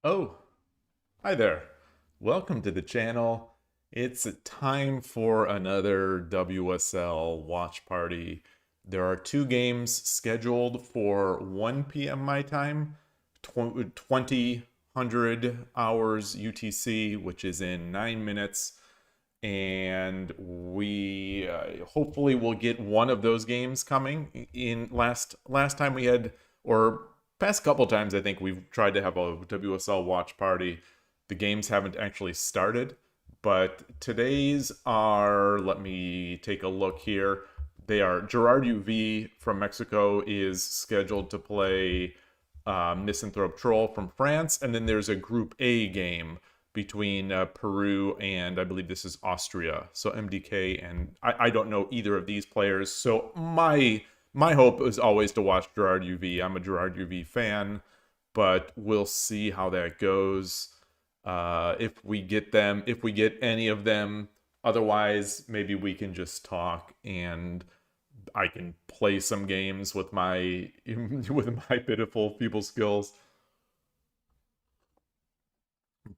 Oh, hi there. Welcome to the channel. It's time for another WSL watch party. There are two games scheduled for 1 p.m. my time, 2000 hours UTC, which is in 9 minutes. And we hopefully will get one of those games coming. In last time we had, or past couple times, I think we've tried to have a WSL watch party. The games haven't actually started, but today's are, let me take a look here. They are Gerard UV from Mexico is scheduled to play Misanthrope Troll from France, and then there's a Group A game between Peru and I believe this is Austria. So MDK and I don't know either of these players. So my hope is always to watch Gerard UV. I'm a Gerard UV fan, but we'll see how that goes. If we get them, if we get any of them. Otherwise, maybe we can just talk and I can play some games with my with my pitiful people skills.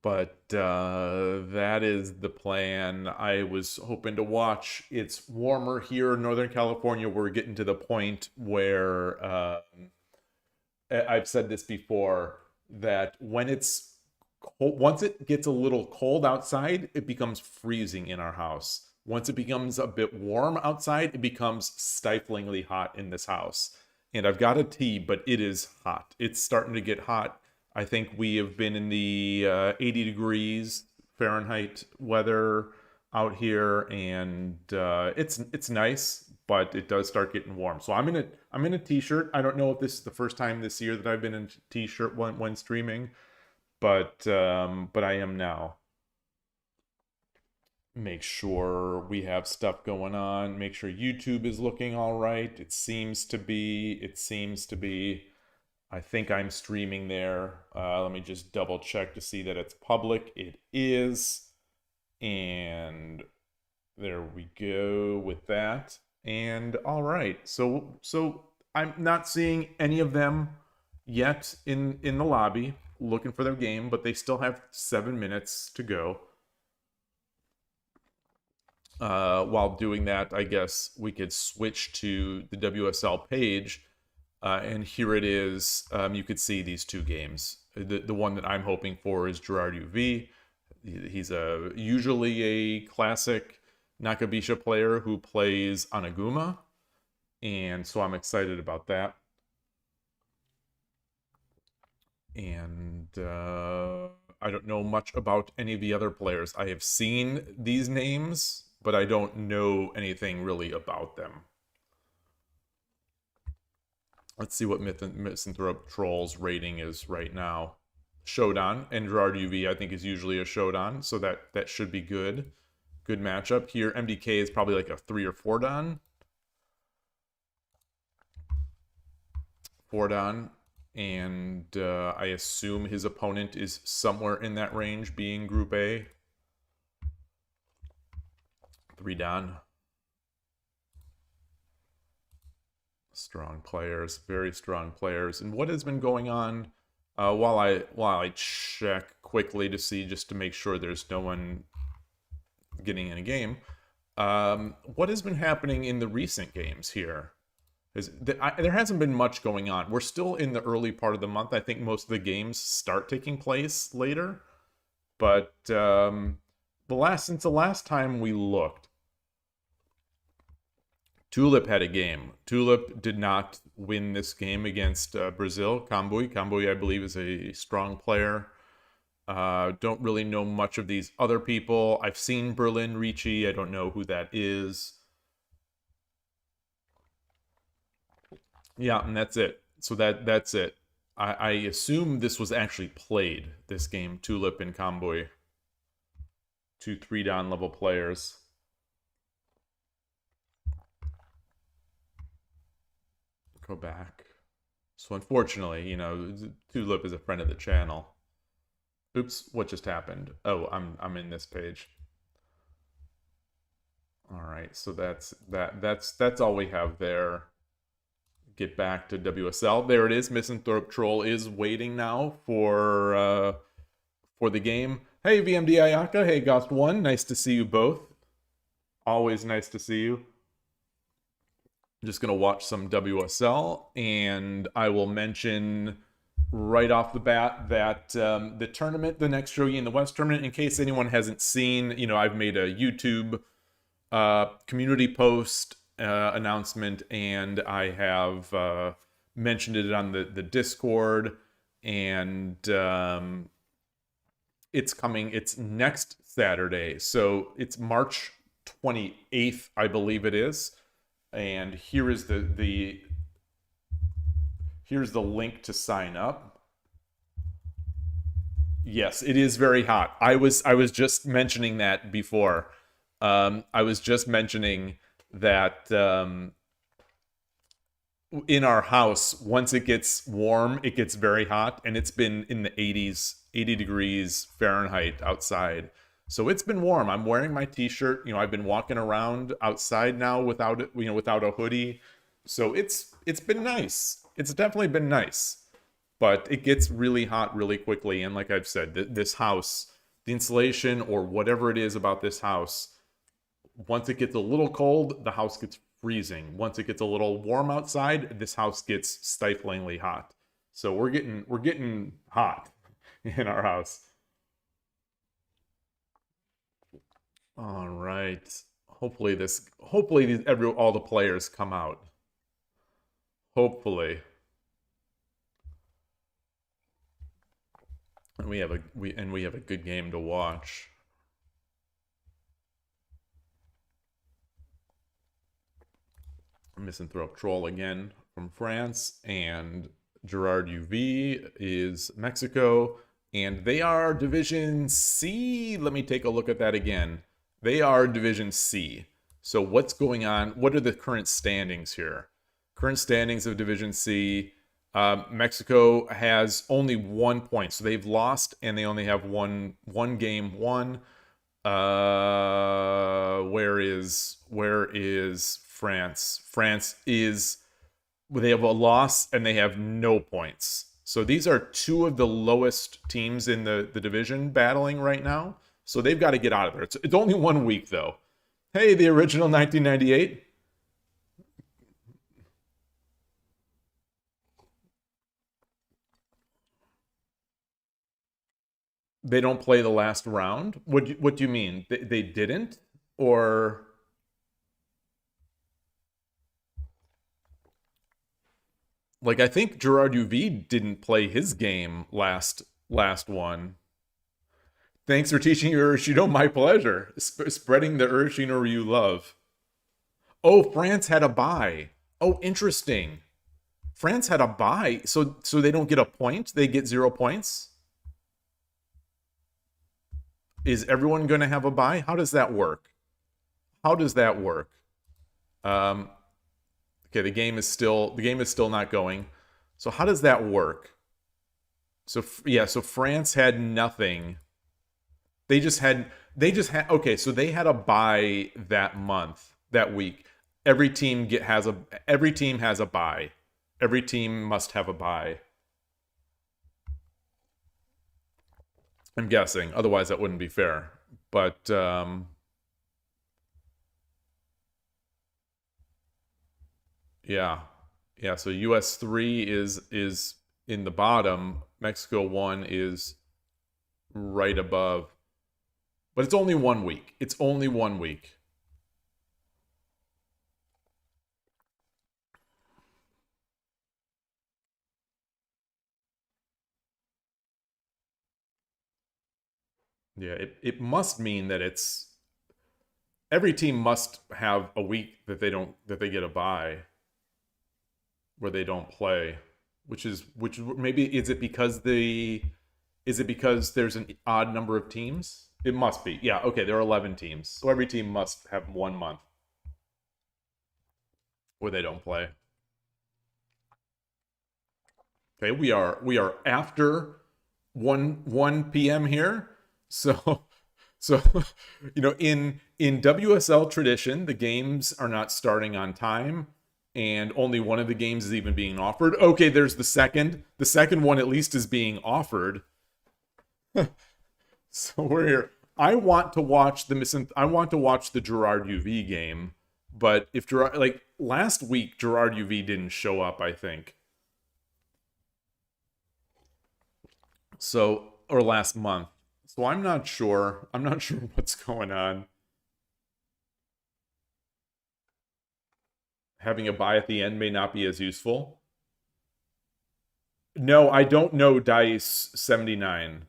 But that is the plan. I was hoping to watch. It's warmer here in Northern California. We're getting to the point where I've said this before that when it's cold, once it gets a little cold outside, it becomes freezing in our house. Once it becomes a bit warm outside, it becomes stiflingly hot in this house. And I've got a tea, but it is hot. It's starting to get hot. I think we have been in the 80 degrees Fahrenheit weather out here, and it's nice, but it does start getting warm. So I'm in a t-shirt. I don't know if this is the first time this year that I've been in a t-shirt when streaming, but I am now. Make sure we have stuff going on. Make sure YouTube is looking all right. It seems to be. It seems to be. I think I'm streaming there. Let me just double check to see that it's public. It is. And there we go with that. And all right. So I'm not seeing any of them yet in the lobby looking for their game, but they still have 7 minutes to go. While doing that, I guess we could switch to the WSL page. And here it is. You could see these two games. The one that I'm hoping for is Gerard UV. He's usually a classic Nakabisha player who plays Anaguma. And so I'm excited about that. And I don't know much about any of the other players. I have seen these names, but I don't know anything really about them. Let's see what Misanthrope Troll's rating is right now. Showdown, and Gerard UV I think is usually a showdown, so that should be good. Good matchup. Here MDK is probably like a 3 or 4 dan. 4 dan. And I assume his opponent is somewhere in that range, being Group A. 3 dan. Strong players, very strong players. And what has been going on while I check quickly to see, just to make sure there's no one getting in a game, what has been happening in the recent games here? There hasn't been much going on. We're still in the early part of the month. I think most of the games start taking place later. But since the last time we looked, Tulip had a game. Tulip did not win this game against Brazil. Cambui, I believe, is a strong player. Don't really know much of these other people. I've seen Berlin Ricci. I don't know who that is. Yeah, and that's it. So that's it. I assume this was actually played, this game, Tulip and Cambui. 2 3-dan level players. Go back. So unfortunately, you know, Tulip is a friend of the channel. Oops, what just happened? Oh, I'm in this page. All right, so that's all we have there. Get back to WSL. There it is. Misanthrope Troll is waiting now for for the game. Hey, VMD Ayaka. Hey, Ghost1. Nice to see you both. Always nice to see you. I'm just going to watch some WSL, and I will mention right off the bat that the tournament, the next Shogi in the West tournament, in case anyone hasn't seen, you know, I've made a YouTube community post announcement, and I have mentioned it on the Discord, and it's coming. It's next Saturday, so it's March 28th, I believe it is. And here is here's the link to sign up. Yes, it is very hot. I was just mentioning that before. I was just mentioning that in our house, once it gets warm, it gets very hot, and it's been in the 80s, 80 degrees Fahrenheit outside. So it's been warm. I'm wearing my t-shirt. You know, I've been walking around outside now without it, you know, without a hoodie. So it's been nice. It's definitely been nice. But it gets really hot really quickly. And like I've said, this house, the insulation or whatever it is about this house, once it gets a little cold, the house gets freezing. Once it gets a little warm outside, this house gets stiflingly hot. So we're getting hot in our house. All right. Hopefully all the players come out. Hopefully. And we have a good game to watch. Misanthrope Troll again from France, and Gerard UV is Mexico, and they are Division C. Let me take a look at that again. They are Division C. So what's going on? What are the current standings here? Current standings of Division C. Mexico has only 1 point, so they've lost, and they only have one game won. Where is France? France is, they have a loss and they have no points. So these are two of the lowest teams in the division battling right now. So they've got to get out of there. It's only 1 week, though. Hey, the original 1998. They don't play the last round? What do you mean? They didn't? Or... like, I think Gerard UV didn't play his game last one. Thanks for teaching your Urshino. My pleasure. Spreading the Urshino you love. Oh, France had a bye. Oh, interesting. France had a bye. So they don't get a point? They get 0 points? Is everyone going to have a bye? How does that work? How does that work? Okay, the game is still not going. So how does that work? So yeah, so France had nothing. They just had okay, so they had a bye that month, that week. Every team has a bye. Every team must have a bye. I'm guessing, otherwise that wouldn't be fair. But yeah, so US 3 is in the bottom. Mexico 1 is right above. But it's only 1 week. It's only 1 week. Yeah, it must mean that it's every team must have a week that they get a bye where they don't play, which maybe is it because there's an odd number of teams? It must be. Yeah, okay, there are 11 teams. So every team must have 1 month where they don't play. Okay, we are after 1 p.m. here. So you know, in WSL tradition, the games are not starting on time, and only one of the games is even being offered. Okay, there's the second. The second one at least is being offered. So we're here. I want to watch the Gerard UV game, but if Gerard, like last week, Gerard UV didn't show up, I think. So, or last month. So I'm not sure. I'm not sure what's going on. Having a buy at the end may not be as useful. No, I don't know Dice 79.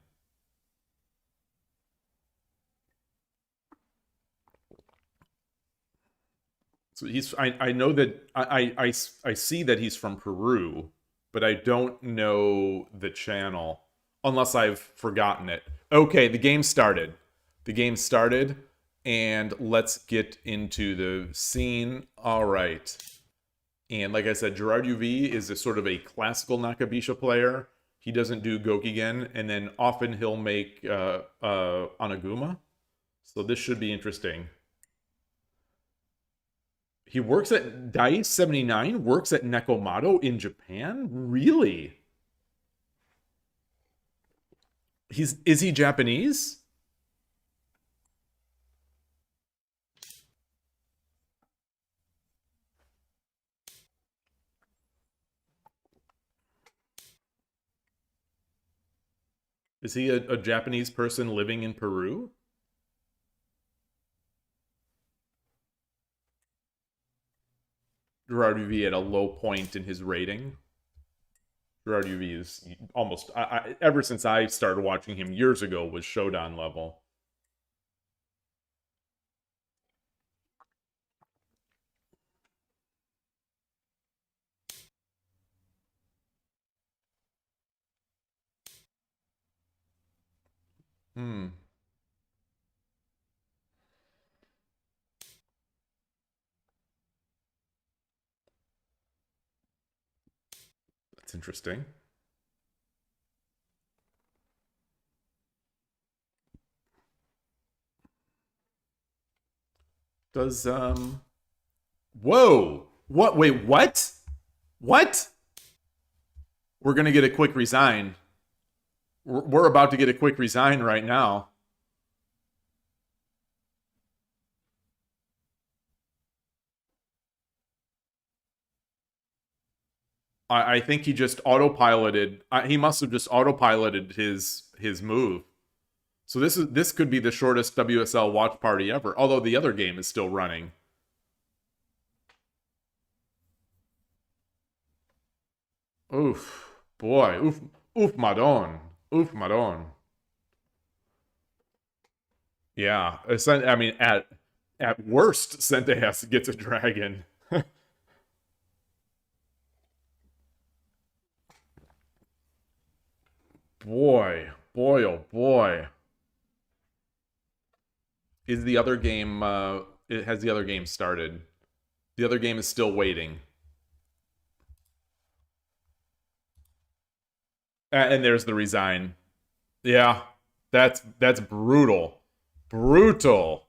So I know that I see that he's from Peru, but I don't know the channel unless I've forgotten it. Okay, the game started. The game started, and let's get into the scene. All right. And like I said, Gerard UV is a sort of a classical Nakabisha player. He doesn't do Gokigen, and then often he'll make Onaguma. So this should be interesting. He works at Dice 79, works at Nekomato in Japan? Really? Is he Japanese? Is he a Japanese person living in Peru? Gerard UV at a low point in his rating. Gerard UV is almost ever since I started watching him years ago was Shodan level. Hmm. That's interesting. Does Whoa! What? Wait, what? What? We're gonna get a quick resign. We're about to get a quick resign right now. I think he just autopiloted. He must have just autopiloted his move. So this could be the shortest WSL watch party ever. Although the other game is still running. Oof, boy, oof, madon, oof, madon. Yeah, I mean, at worst, Sentejas gets a dragon. Boy, oh boy. Is the other game, has the other game started? The other game is still waiting. And there's the resign. Yeah, that's brutal. Brutal.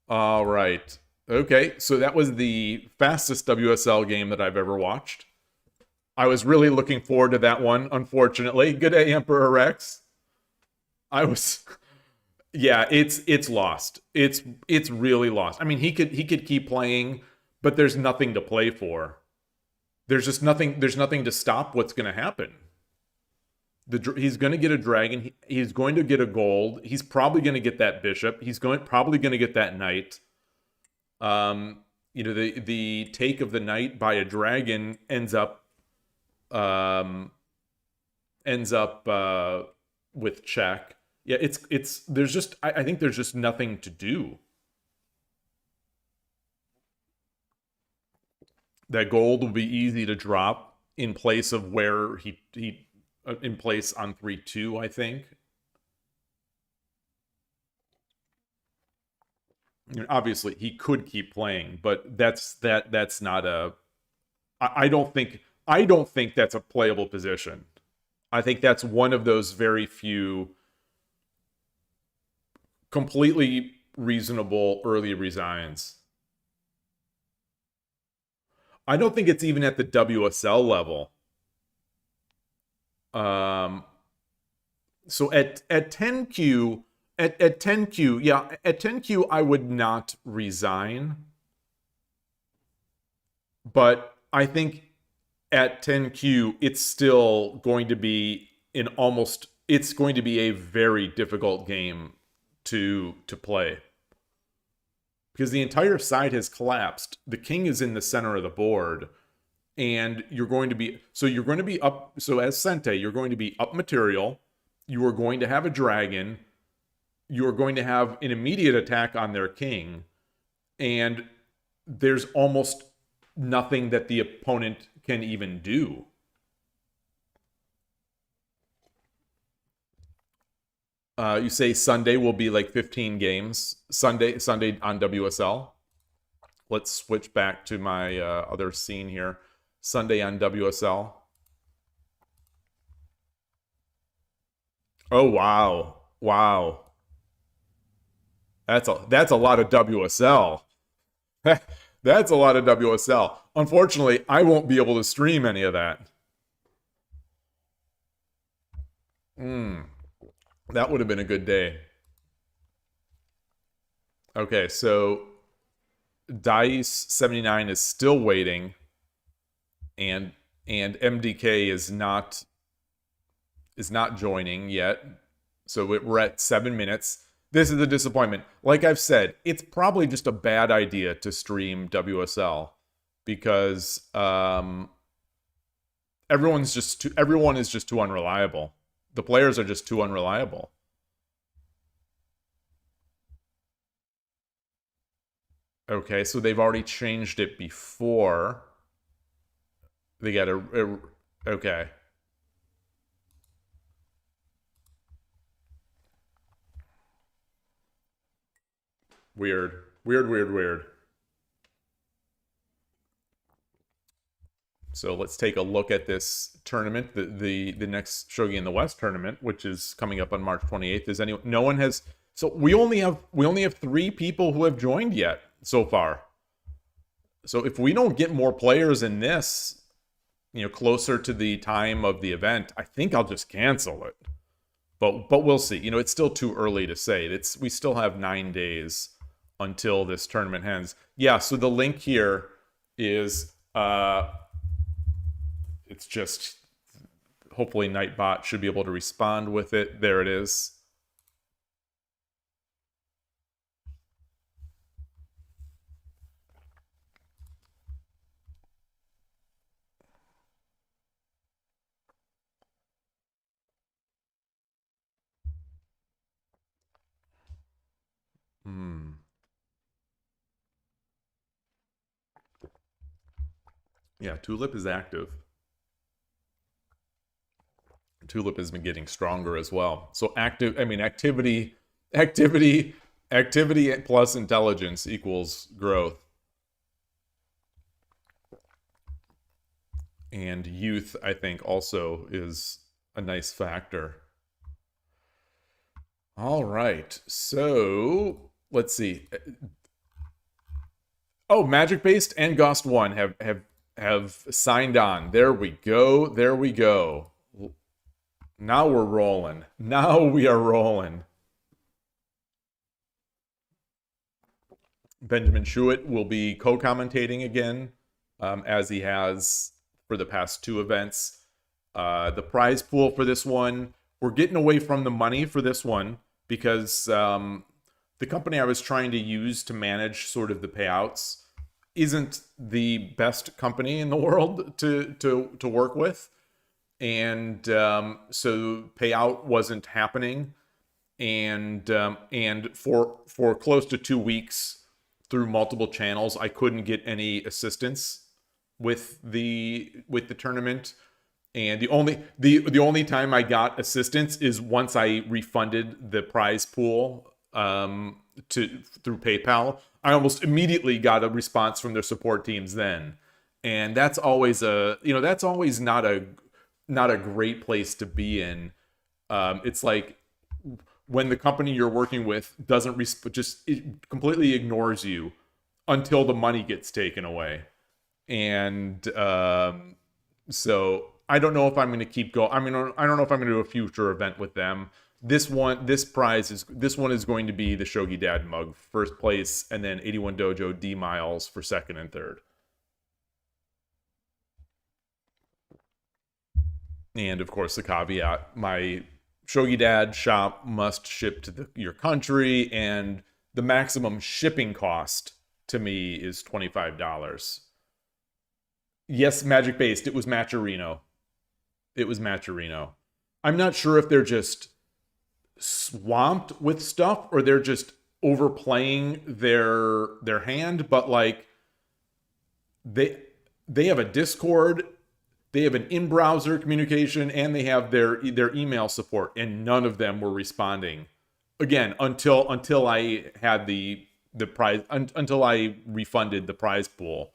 All right. Okay, so that was the fastest WSL game that I've ever watched. I was really looking forward to that one, unfortunately. Good day, Emperor Rex. I was yeah, it's lost. It's really lost. I mean, he could keep playing, but there's nothing to play for. There's nothing to stop what's going to happen. He's going to get a dragon. He's going to get a gold. He's probably going to get that bishop. He's probably going to get that knight. The take of the knight by a dragon ends up with check. Yeah, there's just I think there's just nothing to do. That gold will be easy to drop in place of where he in place on 3-2, I think. Obviously, he could keep playing, but that's not a. I don't think that's a playable position. I think that's one of those very few completely reasonable early resigns. I don't think it's even at the WSL level. So at 10Q, at 10Q, yeah, at 10Q I would not resign. But I think at 10Q it's still going to be it's going to be a very difficult game to play. Because the entire side has collapsed. The king is in the center of the board. And you're going to be up. So as Sente, you're going to be up material. You are going to have a dragon. You are going to have an immediate attack on their king. And there's almost nothing that the opponent can even do. You say Sunday will be like 15 games. Sunday on WSL. Let's switch back to my other scene here. Sunday on WSL. Oh wow. Wow. That's a lot of WSL. That's a lot of WSL. Unfortunately, I won't be able to stream any of that. That would have been a good day. Okay, so Dice79 is still waiting, and MDK is not joining yet. So we're at 7 minutes. This is a disappointment. Like I've said, it's probably just a bad idea to stream WSL because everyone is just too unreliable. The players are just too unreliable. Okay, so they've already changed it before. They got okay. Weird. So let's take a look at this tournament, the next Shogi in the West tournament, which is coming up on March 28th. Is anyone? No one has. So we only have 3 people who have joined yet so far. So if we don't get more players in this, closer to the time of the event, I think I'll just cancel it. But we'll see. It's still too early to say. We still have 9 days until this tournament ends. Yeah, so the link here is it's just hopefully Nightbot should be able to respond with it. There it is. Yeah, Tulip is active. Tulip has been getting stronger as well. So activity plus intelligence equals growth. And youth, I think, also is a nice factor. All right, so let's see. Oh, Magic Based and Ghost 1 have signed on. There we go. Now we're rolling. Now we are rolling. Benjamin Schuett will be co-commentating again, as he has for the past 2 events. The prize pool for this one, we're getting away from the money for this one because the company I was trying to use to manage sort of the payouts isn't the best company in the world to work with. And so payout wasn't happening, and for close to 2 weeks through multiple channels, I couldn't get any assistance with the tournament. And the only time I got assistance is once I refunded the prize pool through PayPal. I almost immediately got a response from their support teams then, and that's always not a great place to be in. It's like when the company you're working with it completely ignores you until the money gets taken away. And so I don't know if I'm going to keep going. I mean, I don't know if I'm going to do a future event with them. This one is going to be the Shogi Dad mug, first place, and then 81 Dojo D Miles for second and third. And of course, the caveat: my Shogi Dad shop must ship to your country, and the maximum shipping cost to me is $25. Yes, magic based. It was Matcherino. I'm not sure if they're just swamped with stuff or they're just overplaying their hand, but like they have a Discord, they have an in-browser communication, and they have their email support, and none of them were responding. Again, until I had the prize, until I refunded the prize pool.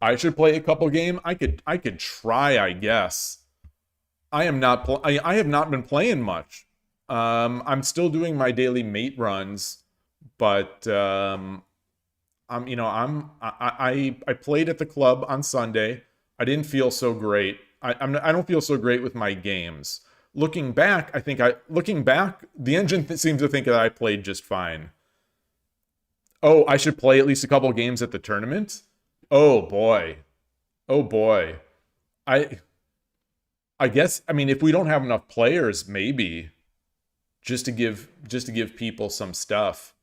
I should play a couple game. I could try, I guess. I have not been playing much. I'm still doing my daily mate runs, but I played at the club on Sunday. I didn't feel so great. I don't feel so great with my games. Looking back, the engine seems to think that I played just fine. Oh, I should play at least a couple games at the tournament? Oh boy. I guess, I mean, if we don't have enough players, maybe just to give people some stuff.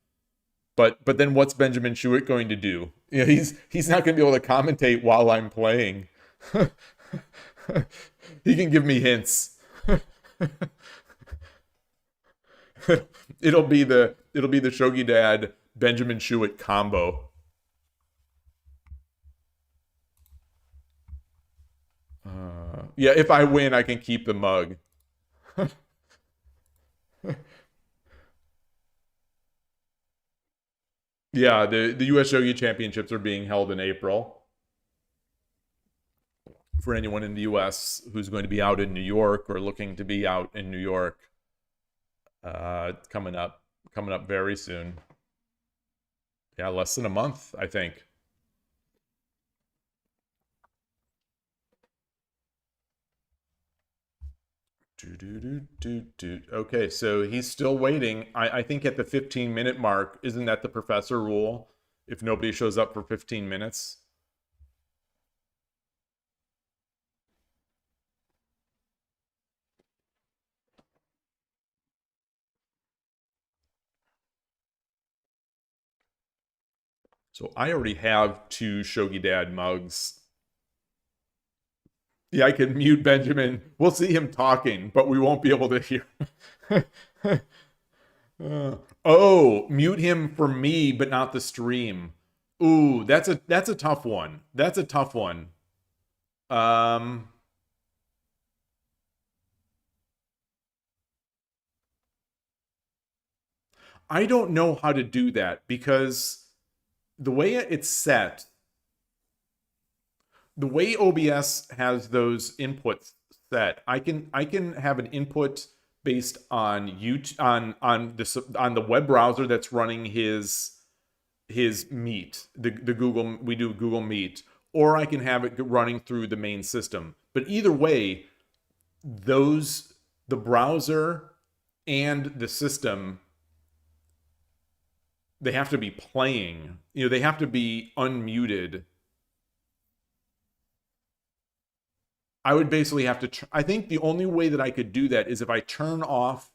But then what's Benjamin Schuett going to do? You know, he's not going to be able to commentate while I'm playing. He can give me hints. It'll be the Shogi Dad Benjamin Schuett combo. Yeah, if I win, I can keep the mug. Yeah, the US Shogi Championships are being held in April. For anyone in the US who's going to be out in New York or looking to be out in New York, it's coming up very soon. Yeah, less than a month, I think. Okay, so he's still waiting. I think at the 15-minute mark, isn't that the professor rule? If nobody shows up for 15 minutes? So I already have 2 Shogi Dad mugs. Yeah, I can mute Benjamin. We'll see him talking, but we won't be able to hear. Mute him for me, but not the stream. Ooh, that's a tough one. That's a tough one. I don't know how to do that because the way it's set, the way OBS has those inputs set, I can have an input based on on the web browser that's running his Meet, the Google, we do Google Meet, or I can have it running through the main system. But either way, the browser and the system, they have to be playing. You know, they have to be unmuted. I would basically have to, I think the only way that I could do that is if I turn off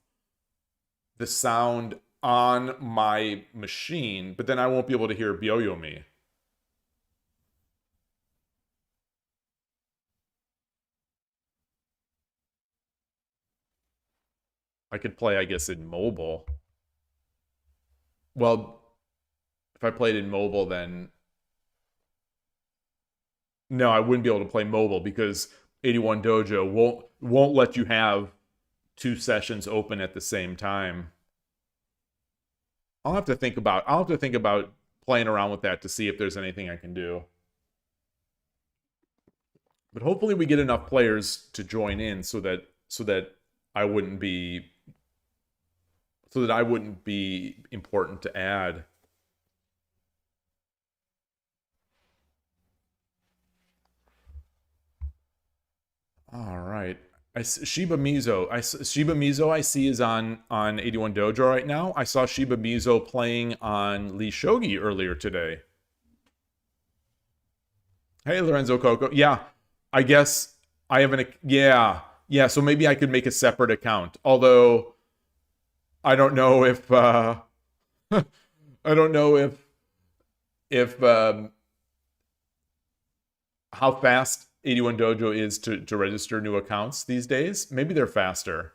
the sound on my machine, but then I won't be able to hear Byoyomi. I could play, I guess, in mobile. Well, if I played in mobile, then no, I wouldn't be able to play mobile because 81 Dojo won't let you have 2 sessions open at the same time. I'll have to think about playing around with that to see if there's anything I can do. But hopefully we get enough players to join in so that I wouldn't be important to add. Shiba Mizo I see is on 81 Dojo right now. I saw Shiba Mizo playing on Lee Shogi earlier today. Hey, Lorenzo Coco. Yeah, I guess I have an... Yeah, so maybe I could make a separate account. Although, I don't know if... I don't know if how fast 81 Dojo is to register new accounts these days. Maybe they're faster.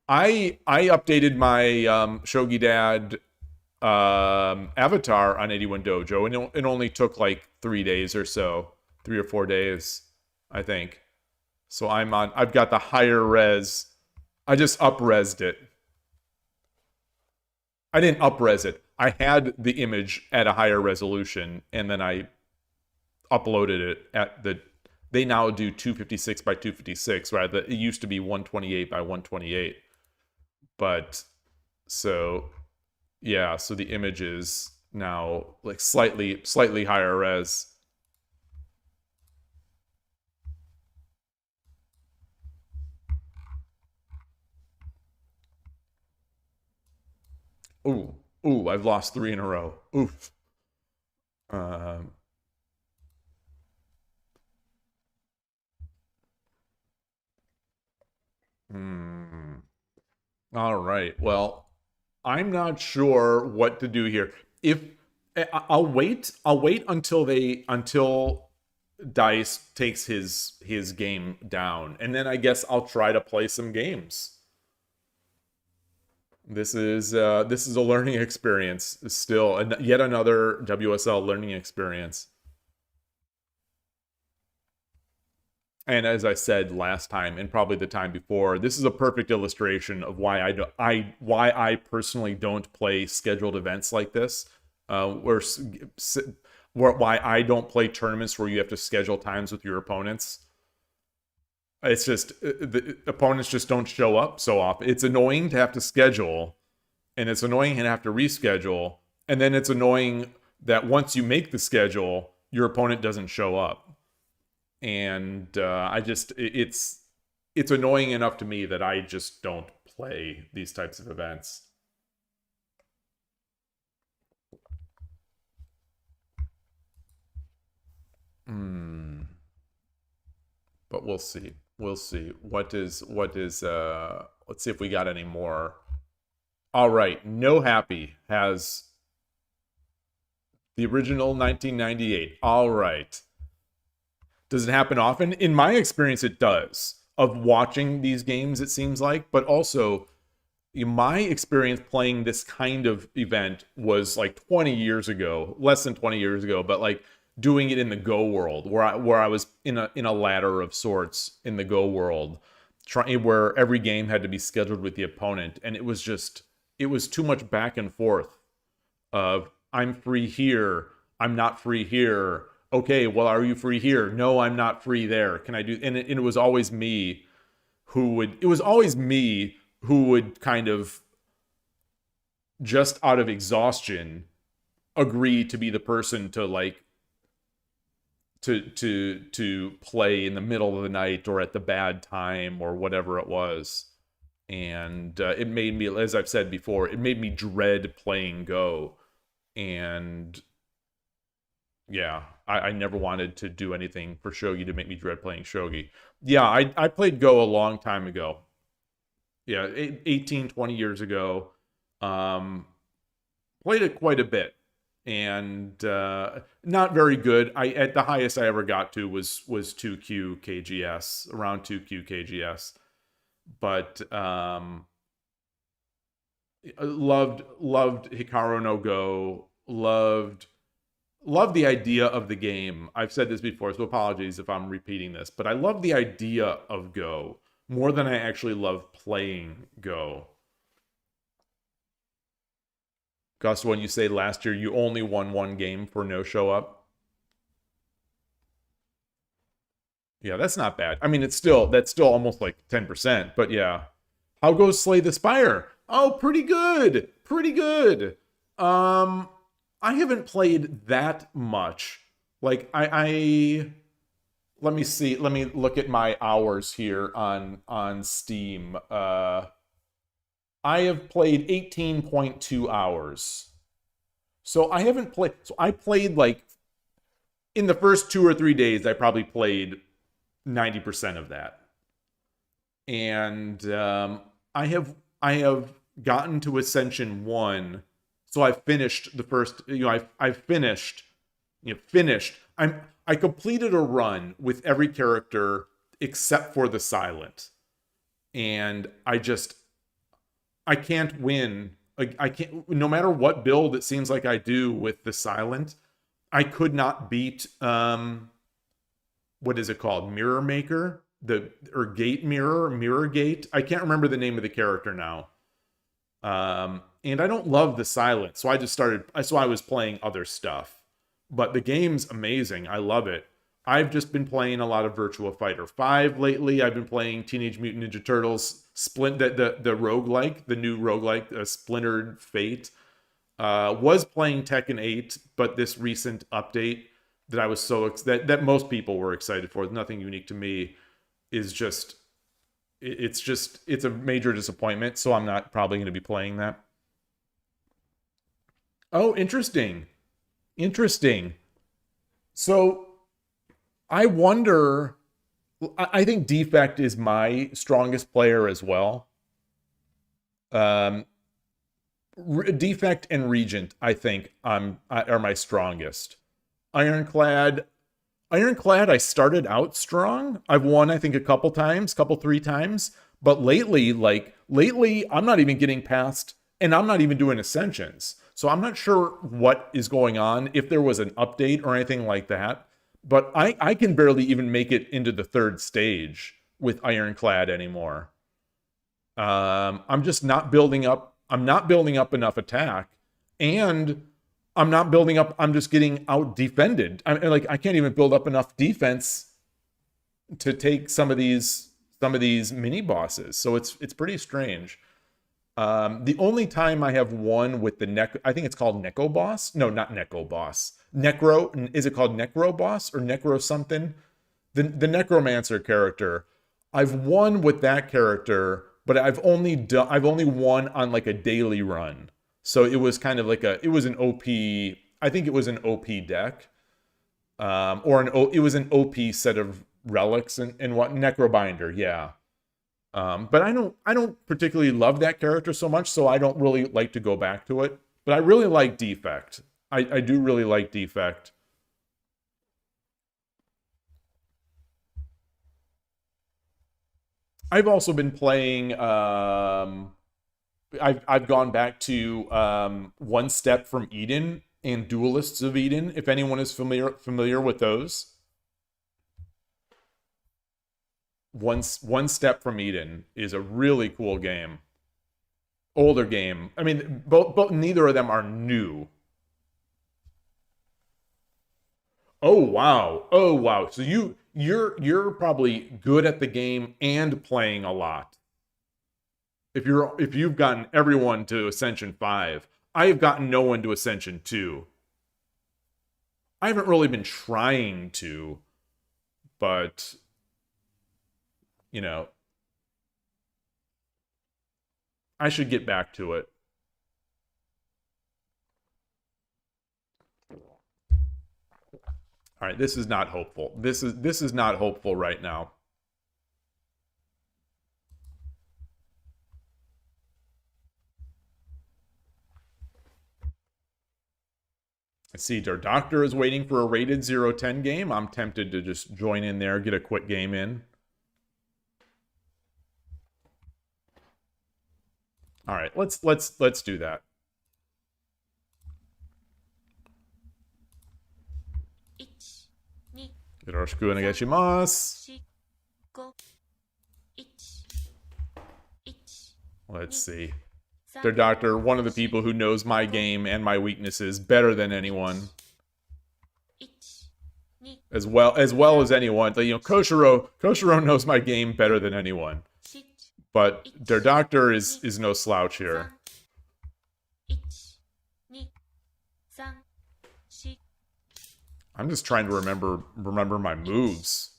I updated my Shogi Dad avatar on 81 Dojo, and it only took like 3 days or so, 3 or 4 days, I think. So I've got the higher res. I just up-resed it. I didn't up-res it. I had the image at a higher resolution, and then I uploaded it at the... They now do 256 by 256, right? It used to be 128 by 128. But, so, yeah, so the image is now like slightly higher res. Ooh, I've lost 3 in a row. Oof. All right. Well, I'm not sure what to do here. If I'll wait until Dice takes his game down, and then I guess I'll try to play some games. This is a learning experience still, and yet another WSL learning experience. And as I said last time, and probably the time before, this is a perfect illustration of why I personally don't play scheduled events like this, why I don't play tournaments where you have to schedule times with your opponents. It's just the opponents just don't show up so often. It's annoying to have to schedule, and it's annoying to have to reschedule, and then it's annoying that once you make the schedule, your opponent doesn't show up. And it's annoying enough to me that I just don't play these types of events. But we'll see. We'll see. What is let's see if we got any more. All right, No Happy has the original 1998. All right. Does it happen often? In my experience, it does. Of watching these games, it seems like. But also, my experience playing this kind of event was like 20 years ago. Less than 20 years ago. But like doing it in the Go world. Where I was in a ladder of sorts in the Go world. Where every game had to be scheduled with the opponent. And it was too much back and forth. Of, I'm free here. I'm not free here. Okay, well, are you free here? No, I'm not free there. Can I do... And it was always me who would... It was always me who would kind of, just out of exhaustion, agree to be the person to, like... To play in the middle of the night or at the bad time or whatever it was. And it made me, as I've said before, it made me dread playing Go. And... yeah, I never wanted to do anything for Shogi to make me dread playing Shogi. Yeah, I played Go a long time ago. Yeah, 18, 20 years ago. Played it quite a bit. And not very good. At the highest I ever got to was 2Q KGS, around 2Q KGS. But loved Hikaru no Go, loved the idea of the game. I've said this before, so apologies if I'm repeating this, but I love the idea of Go more than I actually love playing Go. Gus, when you say last year you only won 1 game for no show up. Yeah, that's not bad. I mean, that's still almost like 10%, but yeah. How goes Slay the Spire? Oh, pretty good. Pretty good. I haven't played that much. Like, let me see. Let me look at my hours here on Steam. I have played 18.2 hours. So I haven't played. So I played like in the first 2 or 3 days. I probably played 90% of that, and I have gotten to Ascension 1. So I finished the first. I finished. Finished. I completed a run with every character except for the Silent, and I can't win. I can't. No matter what build it seems like I do with the Silent, I could not beat. What is it called? Mirror Maker, or Gate Mirror Gate. I can't remember the name of the character now. And I don't love the Silent, so I just started. So I was playing other stuff. But the game's amazing. I love it. I've just been playing a lot of Virtua Fighter 5 lately. I've been playing Teenage Mutant Ninja Turtles the roguelike, the new roguelike, Splintered Fate. Was playing Tekken 8, but this recent update that I was that most people were excited for, nothing unique to me, is just it's a major disappointment, so I'm not probably going to be playing that. Oh, interesting. Interesting. So I wonder. I think Defect is my strongest player as well. Defect and Regent, I think, are my strongest. Ironclad, I started out strong. I've won, I think, a couple 3 times. But lately, I'm not even getting past, and I'm not even doing Ascensions. So I'm not sure what is going on, if there was an update or anything like that. But I can barely even make it into the 3rd stage with Ironclad anymore. I'm just not building up. I'm not building up enough attack, and I'm not building up. I'm just getting out defended. I can't even build up enough defense to take some of these mini bosses. So it's pretty strange. The only time I have won with the I think it's called Neko Boss. No, not Neko Boss. Necro. Is it called Necro Boss or Necro something? The Necromancer character. I've won with that character, but I've only won on like a daily run. So it was kind of like it was an OP. I think it was an OP deck, it was an OP set of relics and what Necrobinder, yeah. But I don't particularly love that character so much, so I don't really like to go back to it. But I really like Defect. I do really like Defect. I've also been playing. I've gone back to One Step from Eden and Duelists of Eden. If anyone is familiar with those. One Step from Eden is a really cool game. Older game. I mean, both neither of them are new. Oh wow. Oh wow. So you're probably good at the game and playing a lot. If you've gotten everyone to Ascension 5, I have gotten no one to Ascension 2. I haven't really been trying to, but I should get back to it. All right, this is not hopeful. This is not hopeful right now. I see their doctor is waiting for a rated 0-10 game. I'm tempted to just join in there, get a quick game in. All right, let's do that. Yoroshiku onegaishimasu. Let's see. Their doctor, one of the people who knows my game and my weaknesses better than anyone. As well as anyone. Koshiro knows my game better than anyone. But their doctor is no slouch here. I'm just trying to remember my moves.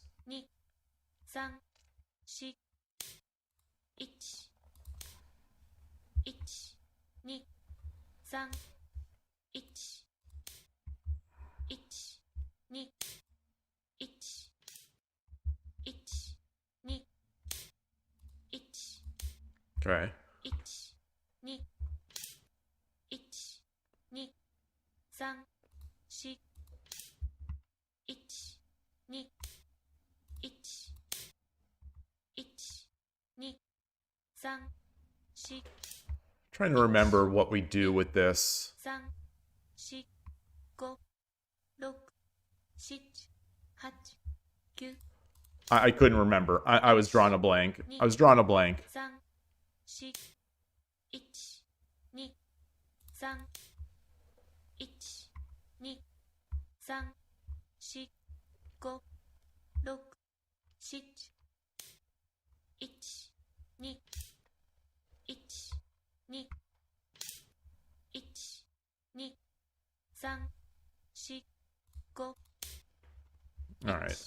3、1、1、2、1、1、2、1、Okay. 1、2、1、2、3、4、1、2、1、1、2、3、4、Trying to remember what we do with this. 3、4、5、6、7、8、9、I couldn't remember. I was drawing a blank. I was drawing a blank. 3、4、1、2、3、1、2、3、4、5、6、7、1、2、1、2、1、2、3、4、5、All right.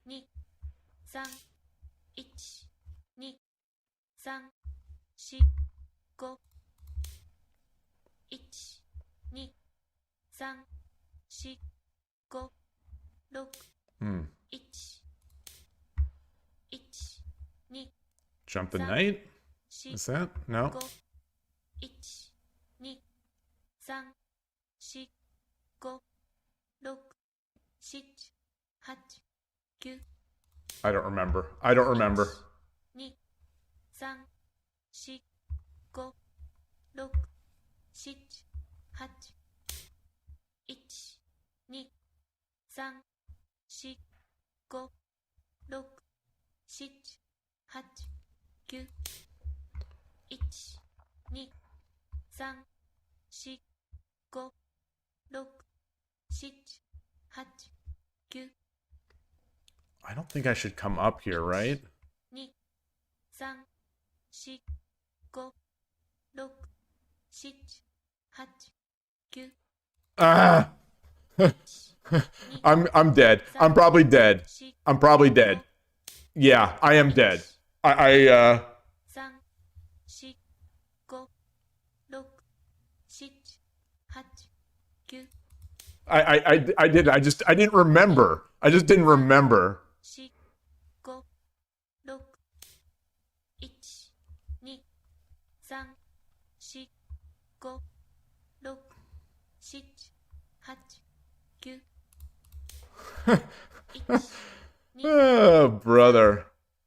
2、3、1、2、3、4、5、1、2、3、4、5、6、Hmm. 1、1、2、 Jump the knight? 4、 Is that? No. 5、1、2、3、4、5、6、7、8、9、 I don't remember. I don't remember. 2、3、4、5、6、7、8、1、2、3、4、5、6、7、8、9、1、2、3、4、5、6、7、8、9、 I don't think I should come up here, right? 2、3、4、5、6、7、8、9、 Ah! I'm dead. I'm probably dead. I'm probably dead. Yeah, I am dead. I 3、4、5、6、7、8、9、 I did. I didn't remember. I just didn't remember. 4、5、6、1、2、3、4、5、6、7、8、9、 1、2、 Oh, brother.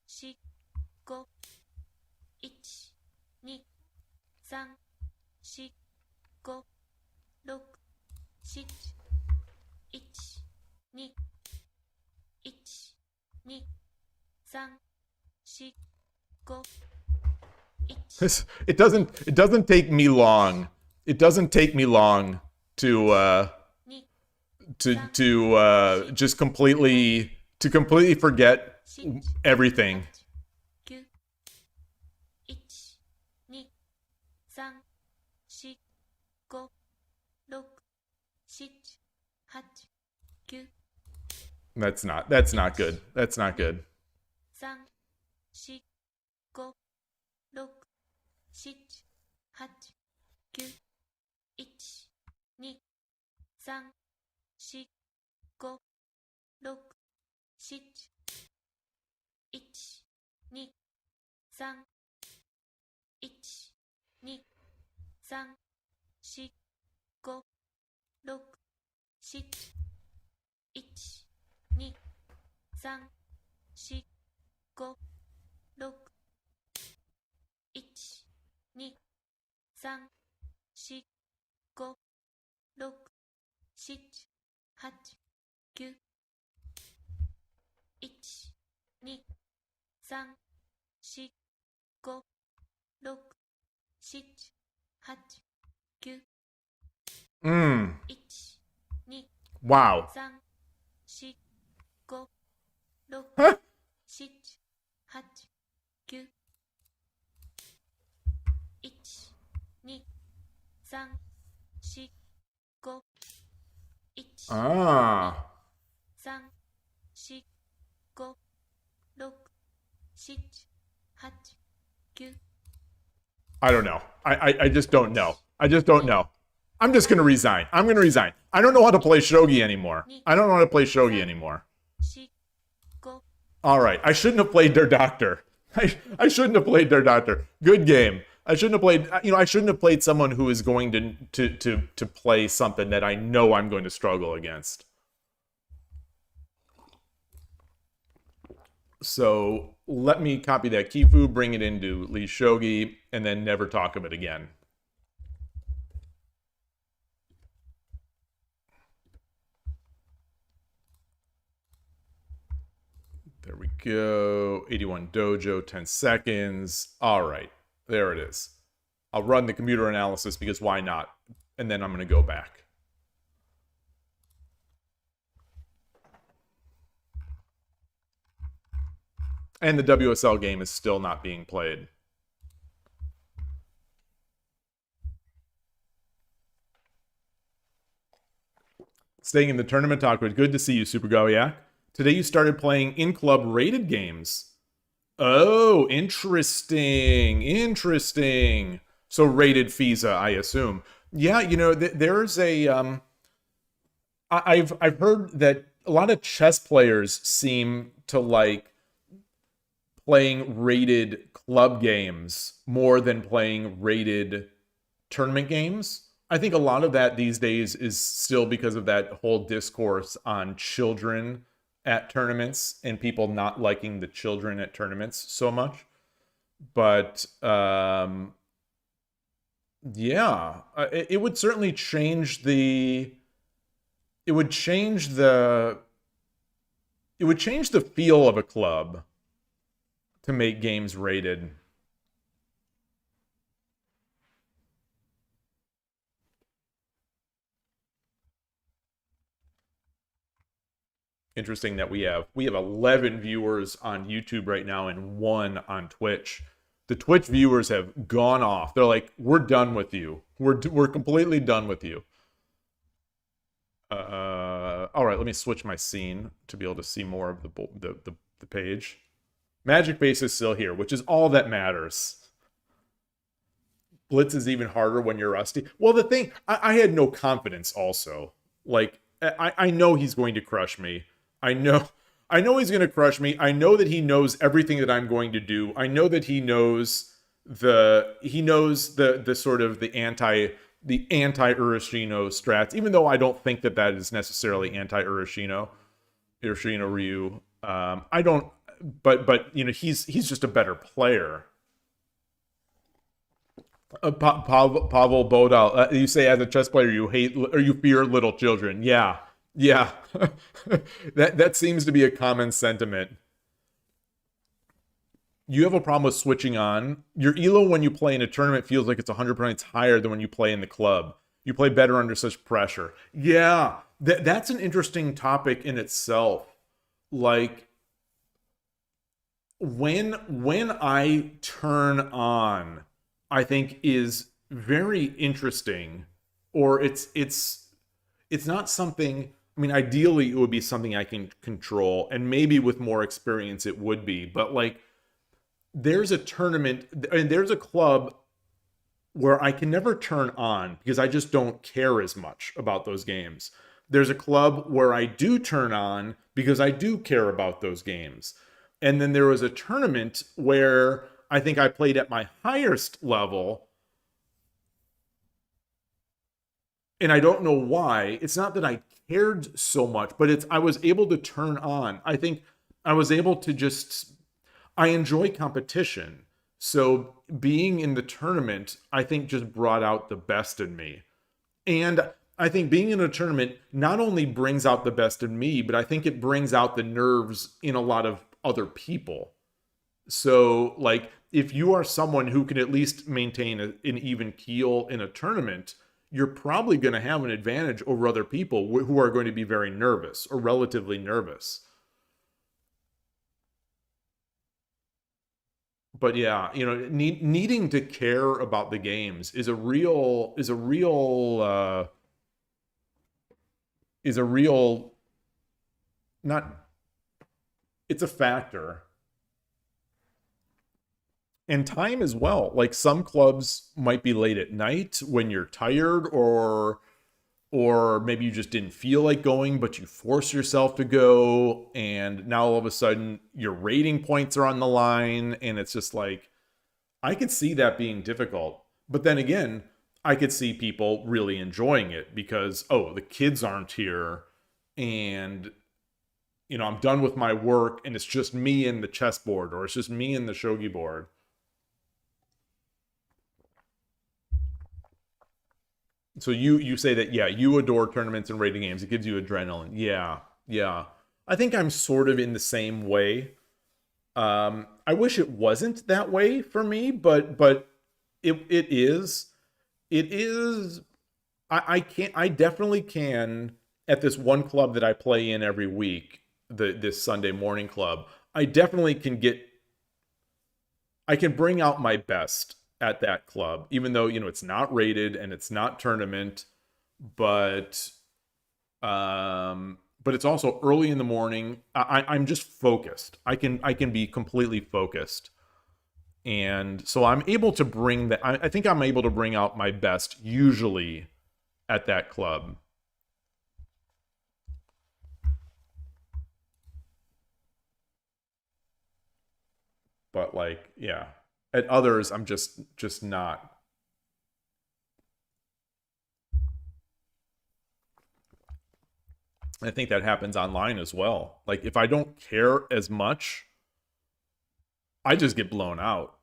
4、5、1、2、3、4、5、6、7、1、2、1、2、3、4、5、1、 It doesn't take me long. It doesn't take me long to 2、just completely forget 7、 everything. 9、 1、2、3、4、5、6、7、8、9、 That's not good. That's not good. 3、4、5、6、7、8、9、1、2、3、4、5、6、7、1、2、3、1、2、3、4、5、6、7、1、2、3、4、5、6、1、2、3、4、5、6、7、8、9、1、2、3、4、5、6、7、8、9、 Mm. 1、2、 Wow. 3、4、5、6、 Huh? 7、8、9、 1、2、3、4、5、1、 Ah. 3、4、5、6、7、8、9。 I don't know. I just don't know. I just don't know. I'm just gonna resign. I'm gonna resign. I don't know how to play shogi anymore. I don't know how to play shogi anymore. 4 5 All right, I shouldn't have played their doctor. I shouldn't have played their doctor. Good game. I shouldn't have played. I shouldn't have played someone who is going to play something that I know I'm going to struggle against. So let me copy that Kifu, bring it into Lee Shogi, and then never talk of it again. There we go. 81 dojo, 10 seconds. All right, there it is. I'll run the computer analysis because why not? And then I'm going to go back. And the WSL game is still not being played. Staying in the tournament talk, but good to see you, Super Goyak. Today you started playing in-club rated games. Oh, interesting. Interesting. So rated FISA, I assume. Yeah, you know, there's a... I've heard that a lot of chess players seem to like playing rated club games more than playing rated tournament games. I think a lot of that these days is still because of that whole discourse on children at tournaments and people not liking the children at tournaments so much. But yeah, it would certainly change the... It would change the feel of a club to make games rated. Interesting that we have 11 viewers on YouTube right now and 1 on Twitch. The Twitch viewers have gone off. They're like, "We're done with you. We're completely done with you." All right, let me switch my scene to be able to see more of the page. Magic Base is still here, which is all that matters. Blitz is even harder when you're rusty. Well, the thing, I had no confidence also. Like, I know he's going to crush me. I know he's going to crush me. I know that he knows everything that I'm going to do. I know that he knows the sort of the anti-Urashino strats, even though I don't think that is necessarily anti-Urashino Ryu. I don't, but you know, he's just a better player. Pavel Bodal, you say as a chess player you hate or you fear little children. Yeah. that seems to be a common sentiment. You have a problem with switching on. Your elo when you play in a tournament feels like it's 100 points higher than when you play in the club. You play better under such pressure. Yeah, that's an interesting topic in itself. Like, when I turn on, I think is very interesting, or it's not something. I mean, ideally, it would be something I can control, and maybe with more experience, it would be. But like, there's a tournament, and there's a club where I can never turn on because I just don't care as much about those games. There's a club where I do turn on because I do care about those games. And then there was a tournament where I think I played at my highest level. And I don't know why. It's not that I cared so much, but I was able to turn on. I think I was able to just... I enjoy competition. So being in the tournament, I think just brought out the best in me. And I think being in a tournament not only brings out the best in me, but I think it brings out the nerves in a lot of other people. So, like, if you are someone who can at least maintain an even keel in a tournament, you're probably going to have an advantage over other people who are going to be very nervous or relatively nervous. But yeah, you know, needing to care about the games is a real not, it's a factor. and time as well. Like some clubs might be late at night when you're tired, or maybe you just didn't feel like going, but you force yourself to go, and now all of a sudden your rating points are on the line, and it's just like, I could see that being difficult. But then again, I could see people really enjoying it because, oh, the kids aren't here, and I'm done with my work, and it's just me and the chessboard, or it's just me and the shogi board. So you say that, yeah, you adore tournaments and rating games. It gives you adrenaline. Yeah. I think I'm sort of in the same way. I wish it wasn't that way for me, but it is. It is. I definitely can, at this one club that I play in every week, this Sunday morning club, I definitely I can bring out my best at that club, even though, it's not rated and it's not tournament, but it's also early in the morning. I'm just focused. I can be completely focused. And so I'm able to bring that. I think I'm able to bring out my best usually at that club. But like, yeah, at others, I'm just not. I think that happens online as well. Like, if I don't care as much, I just get blown out.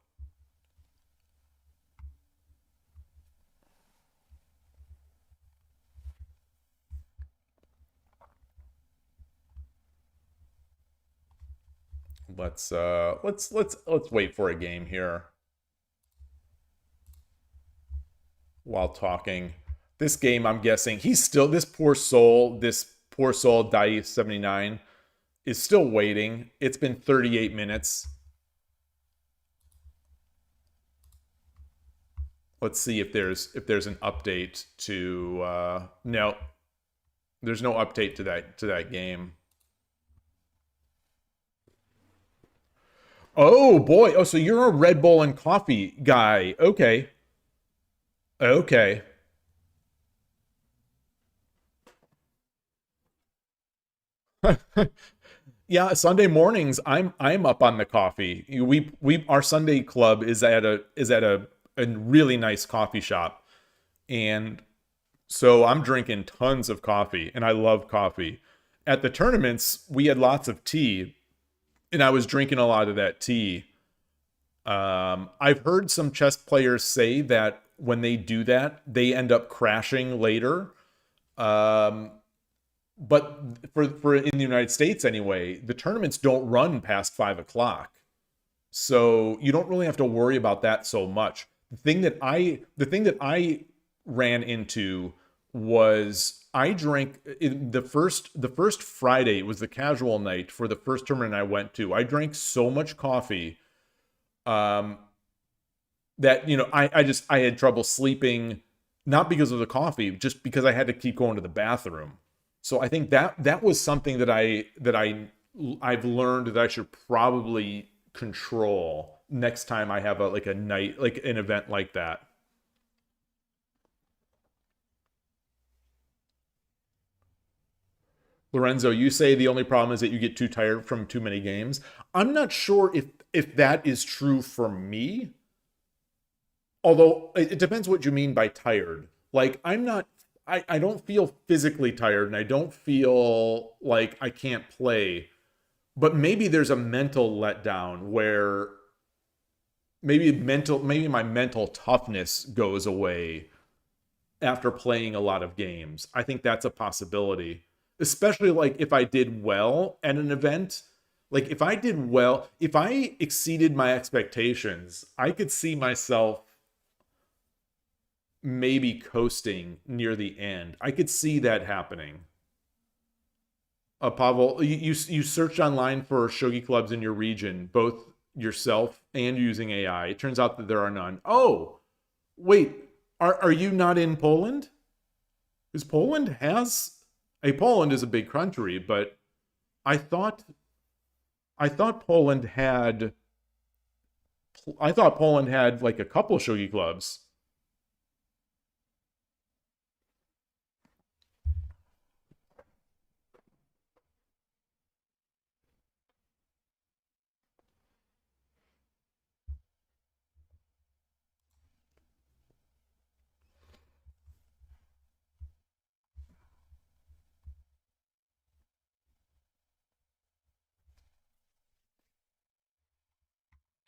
Let's wait for a game here while talking. This game, I'm guessing he's still, this poor soul Dice 79 is still waiting. It's been 38 minutes. Let's see if there's an update to no. There's no update to that game. Oh boy. Oh, so you're a Red Bull and coffee guy. Okay. Okay. Yeah, Sunday mornings I'm up on the coffee. Our Sunday club is at a really nice coffee shop. And so I'm drinking tons of coffee, and I love coffee. At the tournaments, we had lots of tea, and I was drinking a lot of that tea. I've heard some chess players say that when they do that, they end up crashing later. But for in the United States anyway, the tournaments don't run past 5 o'clock. So you don't really have to worry about that so much. The thing that I ran into was I drank the first Friday. It was the casual night for the first tournament I went to. I drank so much coffee that I had trouble sleeping, not because of the coffee, just because I had to keep going to the bathroom. So I think that was something that I've learned that I should probably control next time I have a night, like an event like that. Lorenzo, you say the only problem is that you get too tired from too many games. I'm not sure if that is true for me. Although it depends what you mean by tired. Like, I don't feel physically tired, and I don't feel like I can't play. But maybe there's a mental letdown where maybe my mental toughness goes away after playing a lot of games. I think that's a possibility. Especially like if I did well at an event. Like if I exceeded my expectations, I could see myself maybe coasting near the end. I could see that happening. Pavel, you searched online for shogi clubs in your region, both yourself and using AI. It turns out that there are none. Oh, wait, are you not in Poland? Because Poland is a big country, but I thought Poland had I thought Poland had like a couple shogi clubs.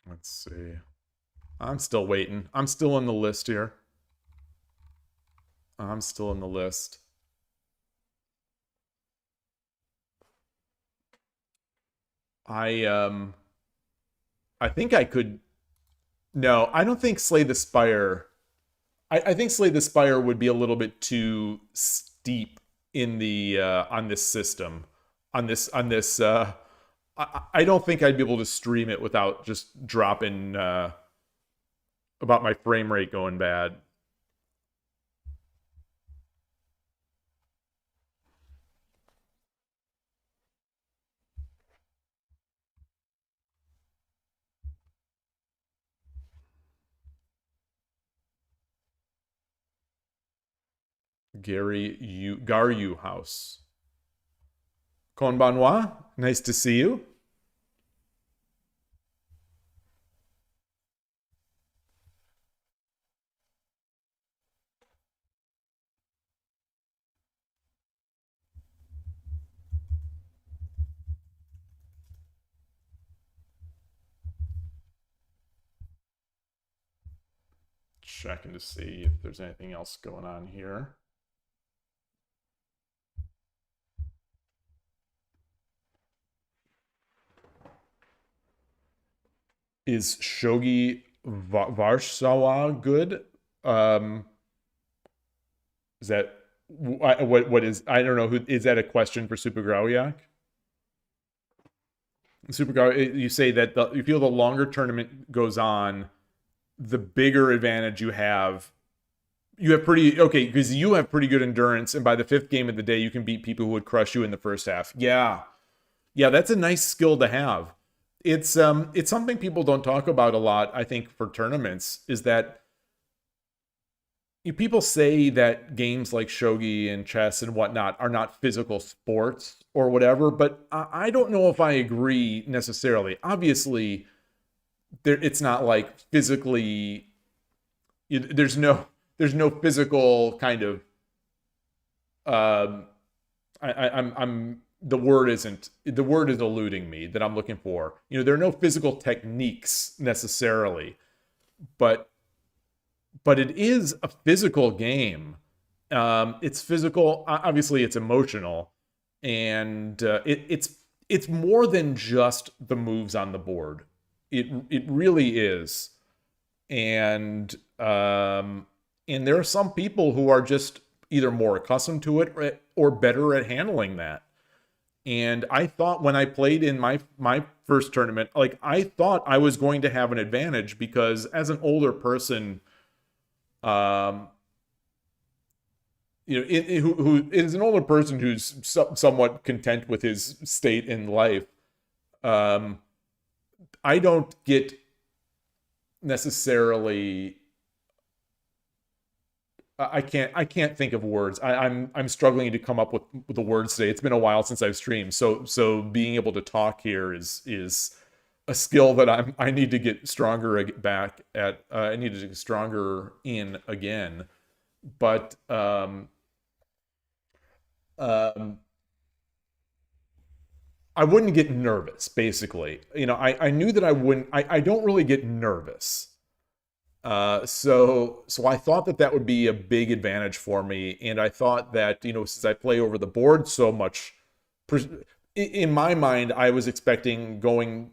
Let's see. I'm still waiting. I'm still in the list here. I'm still in the list. I think I could. No, I don't think Slay the Spire. I think Slay the Spire would be a little bit too steep in the on this system. I don't think I'd be able to stream it without just dropping about my frame rate going bad. Garyu House. Konbanwa, nice to see you. Checking to see if there's anything else going on here. Is Shogi Warsaw good? Is that what is? I don't know. Who is that? A question for Super Grauyak? Super Grauyak, you say that you feel the longer tournament goes on, the bigger advantage you have. You have because you have pretty good endurance, and by the fifth game of the day, you can beat people who would crush you in the first half. Yeah, that's a nice skill to have. It's something people don't talk about a lot. I think for tournaments is that people say that games like shogi and chess and whatnot are not physical sports or whatever, but I don't know if I agree necessarily. Obviously, it's not like physically. There's no physical kind of. I'm the word is eluding me that I'm looking for. There are no physical techniques necessarily, but it is a physical game. It's physical. Obviously, it's emotional, and it's more than just the moves on the board. It really is, and there are some people who are just either more accustomed to it or better at handling that. And I thought when I played in my first tournament, like I thought I was going to have an advantage because as an older person, who is an older person who's somewhat content with his state in life, I don't get necessarily. I can't think of words. I'm struggling to come up with the words today. It's been a while since I've streamed, so being able to talk here is a skill that I need to get stronger back at. I need to get stronger in again, but I wouldn't get nervous. Basically, I knew that I wouldn't. I don't really get nervous. So I thought that would be a big advantage for me, and I thought that since I play over the board so much, in my mind I was expecting going.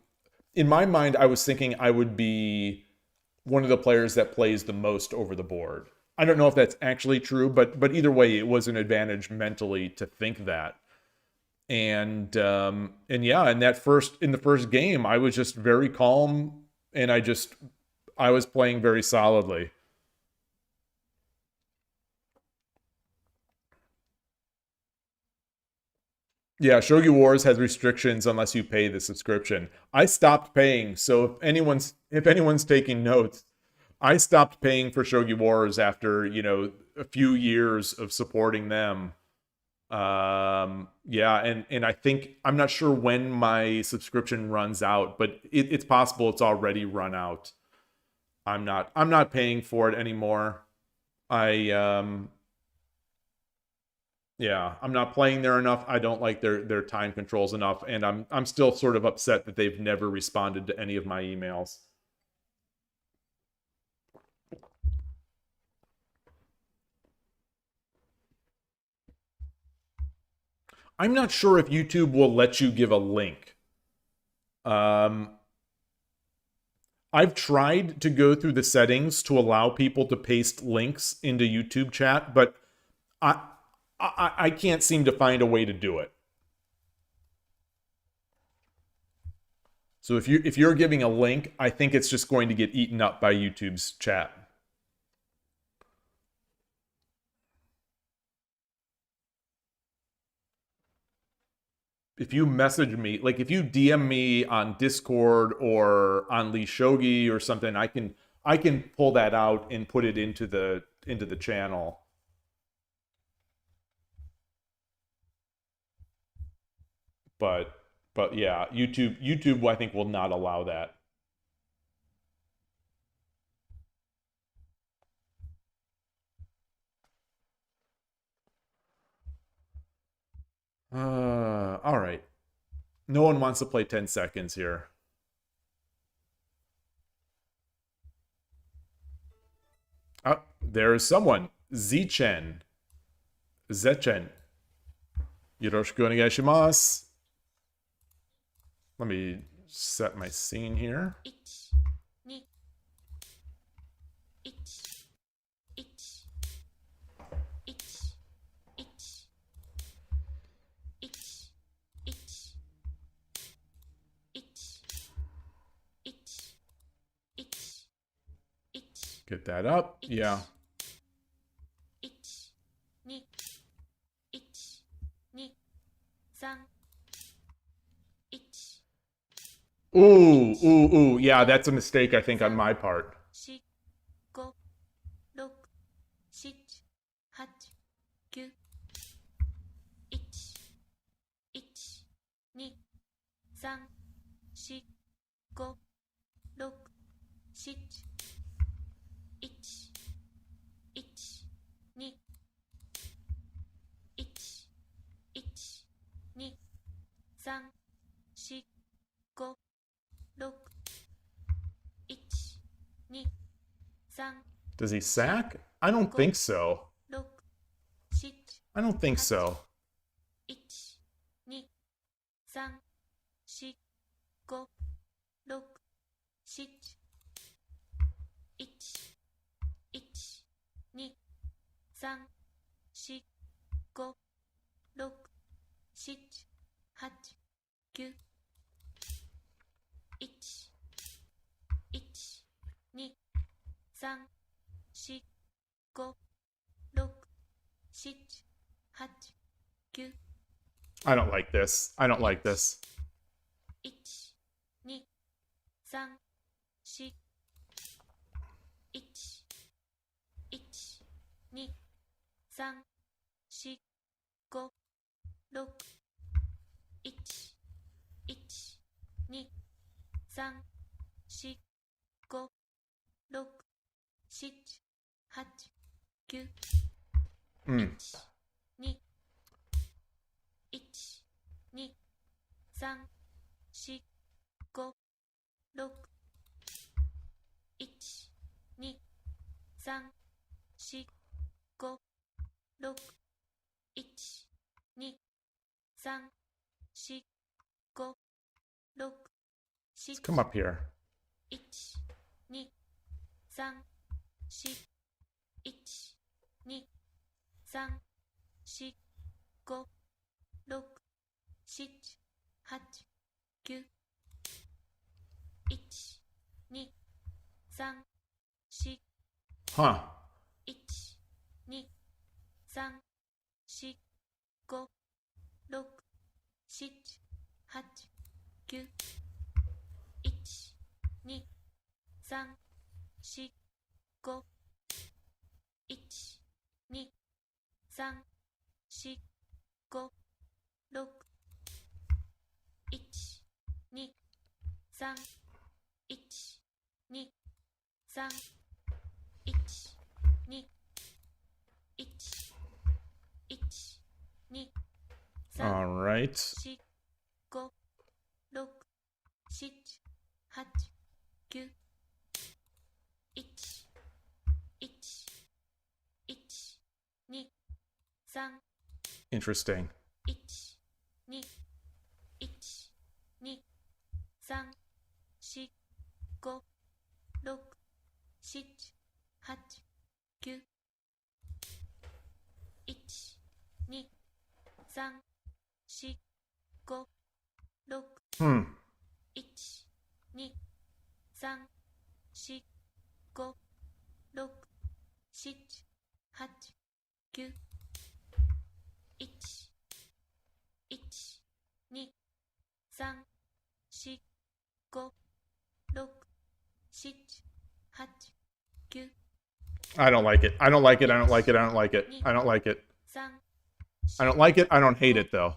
In my mind, I was thinking I would be one of the players that plays the most over the board. I don't know if that's actually true, but either way, it was an advantage mentally to think that. And yeah, in the first game, I was just very calm, and I was playing very solidly. Yeah, Shogi Wars has restrictions unless you pay the subscription. I stopped paying, so if anyone's taking notes, I stopped paying for Shogi Wars after, a few years of supporting them. Yeah, and I think I'm not sure when my subscription runs out, but it's possible it's already run out. I'm not paying for it anymore. I Yeah, I'm not playing there enough. I don't like their time controls enough, and I'm still sort of upset that they've never responded to any of my emails. I'm not sure if YouTube will let you give a link. I've tried to go through the settings to allow people to paste links into YouTube chat, but I I can't seem to find a way to do it. So if you're giving a link, I think it's just going to get eaten up by YouTube's chat. If you message me, like if you DM me on Discord or on Lee Shogi or something, I can pull that out and put it into the channel. But yeah, YouTube I think will not allow that. All right. No one wants to play 10 seconds here. Oh, there is someone. Zechen. Zechen. Yoroshiku onegaishimasu. Let me set my scene here. 1 2 1 1 1 1 1 Get that up. Yeah. 1 2 1 2 3 1 Ooh. Yeah, that's a mistake, I think, on my part. 4 5 6 7 8 9 1 1 2 3 4 5 6 7 1 1 2 1 1 2 3 4 5 6 1 2 3 Does he sack? I don't think so. 6 7 I don't think so. 1 2 3 4 5 6 7 1 1 2 3 4 5 6 7 8 9 1 1 2 3 4 5 6 7 8 9 I don't like this. I don't like this. 1 2 3 4 1 1 2 3 4 5 6 1 1 2 3 4 5 6 7 8 9 Mm. 1 2 1 2 3 4 5 6 1 2 3 4 5 6 1 2 3 4 5 6 Let's come up here. 1 2 3 4 1 2 3 4 5 6 7 8 9 1 2 3 4 Huh. 1 2 3 4 5 6 All right. Interesting. Hmm. I don't like it. I don't like it. I don't like it. I don't like it. I don't like it. I don't like it. I don't hate it though.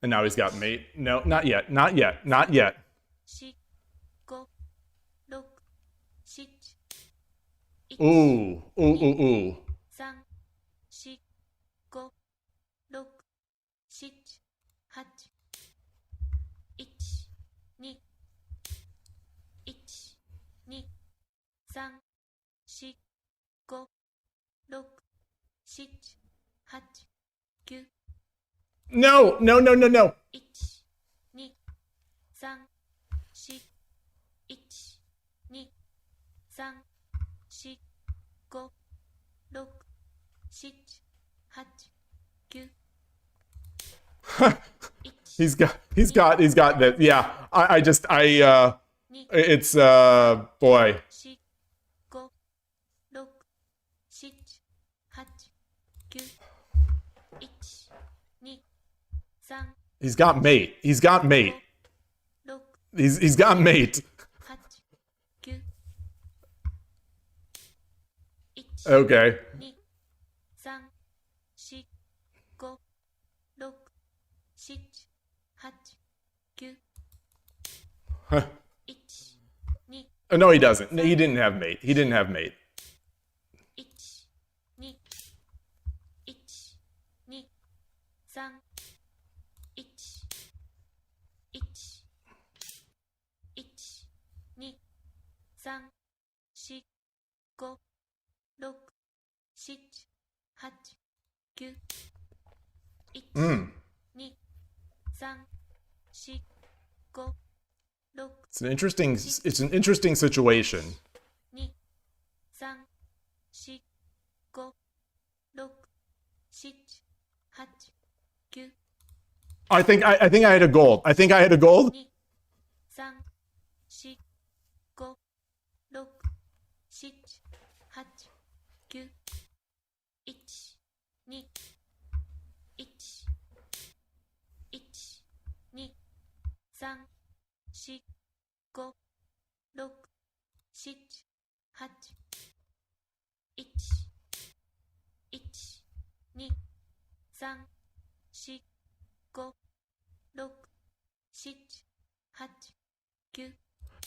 And now he's got mate. No, not yet. Not yet. Not yet. Ooh. Ooh, ooh, ooh. No, no, no, no, no. He's got that. Yeah, it's boy. He's got mate. He's got mate. He's got mate. Okay. Huh. Oh, no, he doesn't. No, he didn't have mate. He didn't have mate. Mm. It's an interesting situation. I think I had a gold. I think I had a gold.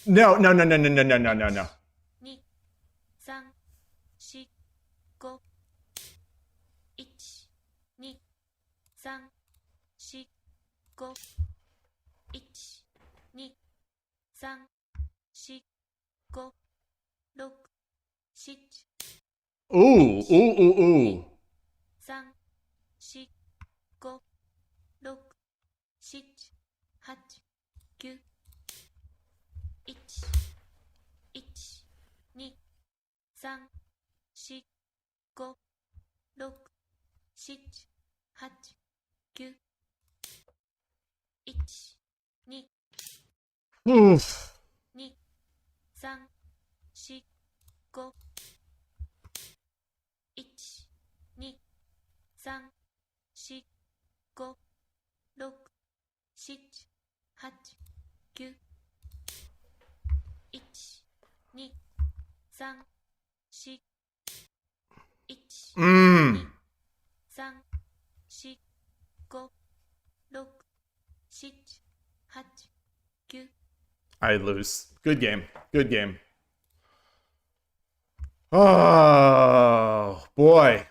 No, no, no, no, no, no, no, no, no, no. Ooh, ooh, ooh, ooh. Oof. 7、8、9、1、2、3、4、1、2、3、4、5、6、7、8、9. I lose. Good game. Good game. Oh, boy.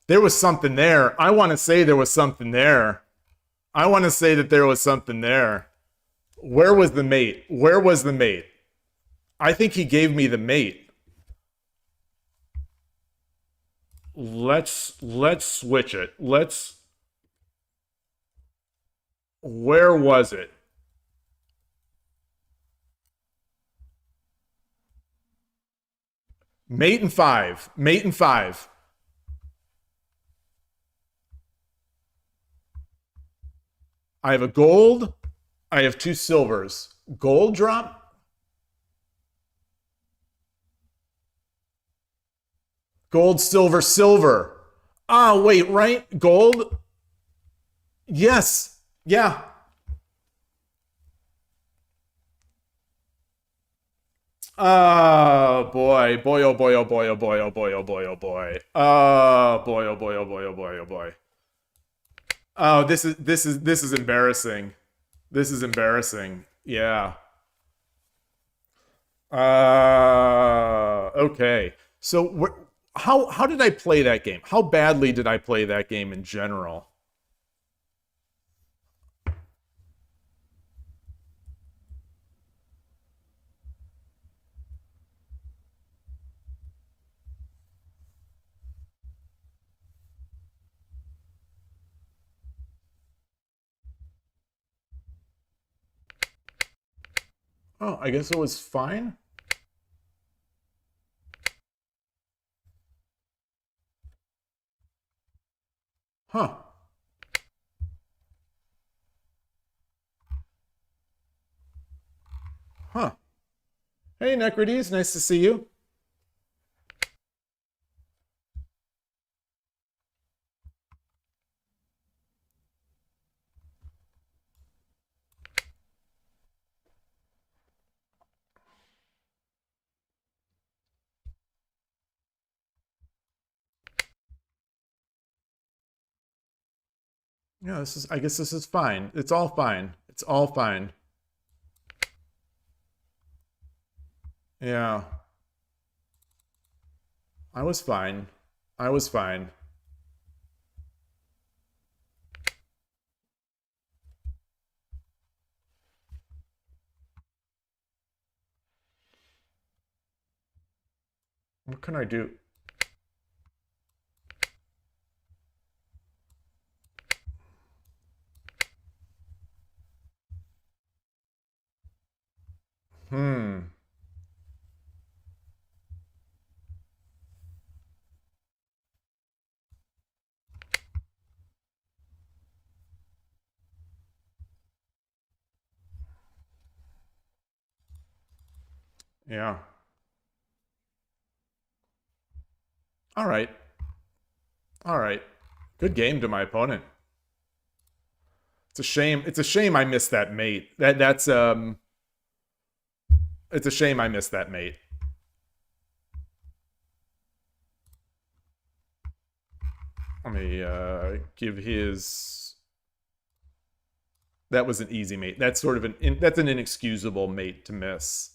There was something there. I want to say there was something there. I want to say that there was something there. Where was the mate? Where was the mate? I think he gave me the mate. Let's switch it. Where was it? Mate and 5. Mate and 5. I have a gold. I have 2 silvers. Gold drop. Gold, silver, silver. Ah, wait, right? Gold. Yes. Yeah. Oh boy. Boy, oh boy, oh boy, oh boy, oh boy, oh boy, oh boy. Oh boy, oh boy, oh boy, oh boy, oh boy. Oh, this is embarrassing. This is embarrassing. Yeah. Okay. So how did I play that game? How badly did I play that game in general? Oh, I guess it was fine. Huh. Huh. Hey, Necrodes, nice to see you. Yeah, I guess this is fine. It's all fine. It's all fine. Yeah. I was fine. I was fine. What can I do? Yeah. All right. All right. Good game to my opponent. It's a shame. It's a shame I missed that mate. It's a shame I missed that mate. Let me give his. That was an easy mate. That's sort of that's an inexcusable mate to miss.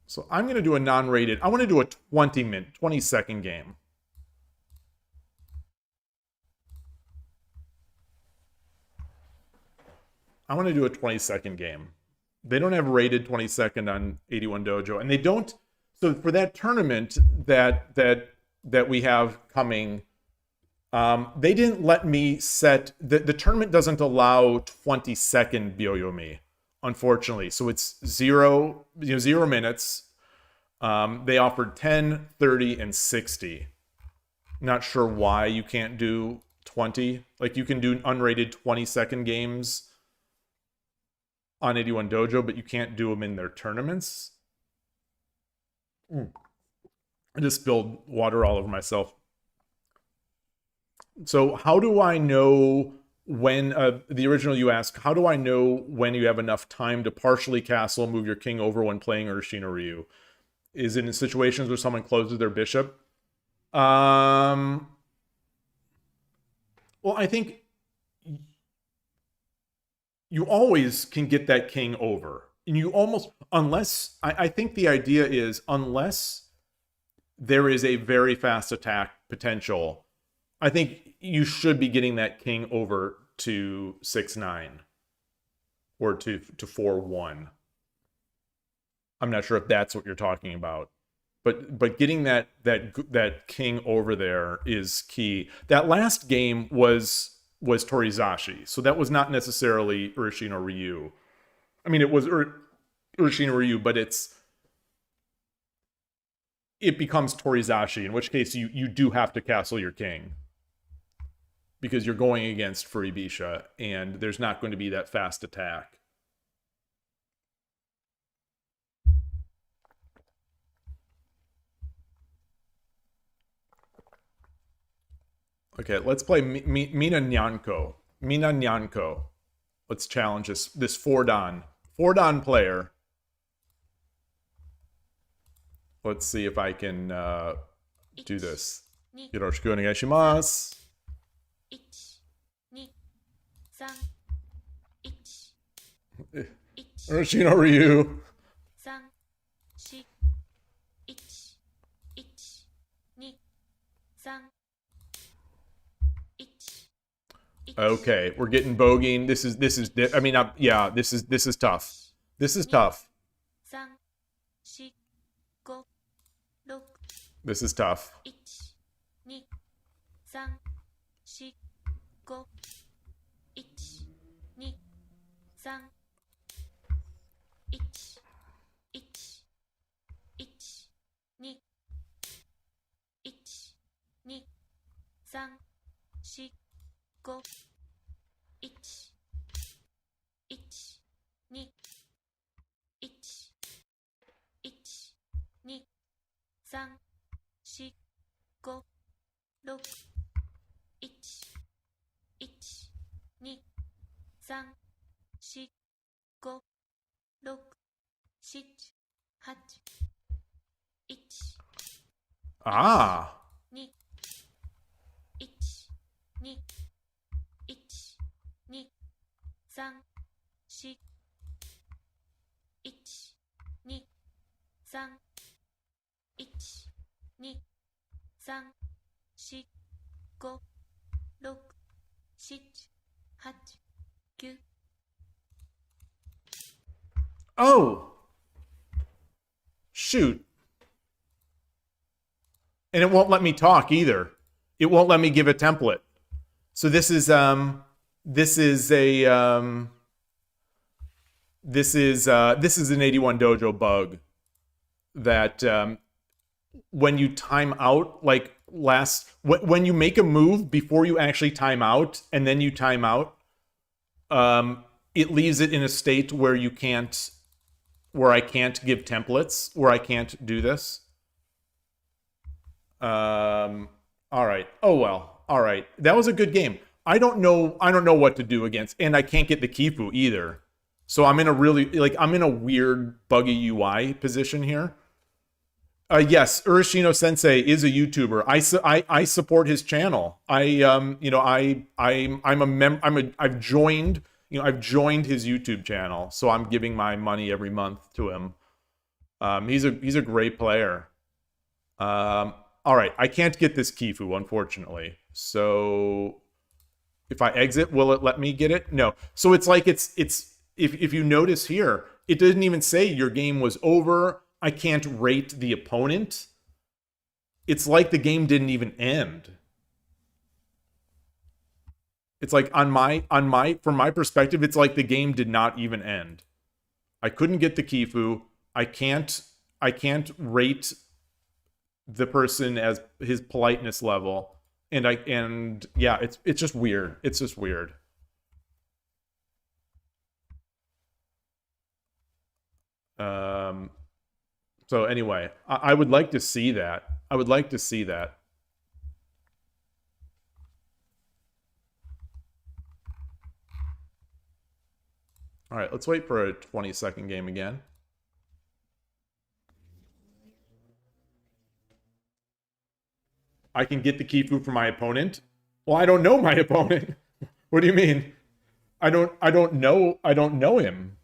So I'm going to do a non-rated. I want to do a 20-second game. I want to do a 20-second game. They don't have rated 20-second on 81 Dojo, and they don't. So for that tournament that we have coming, they didn't let me set the tournament doesn't allow 20-second Byoyomi, unfortunately. So it's 0 minutes. They offered 10, 30, and 60. Not sure why you can't do 20. Like you can do unrated 20-second games on 81 Dojo, but you can't do them in their tournaments. I just spilled water all over myself. So how do I know when, the original you ask, how do I know when you have enough time to partially castle, move your king over when playing Urashino Ryu? Is it in situations where someone closes their bishop? Well, I think you always can get that king over. And you almost, unless, I think the idea is, unless there is a very fast attack potential, I think you should be getting that king over to 6-9 or to 4-1. I'm not sure if that's what you're talking about, but getting that king over there is key. That last game was Torizashi, so that was not necessarily Urashino Ryu. I mean, it was Urashino Ryu, but it becomes Torizashi, in which case you do have to castle your king because you're going against Furibisha, and there's not going to be that fast attack. Okay, let's play Mina Nyanko. Let's challenge this 4-dan player. Let's see if I can do this. Yoroshiku onegaishimasu. Urashino Ryu. 3-4-1-1-2-1-2-3 Okay, we're getting bogeying. This is I mean, yeah, this is tough. This is tough. This is tough. Ah. Oh. Shoot. And it won't let me talk either. It won't let me give a template. So this is an 81 dojo bug that when you time out, like when you make a move before you actually time out and then you time out, it leaves it in a state where I can't give templates, where I can't do this. All right. Oh well. All right. That was a good game. I don't know what to do against, and I can't get the Kifu either. So I'm in a weird buggy UI position here. Yes, Urashino Sensei is a YouTuber. I support his channel. I've joined his YouTube channel, so I'm giving my money every month to him. He's a great player. All right, I can't get this Kifu, unfortunately. So if I exit, will it let me get it? No. So it's like if you notice here, it didn't even say your game was over. I can't rate the opponent. It's like the game didn't even end. It's like from my perspective, it's like the game did not even end. I couldn't get the Kifu. I can't rate the person as his politeness level. And yeah, it's just weird. It's just weird. So anyway, I would like to see that. I would like to see that. All right, let's wait for a 20-second game again. I can get the Kifu from my opponent. Well, I don't know my opponent. What do you mean? I don't know him.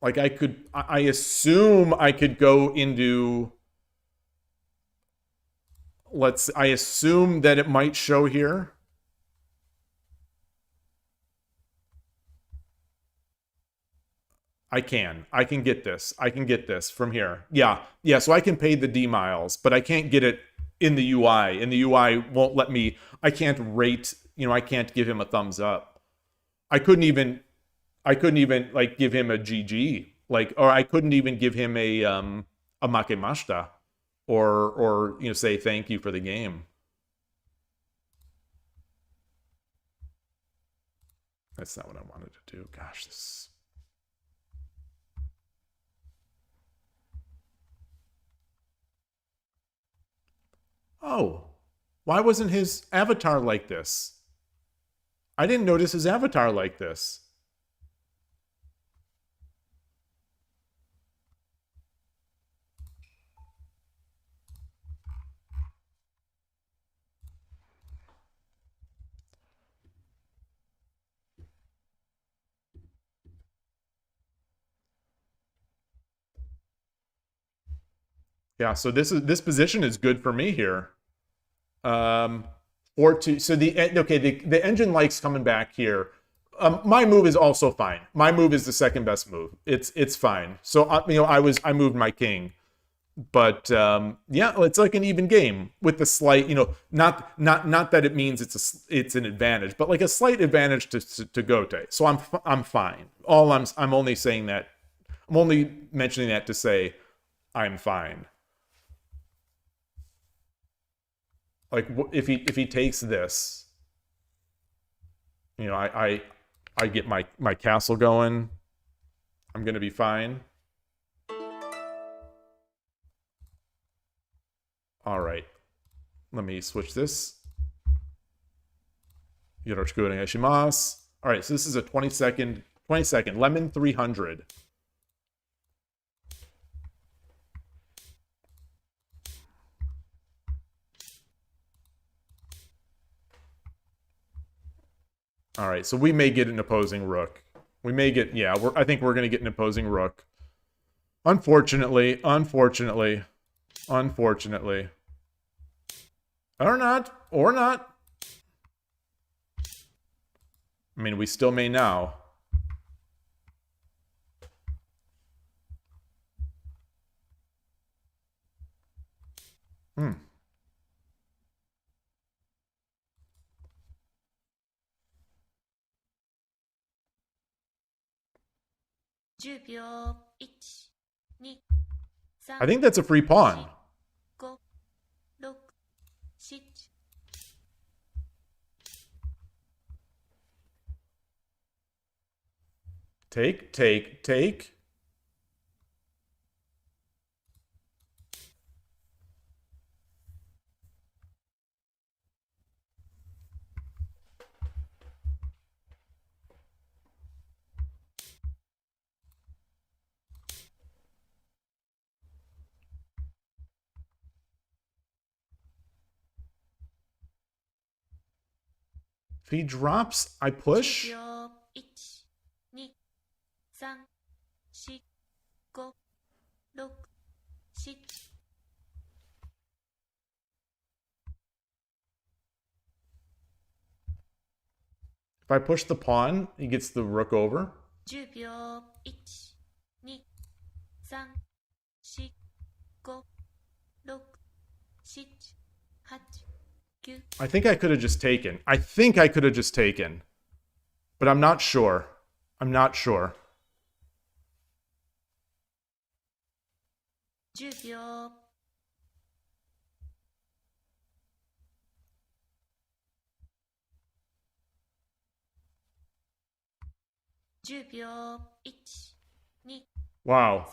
Like I assume I could go into, I assume that it might show here. I can get this. I can get this from here. Yeah, so I can pay the D miles, but I can't get it in the UI. And the UI won't let me, I can't rate, I can't give him a thumbs up. I couldn't even like give him a GG, like, or I couldn't even give him a makemashita, or say thank you for the game. That's not what I wanted to do. Gosh, this. Oh, why wasn't his avatar like this? I didn't notice his avatar like this. Yeah, so this position is good for me here. Or to so the engine likes coming back here. My move is also fine. My move is the second best move. It's fine. So I moved my king, but yeah, it's like an even game with the slight, not that it means it's an advantage, but like a slight advantage to Gote. So I'm fine. I'm only saying that. I'm only mentioning that to say I'm fine. Like if he takes this, I get my castle going. I'm gonna be fine. All right, let me switch this. Yoroshiku onegaishimasu. All right, so this is a 20-second lemon 300. All right, so we may get an opposing rook. We may get, yeah, I think we're going to get an opposing rook. Unfortunately. Or not. I mean, we still may now. I think that's a free pawn. Take. If he drops, I push. If I push the pawn, he gets the rook over. I think I could have just taken. But I'm not sure. Wow.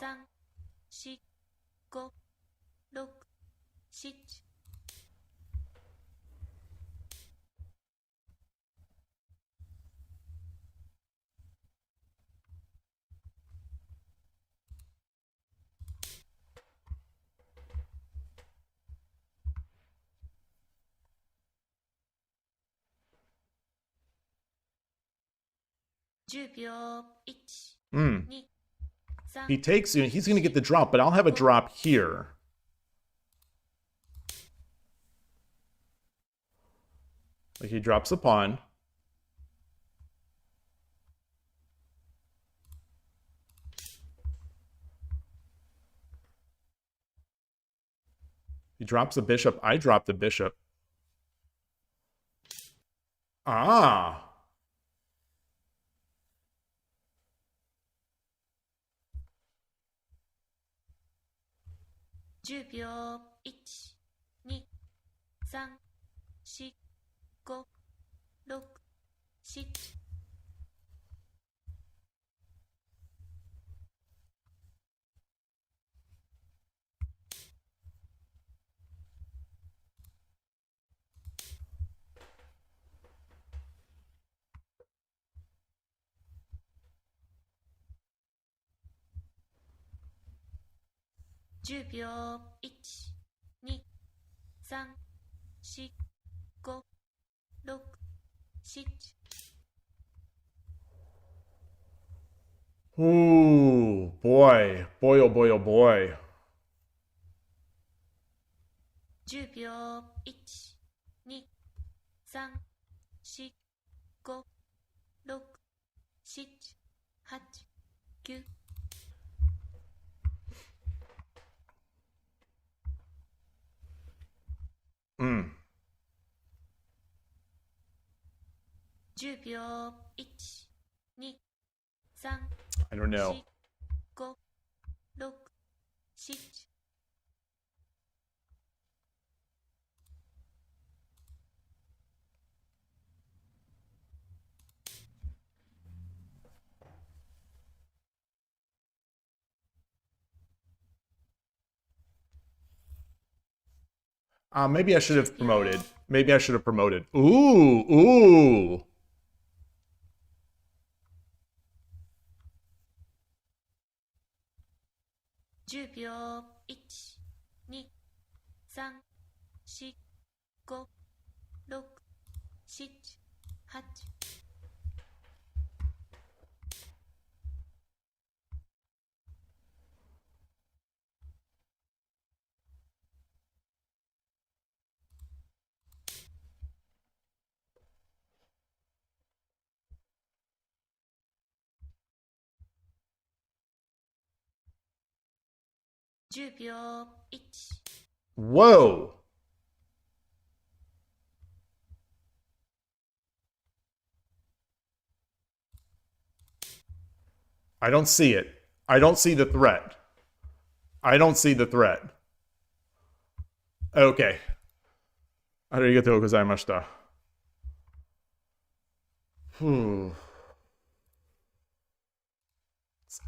10秒。1、Hmm. 2、3、 He takes, he's going to get the drop, but I'll have a drop here. Like he drops a pawn. He drops a bishop. I drop the bishop. Ah. $10秒。1、2、3、4、5、6、7。10秒。1、2、3、4、5、6、7。Ooh, boy. Boy, oh boy, oh boy. 10秒。1、2、3、4、5、6、7、8、9。10秒。1、2、3、 I don't know. 4、5、6、7。Maybe I should have promoted. Maybe I should have promoted. Ooh, ooh. $10秒。1、2、3、4、5、6、7、8。10秒。1、 Whoa. I don't see it. I don't see the threat. I don't see the threat. Okay. ありがとうございました。Let's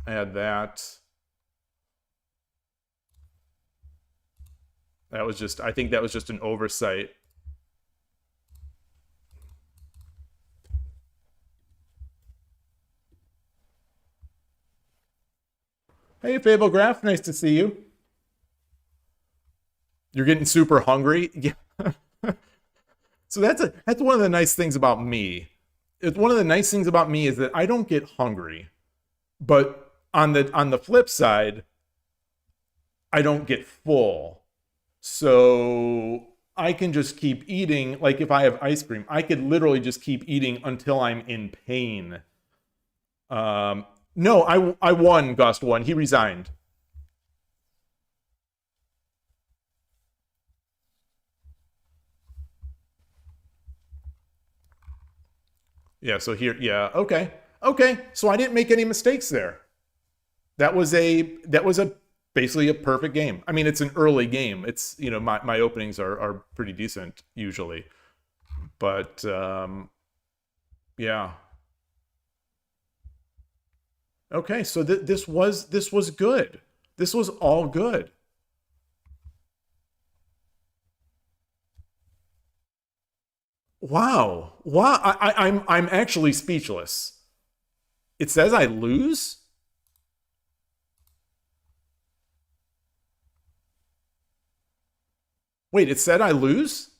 add that. That was just, I think that was just an oversight. Hey, Fablegraph, nice to see you. You're getting super hungry? Yeah. So that's one of the nice things about me. One of the nice things about me is that I don't get hungry. But on the flip side, I don't get full. So I can just keep eating. Like if I have ice cream, I could literally just keep eating until I'm in pain. No, I won. Gust won. He resigned. Yeah, so here, yeah, okay. Okay, so I didn't make any mistakes there. That was basically a perfect game. I mean, it's an early game. It's, you know, my openings are pretty decent usually. But yeah. Okay, so this was good. This was all good. Wow. Wow. I'm actually speechless. It says I lose? Wait, it said I lose?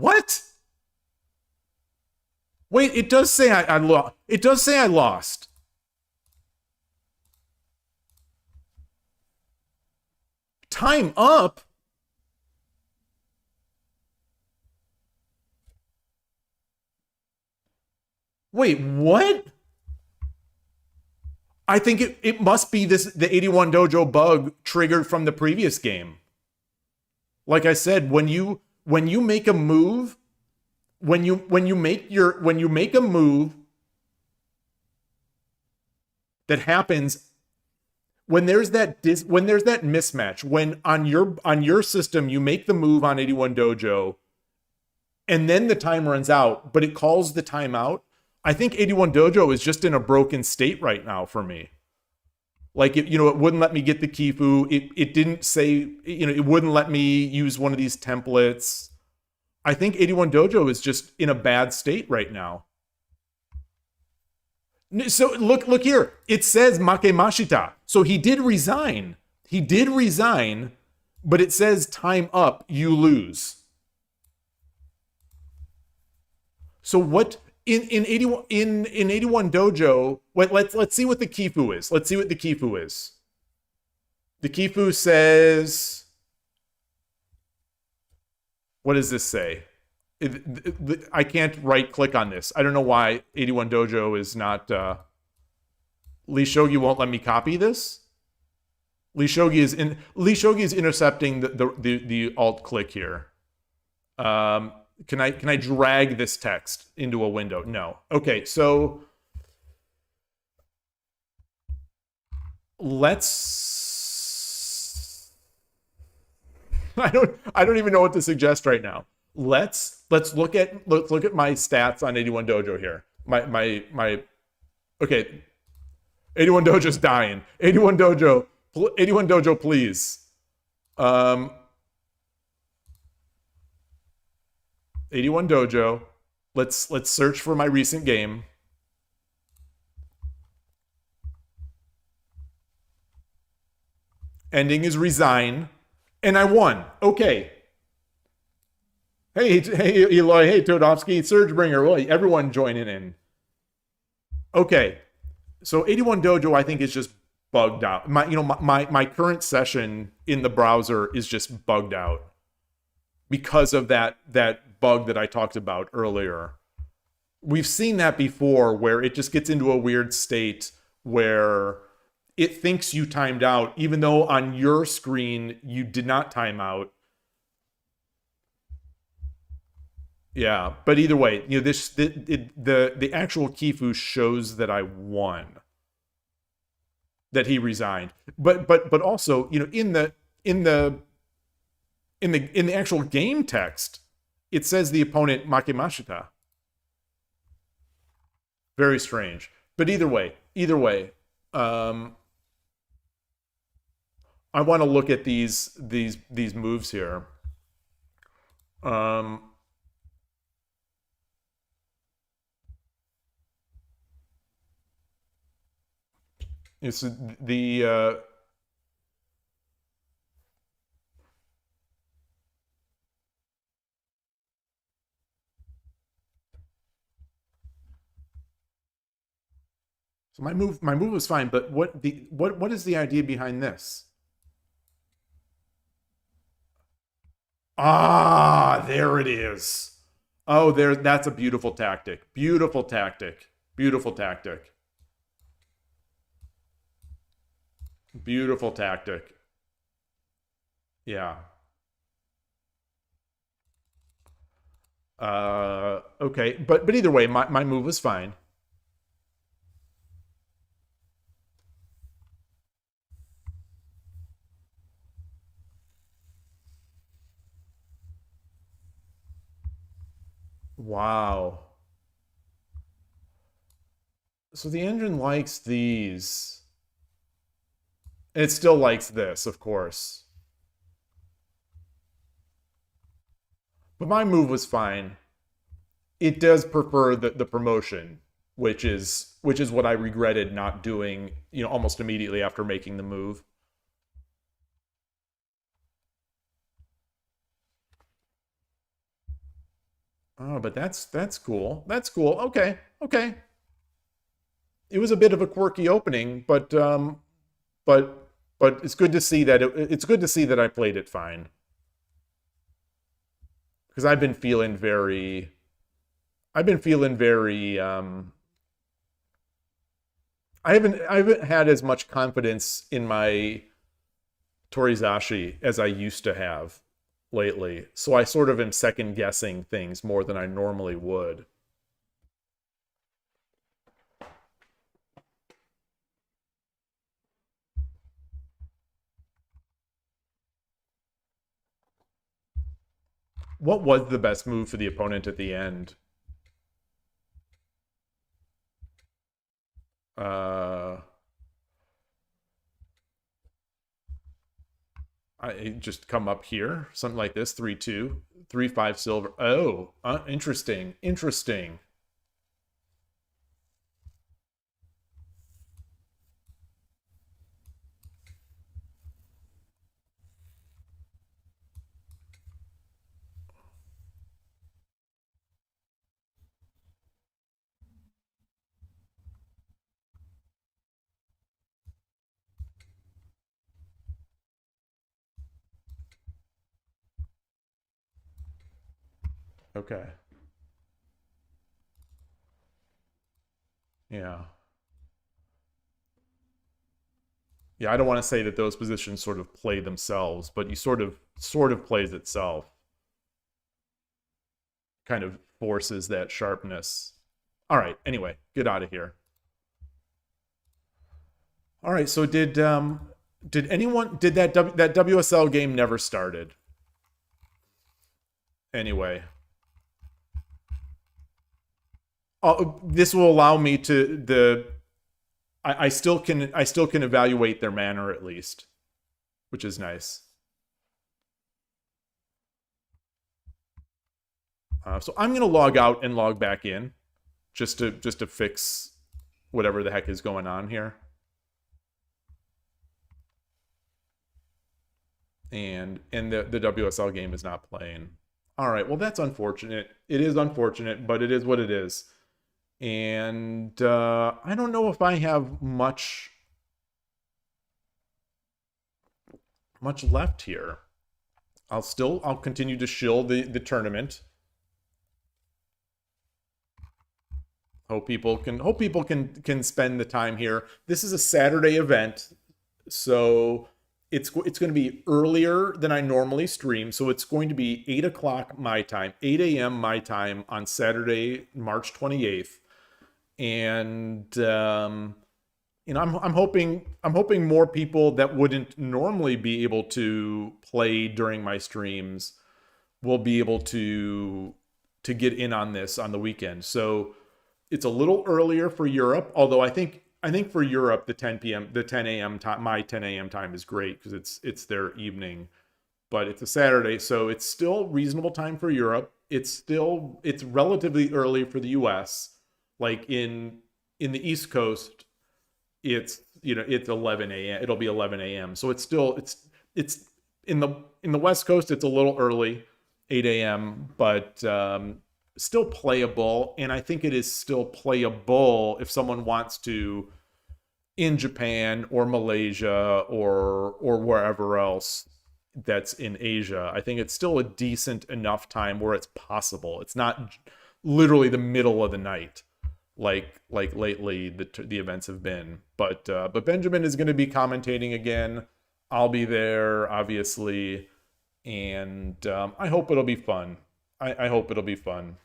What? Wait, it does say I lost. It does say I lost. Time up? Wait, what? I think it must be the 81 dojo bug triggered from the previous game. Like I said, when you make a move, when you make a move that happens when there's that mismatch, when on your system you make the move on 81 dojo and then the time runs out, but it calls the timeout. I think 81 dojo is just in a broken state right now for me. Like, it wouldn't let me get the Kifu. It didn't say, it wouldn't let me use one of these templates. I think 81 dojo is just in a bad state right now. So look here. It says Makemashita. So he did resign. But it says time up, you lose. So what in 81 dojo, let's see what the Kifu is. The Kifu says, what does this say? I can't right click on this. I don't know why 81 dojo is not Lee Shogi won't let me copy this. Lee Shogi is intercepting the alt click here. Can I drag this text into a window? No. Okay, so I don't even know what to suggest right now. Let's look at my stats on 81 dojo here. My okay. 81 dojo's dying. 81 dojo, please. 81 dojo. Let's search for my recent game. Ending is resign, and I won. Okay. Hey, Yloigh, hey, Todovsky, Surgebringer, well, everyone joining in. Okay, so 81 dojo, I think, is just bugged out. My current session in the browser is just bugged out because of that bug that I talked about earlier. We've seen that before, where it just gets into a weird state where it thinks you timed out, even though on your screen you did not time out. Yeah, but either way, the actual Kifu shows that I won, that he resigned. But also, in the actual game text, it says the opponent Makemashita. Very strange. But either way, I want to look at these moves here. It's the so my move was fine, but what is the idea behind this? Ah, there it is. Oh, that's a beautiful tactic. Beautiful tactic. Beautiful tactic. Beautiful tactic. Yeah. Okay, but either way, my move was fine. Wow. So the engine likes these. It still likes this, of course. But my move was fine. It does prefer the promotion, which is what I regretted not doing, almost immediately after making the move. Oh, but that's cool. That's cool. Okay, okay. It was a bit of a quirky opening, but but it's good to see that it's good to see that I played it fine because I've been feeling very I haven't had as much confidence in my Torizashi as I used to have lately. So I sort of am second guessing things more than I normally would. What was the best move for the opponent at the end? I just come up here, something like this, 3-2, 3-5 silver. Oh, interesting, interesting. Okay. Yeah. Yeah, I don't want to say that those positions sort of play themselves, but you sort of plays itself. Kind of forces that sharpness. All right, anyway, get out of here. All right, so did that WSL game never started? Anyway, this will allow me to I still can evaluate their manner at least, which is nice. So I'm gonna log out and log back in, just to fix whatever the heck is going on here. And the WSL game is not playing. All right, well that's unfortunate. It is unfortunate, but it is what it is. And I don't know if I have much left here. I'll continue to shill the tournament. Hope people can spend the time here. This is a Saturday event, so it's going to be earlier than I normally stream. So it's going to be 8 o'clock my time, 8 a.m. my time on Saturday, March 28th. And I'm hoping more people that wouldn't normally be able to play during my streams will be able to get in on this on the weekend. So it's a little earlier for Europe, although I think for Europe the 10 a.m. time, my 10 a.m. time is great because it's their evening, but it's a Saturday, so it's still reasonable time for Europe. It's relatively early for the US. Like in the East Coast, it's 11 a.m. It'll be 11 a.m. So it's in the West Coast, it's a little early, 8 a.m. But still playable, and I think it is still playable if someone wants to in Japan or Malaysia or wherever else that's in Asia. I think it's still a decent enough time where it's possible. It's not literally the middle of the night like lately the events have been. But Benjamin is going to be commentating again. I'll be there, obviously, and I hope it'll be fun. I hope it'll be fun.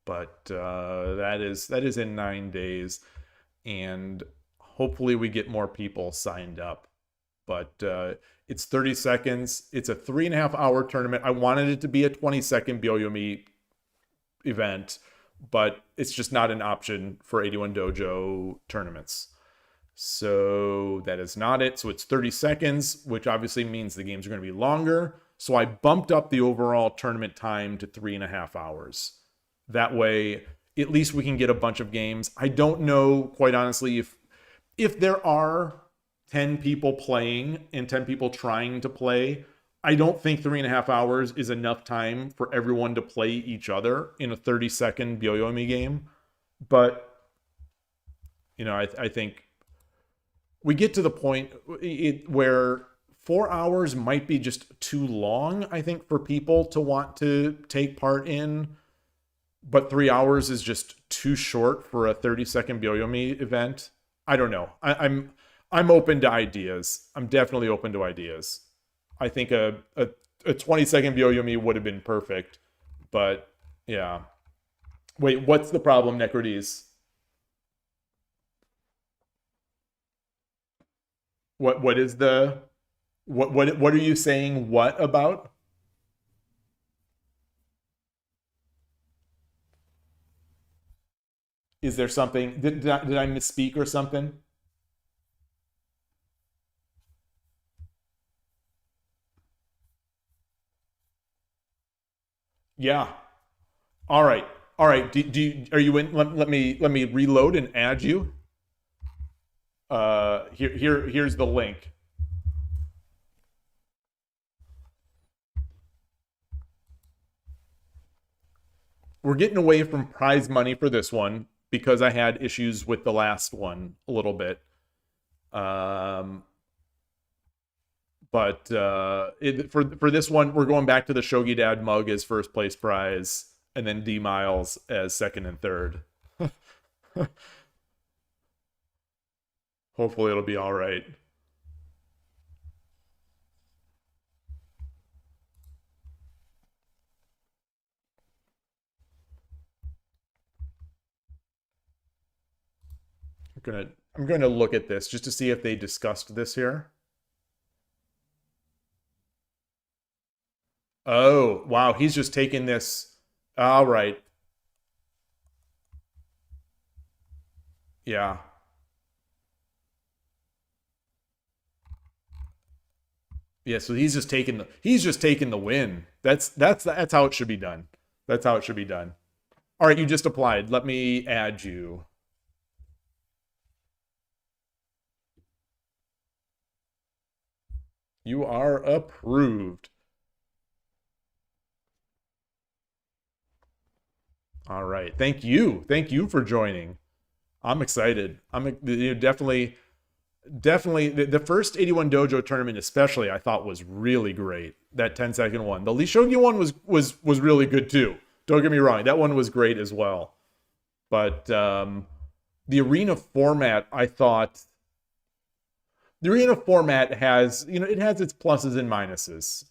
But that is in 9 days, and hopefully we get more people signed up. But it's 30 seconds. It's a 3.5-hour tournament. I wanted it to be a 20-second Byoyomi event, but it's just not an option for 81 Dojo tournaments. So that is not it. So it's 30 seconds, which obviously means the games are going to be longer. So I bumped up the overall tournament time to 3.5 hours. That way, at least we can get a bunch of games. I don't know, quite honestly, if there are 10 people playing and 10 people trying to play, I don't think 3.5 hours is enough time for everyone to play each other in a 30-second Byoyomi game. But, you know, I think we get to the point where 4 hours might be just too long, I think, for people to want to take part in. But 3 hours is just too short for a 30-second Byoyomi event. I don't know. I'm open to ideas. I'm definitely open to ideas. I think a 20-second Byoyomi would have been perfect. But, yeah. Wait, what's the problem, Necrodes? What is the... What are you saying what about? Is there something... Did I misspeak or something? Yeah. All right. All right. Are you in? Let me reload and add you. Here's the link. We're getting away from prize money for this one because I had issues with the last one a little bit. But for this one, we're going back to the Shogi Dad mug as first place prize, and then D Miles as second and third. Hopefully it'll be all right. I'm gonna look at this just to see if they discussed this here. Oh, wow, he's just taking this. All right. Yeah. Yeah, so he's just taking the win. That's how it should be done. That's how it should be done. All right, you just applied. Let me add you. You are approved. All right. Thank you. Thank you for joining. I'm excited. Definitely the first 81 Dojo tournament especially I thought was really great. That 10-second one. The Lee Shogi one was really good too. Don't get me wrong. That one was great as well. But the arena format, I thought the arena format has, it has its pluses and minuses.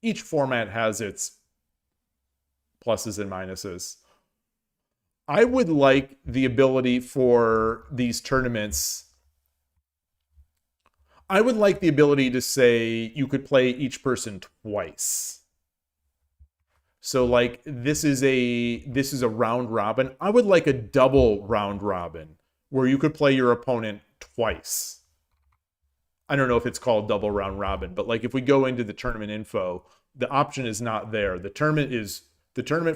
Each format has its pluses and minuses. I would like the ability for these tournaments. I would like the ability to say you could play each person twice. So like this is a round robin. I would like a double round robin where you could play your opponent twice. I don't know if it's called double round robin, but like if we go into the tournament info, the option is not there. The tournament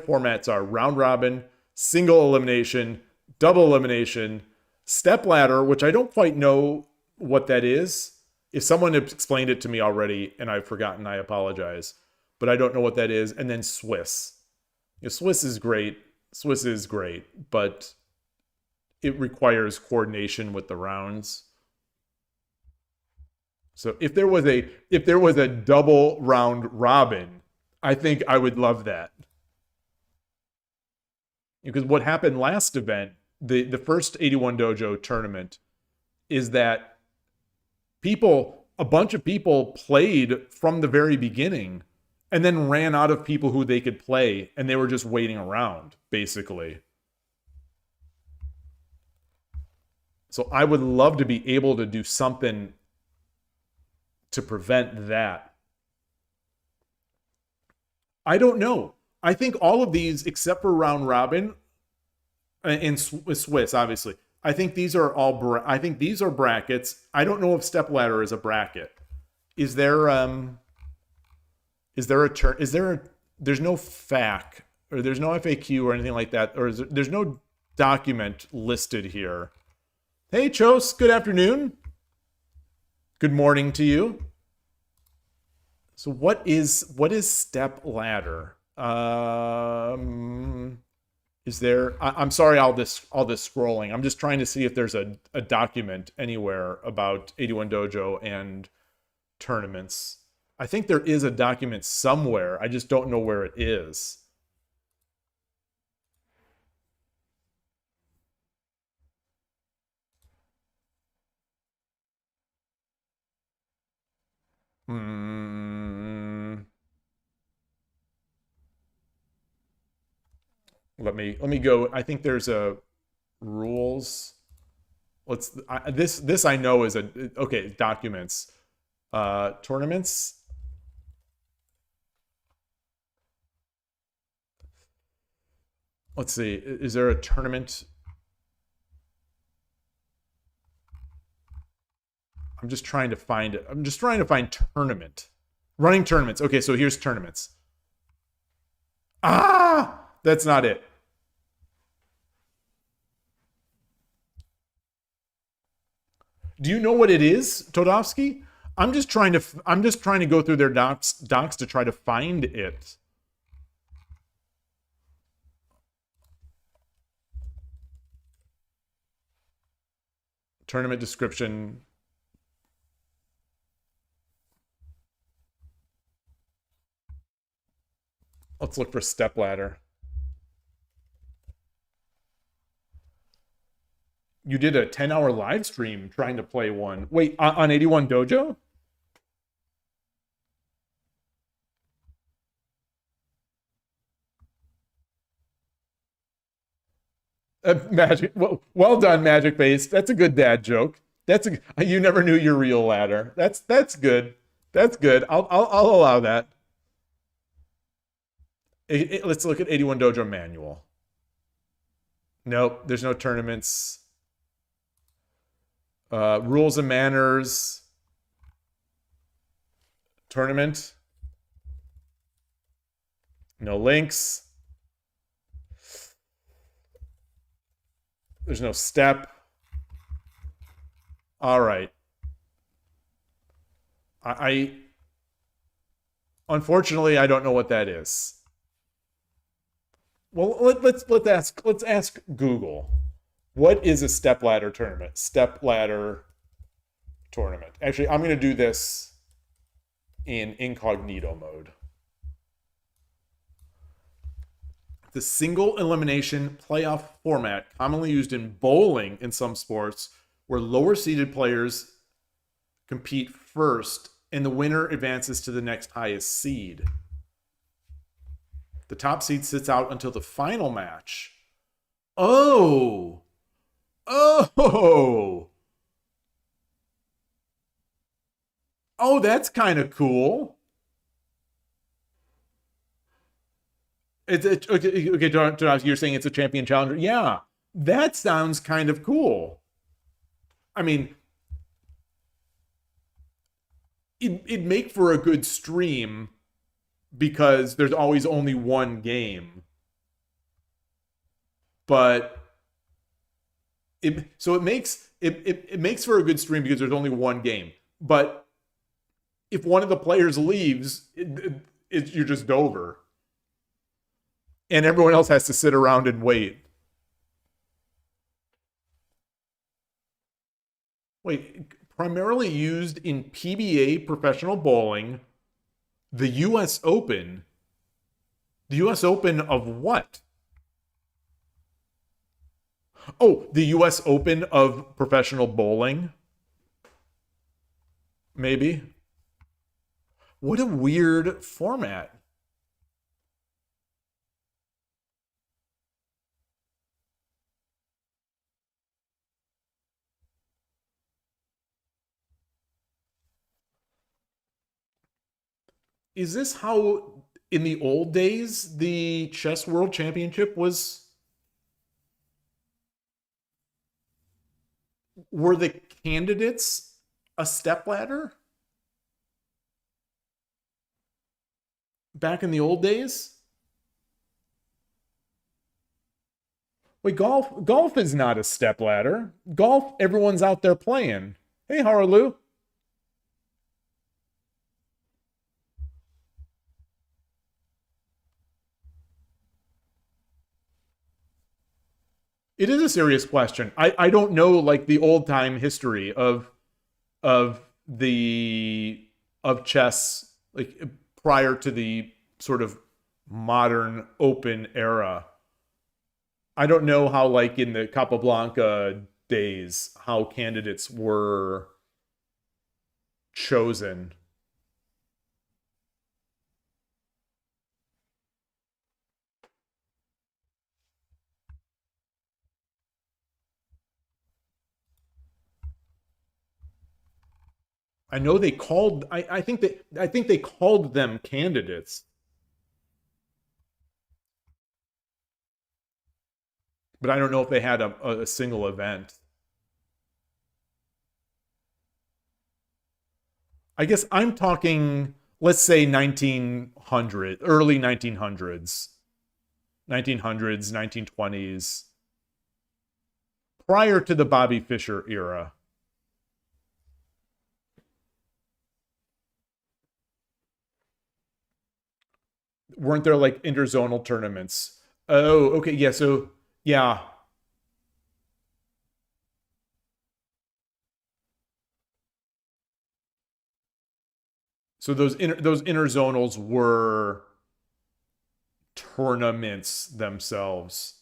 formats are round robin, single elimination, double elimination, step ladder, which I don't quite know what that is. If someone had explained it to me already and I've forgotten, I apologize. But I don't know what that is. And then Swiss. Swiss is great. Swiss is great, but it requires coordination with the rounds. So if there was a double round robin, I think I would love that. Because what happened last event, the first 81 Dojo tournament, is that a bunch of people played from the very beginning and then ran out of people who they could play, and they were just waiting around, basically. So I would love to be able to do something to prevent that. I don't know. I think all of these, except for round robin and Swiss, obviously, I think these are all. I think these are brackets. I don't know if step ladder is a bracket. Is there a turn? There's no FAQ or there's no FAQ or anything like that, or there's no document listed here. Hey, Chos. Good afternoon. Good morning to you. So what is step ladder? Is there? I'm sorry, all this scrolling. I'm just trying to see if there's a document anywhere about 81 Dojo and tournaments. I think there is a document somewhere. I just don't know where it is. Let me go. I think there's a rules. This I know is okay, documents. Tournaments. Let's see. Is there a tournament? I'm just trying to find it. I'm just trying to find tournament. Running tournaments. Okay, so here's tournaments. Ah! That's not it. Do you know what it is, Todovsky? I'm just trying to go through their docs to try to find it. Tournament description. Let's look for stepladder. You did a 10-hour live stream trying to play one. Wait, on 81 Dojo? Magic. Well done, Magic Face. That's a good dad joke. You never knew your real ladder. That's good. That's good. I'll allow that. Let's look at 81 Dojo manual. Nope, there's no tournaments. Rules and manners. Tournament. No links. There's no step. All right. Unfortunately, I don't know what that is. Well, let's ask Google. What is a stepladder tournament? Stepladder tournament. Actually, I'm going to do this in incognito mode. The single elimination playoff format commonly used in bowling in some sports, where lower seeded players compete first and the winner advances to the next highest seed. The top seed sits out until the final match. Oh, that's kind of cool. Okay, you're saying it's a champion challenger? Yeah, that sounds kind of cool. I mean, it'd make for a good stream because there's always only one game. But it makes for a good stream because there's only one game. But if one of the players leaves, you're just over. And everyone else has to sit around and wait. Wait, primarily used in PBA professional bowling, the US Open. The US Open of what? Oh, the US Open of professional bowling? Maybe. What a weird format. Is this how, in the old days, the Chess World Championship was? Were the candidates a stepladder? Back in the old days? Wait, golf is not a stepladder. Golf, everyone's out there playing. Hey, Harlu. It is a serious question. I don't know like the old time history of the of chess like prior to the sort of modern open era. I don't know how like in the Capablanca days how candidates were chosen. I know they called I think they called them candidates, but I don't know if they had a single event. I guess I'm talking, let's say 1900, early 1900s, 1900s, 1920s, prior to the Bobby Fischer era. Weren't there like interzonal tournaments? Oh, okay, yeah, so yeah. So those interzonals were tournaments themselves.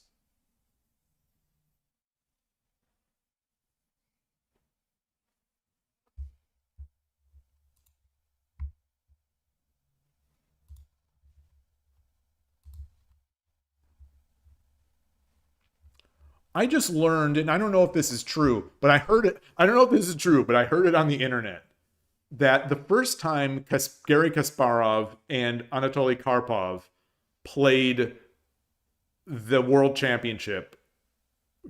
I just learned, and I don't know if this is true, but I heard it. I don't know if this is true, but I heard it on the internet that the first time Garry Kasparov and Anatoly Karpov played the World Championship,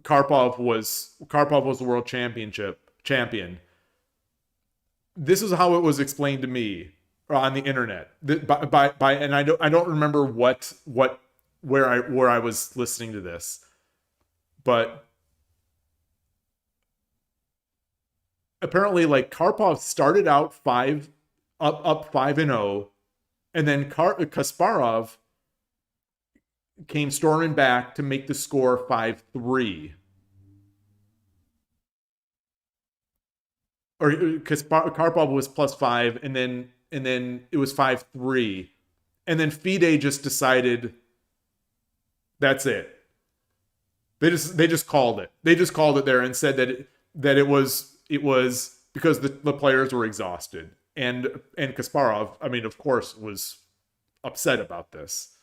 Karpov was the World Championship champion. This is how it was explained to me on the internet. And I don't remember where I was listening to this, but apparently like Karpov started out up 5-0, and then Kasparov came storming back to make the score 5-3. Or because Karpov was +5, and then it was 5-3, and then FIDE just decided that's it. They just called it. They just called it there and said that it was because the players were exhausted, and Kasparov, I mean, of course, was upset about this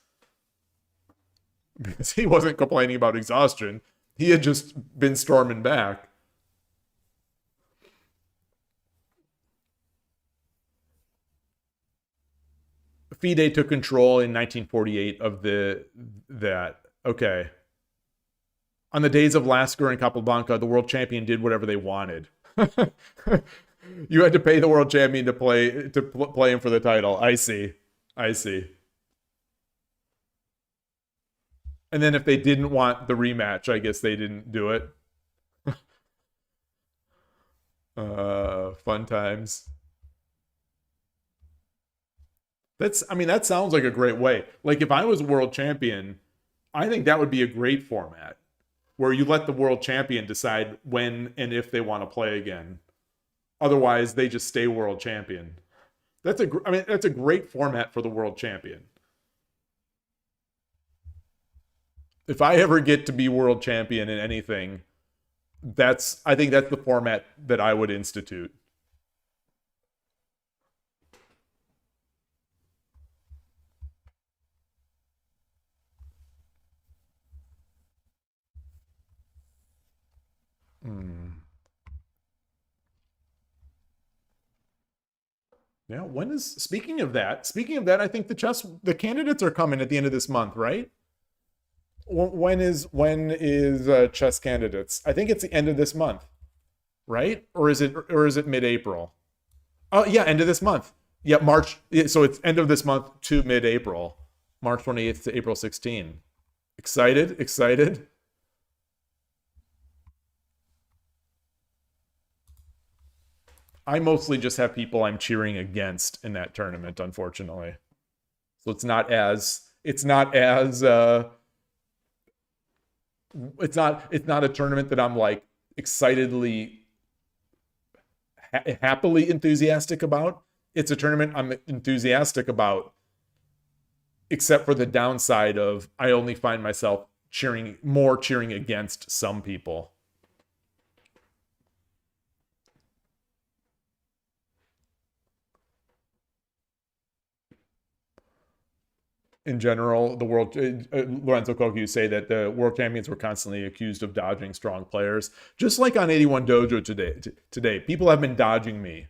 because he wasn't complaining about exhaustion. He had just been storming back. FIDE took control in 1948 of that. Okay. On the days of Lasker and Capablanca, the world champion did whatever they wanted. You had to pay the world champion to play him for the title. I see. I see. And then if they didn't want the rematch, I guess they didn't do it. Fun times. That sounds like a great way. Like if I was world champion, I think that would be a great format where you let the world champion decide when and if they want to play again. Otherwise, they just stay world champion. That's a great format for the world champion. If I ever get to be world champion in anything, I think that's the format that I would institute. Hmm. Yeah, speaking of that, I think the candidates are coming at the end of this month, right? When is chess candidates? I think it's the end of this month, right? Or is it mid-April? Oh yeah, end of this month. Yeah, March. Yeah, so it's end of this month to mid-April, March 28th to April 16th. Excited, excited. I mostly just have people I'm cheering against in that tournament, unfortunately. So it's not as it's not a tournament that I'm like excitedly happily enthusiastic about. It's a tournament I'm enthusiastic about, except for the downside of I only find myself cheering against some people. In general, the world, Lorenzo Koku say that the world champions were constantly accused of dodging strong players. Just like on 81 Dojo today, people have been dodging me.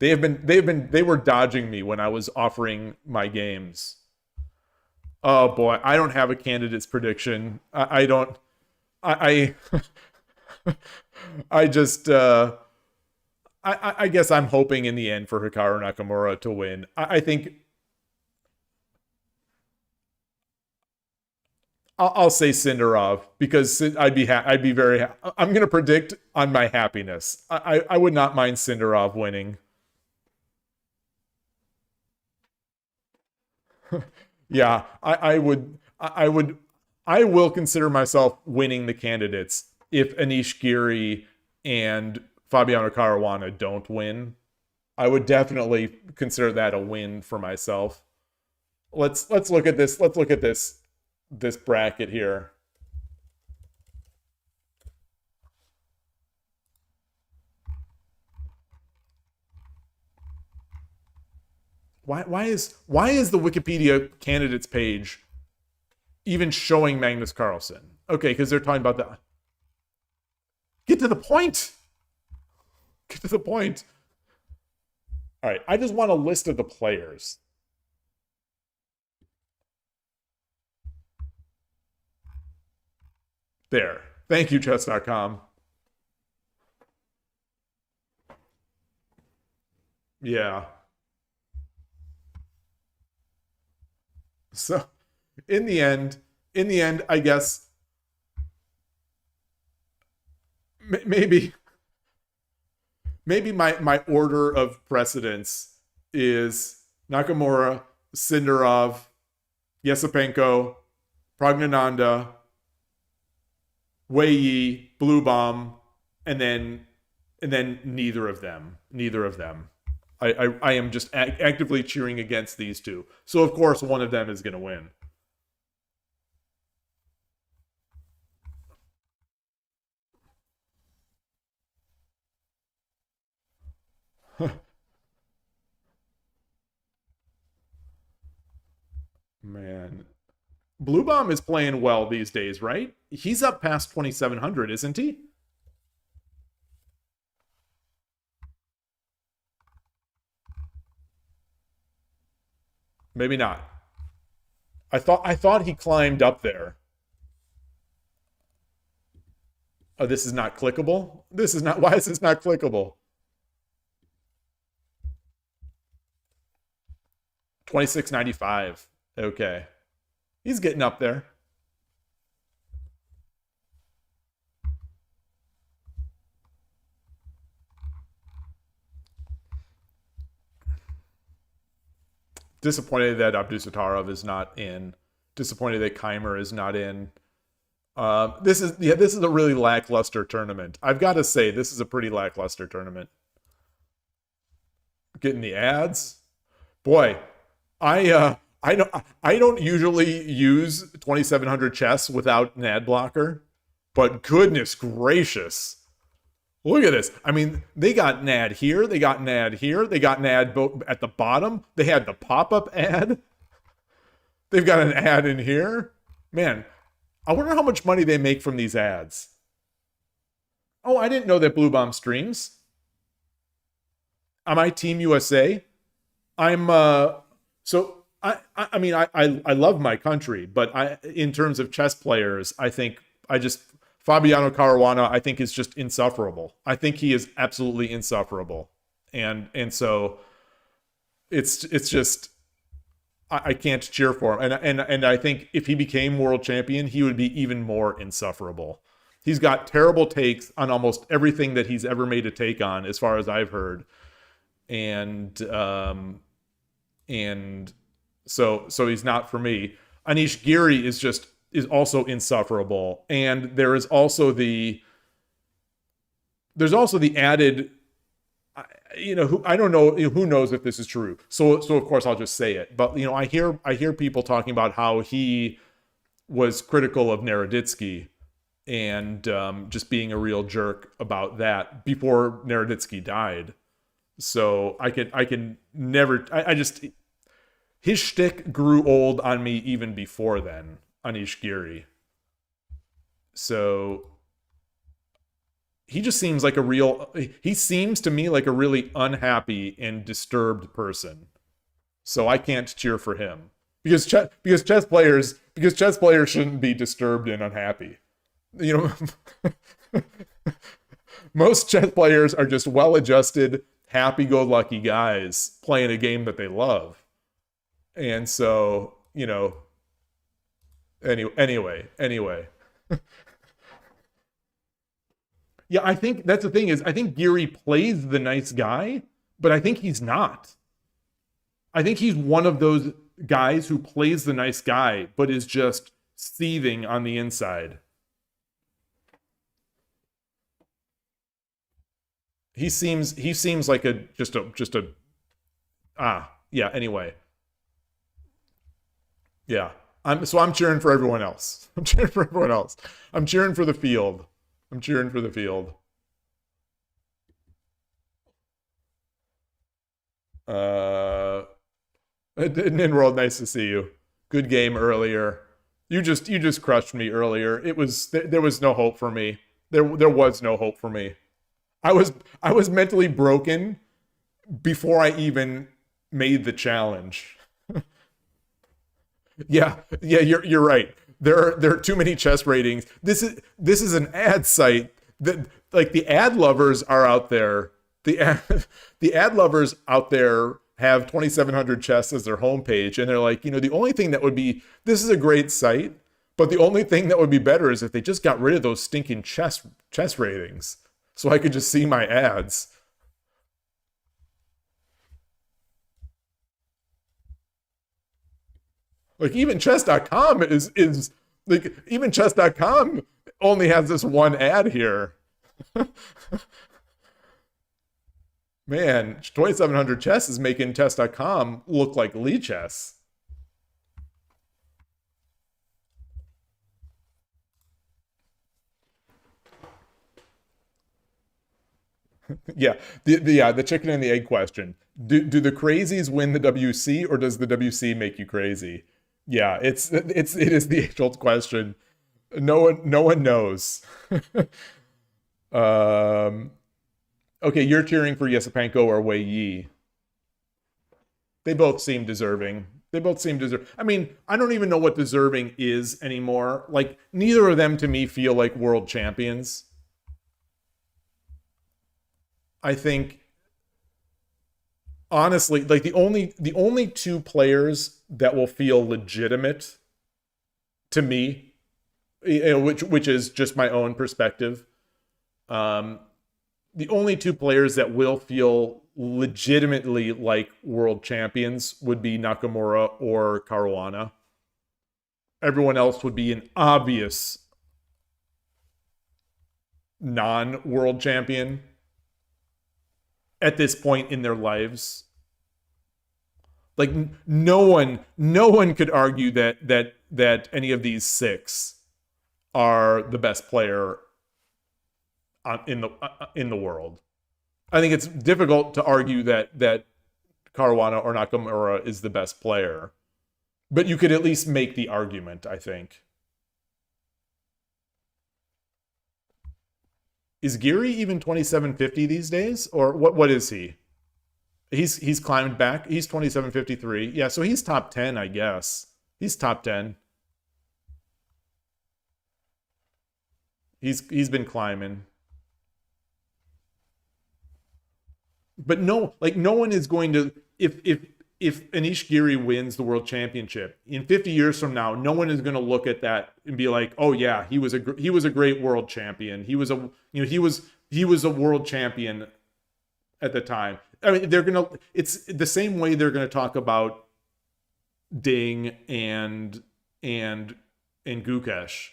They were dodging me when I was offering my games. Oh boy, I don't have a candidate's prediction. I don't. I I just. I guess I'm hoping in the end for Hikaru Nakamura to win. I think. I'll say Sindarov because I'd be very. I'm gonna predict on my happiness. I would not mind Sindarov winning. Yeah, I would. I will consider myself winning the candidates if Anish Giri and Fabiano Caruana don't win. I would definitely consider that a win for myself. Let's look at this. Let's look at this bracket here. Why is the Wikipedia candidates page even showing Magnus Carlsen? Okay, because they're talking about that. Get to the point. Get to the point. All right, I just want a list of the players. There. Thank you, chess.com. Yeah. So, in the end, I guess maybe my order of precedence is Nakamura, Sindarov, Yesipenko, Praggnanandhaa, Wei Yi, Blue Bomb, and then neither of them. I am just actively cheering against these two. So of course one of them is going to win. Man. Blue Bomb is playing well these days, right? He's up past 2,700, isn't he? Maybe not. I thought he climbed up there. Oh, this is not clickable? This is not. Why is this not clickable? 26.95. Okay. He's getting up there. Disappointed that Abdusattorov is not in. Disappointed that Keimer is not in. This is a really lackluster tournament. I've got to say, this is a pretty lackluster tournament. Getting the ads, boy. I don't usually use 2700 chess without an ad blocker, but goodness gracious. Look at this. I mean, they got an ad here. They got an ad here. They got an ad at the bottom. They had the pop-up ad. They've got an ad in here. Man, I wonder how much money they make from these ads. Oh, I didn't know that Blue Bomb streams. Am I Team USA? I'm, so, I mean, I love my country, but in terms of chess players, I think Fabiano Caruana, I think, is just insufferable. I think he is absolutely insufferable. And so it's just I can't cheer for him. And I think if he became world champion, he would be even more insufferable. He's got terrible takes on almost everything that he's ever made a take on, as far as I've heard. And so he's not for me. Anish Giri is just is also insufferable. And there's also the added, I don't know, who knows if this is true. So of course I'll just say it. But I hear people talking about how he was critical of Naroditsky and just being a real jerk about that before Naroditsky died. So I can never, I just, his shtick grew old on me even before then, on Ishigiri. So he just seems like he seems to me like a really unhappy and disturbed person. So I can't cheer for him because chess players shouldn't be disturbed and unhappy. Most chess players are just well-adjusted, happy-go-lucky guys playing a game that they love. And so, anyway. Yeah, I think that's the thing is I think Geary plays the nice guy, but I think he's not. I think he's one of those guys who plays the nice guy, but is just seething on the inside. He seems like anyway. Yeah. I'm cheering for everyone else. I'm cheering for the field. NinWorld, nice to see you. Good game earlier. You just crushed me earlier. There was no hope for me. There was no hope for me. I was mentally broken before I even made the challenge. Yeah, you're right. There are too many chess ratings. This is an ad site that, like, the ad lovers are out there. The ad lovers out there have 2,700 chess as their homepage, and they're like, the only thing that would be, this is a great site, but the only thing that would be better is if they just got rid of those stinking chess ratings, so I could just see my ads. Like, even chess.com is like, even chess.com only has this one ad here. Man, 2,700 chess is making chess.com look like Lee chess. Yeah, the chicken and the egg question. Do the crazies win the WC, or does the WC make you crazy? Yeah, it is the age-old question. No one knows. Okay, you're cheering for Yesepenko or Wei Yi. They both seem deserving. I mean, I don't even know what deserving is anymore. Like, neither of them to me feel like world champions. I think, honestly, like, the only two players that will feel legitimate to me, which is just my own perspective, the only two players that will feel legitimately like world champions would be Nakamura or Caruana. Everyone else would be an obvious non-world champion at this point in their lives. Like, no one could argue that any of these six are the best player in the world. I think it's difficult to argue that Caruana or Nakamura is the best player, but you could at least make the argument, I think. Is Geary even 2750 these days, or what is he? He's climbed back. He's 2753. Yeah, so he's top 10, I guess. He's top 10. He's been climbing. But no one is going to, if Anish Giri wins the world championship in 50 years from now, no one is going to look at that and be like, oh yeah, he was a great world champion. He was a world champion at the time. I mean, it's the same way they're gonna talk about Ding and in Gukesh.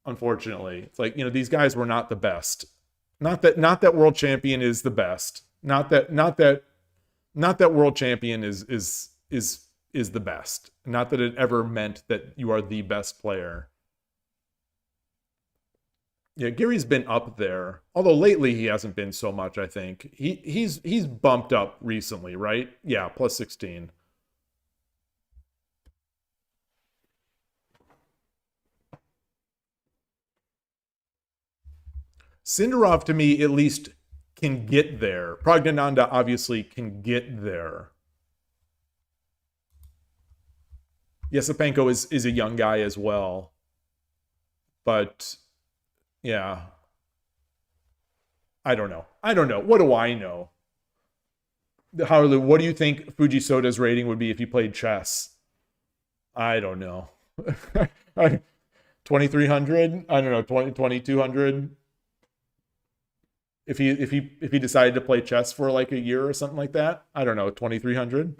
Unfortunately, it's like, you know, these guys were not the best. Not that world champion is the best. Not that world champion is the best. Not that it ever meant that you are the best player. Yeah, Gary's been up there. Although lately he hasn't been so much, I think. He's bumped up recently, right? Yeah, plus 16. Sindarov, to me, at least can get there. Praggnanandhaa obviously can get there. Yesipenko is a young guy as well. But, yeah. I don't know. What do I know? Harley, what do you think Fujisoda's rating would be if he played chess? I don't know. 2,300? I don't know, 2,200? If he decided to play chess for like a year or something like that, I don't know, 2,300.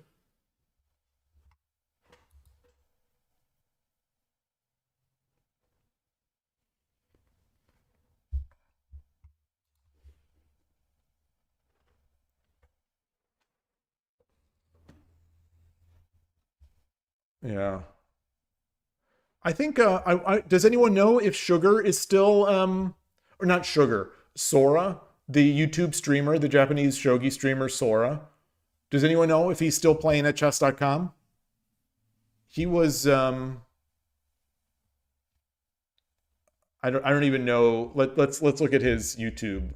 Yeah. I think does anyone know if Sugar is still or not Sugar, Sora, the YouTube streamer, the Japanese shogi streamer Sora. Does anyone know if he's still playing at chess.com? He was I don't even know. Let's look at his YouTube.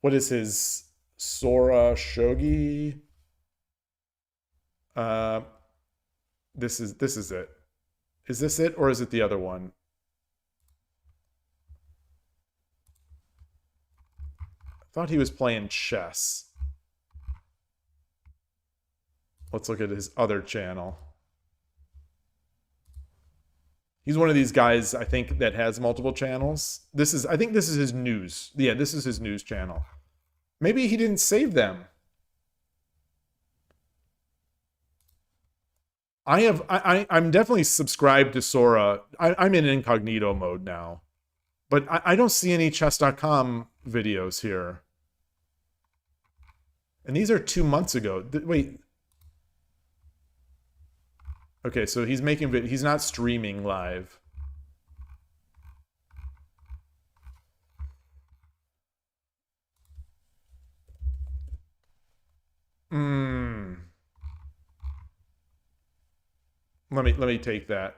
What is his Sora Shogi? This is it. Is this it or is it the other one? I thought he was playing chess. Let's look at his other channel. He's one of these guys, I think, that has multiple channels. I think this is his news. Yeah, this is his news channel. Maybe he didn't save them. I'm definitely subscribed to Sora. I'm in incognito mode now. But I don't see any chess.com videos here. And these are 2 months ago. Wait. Okay, so he's making he's not streaming live. Let me take that.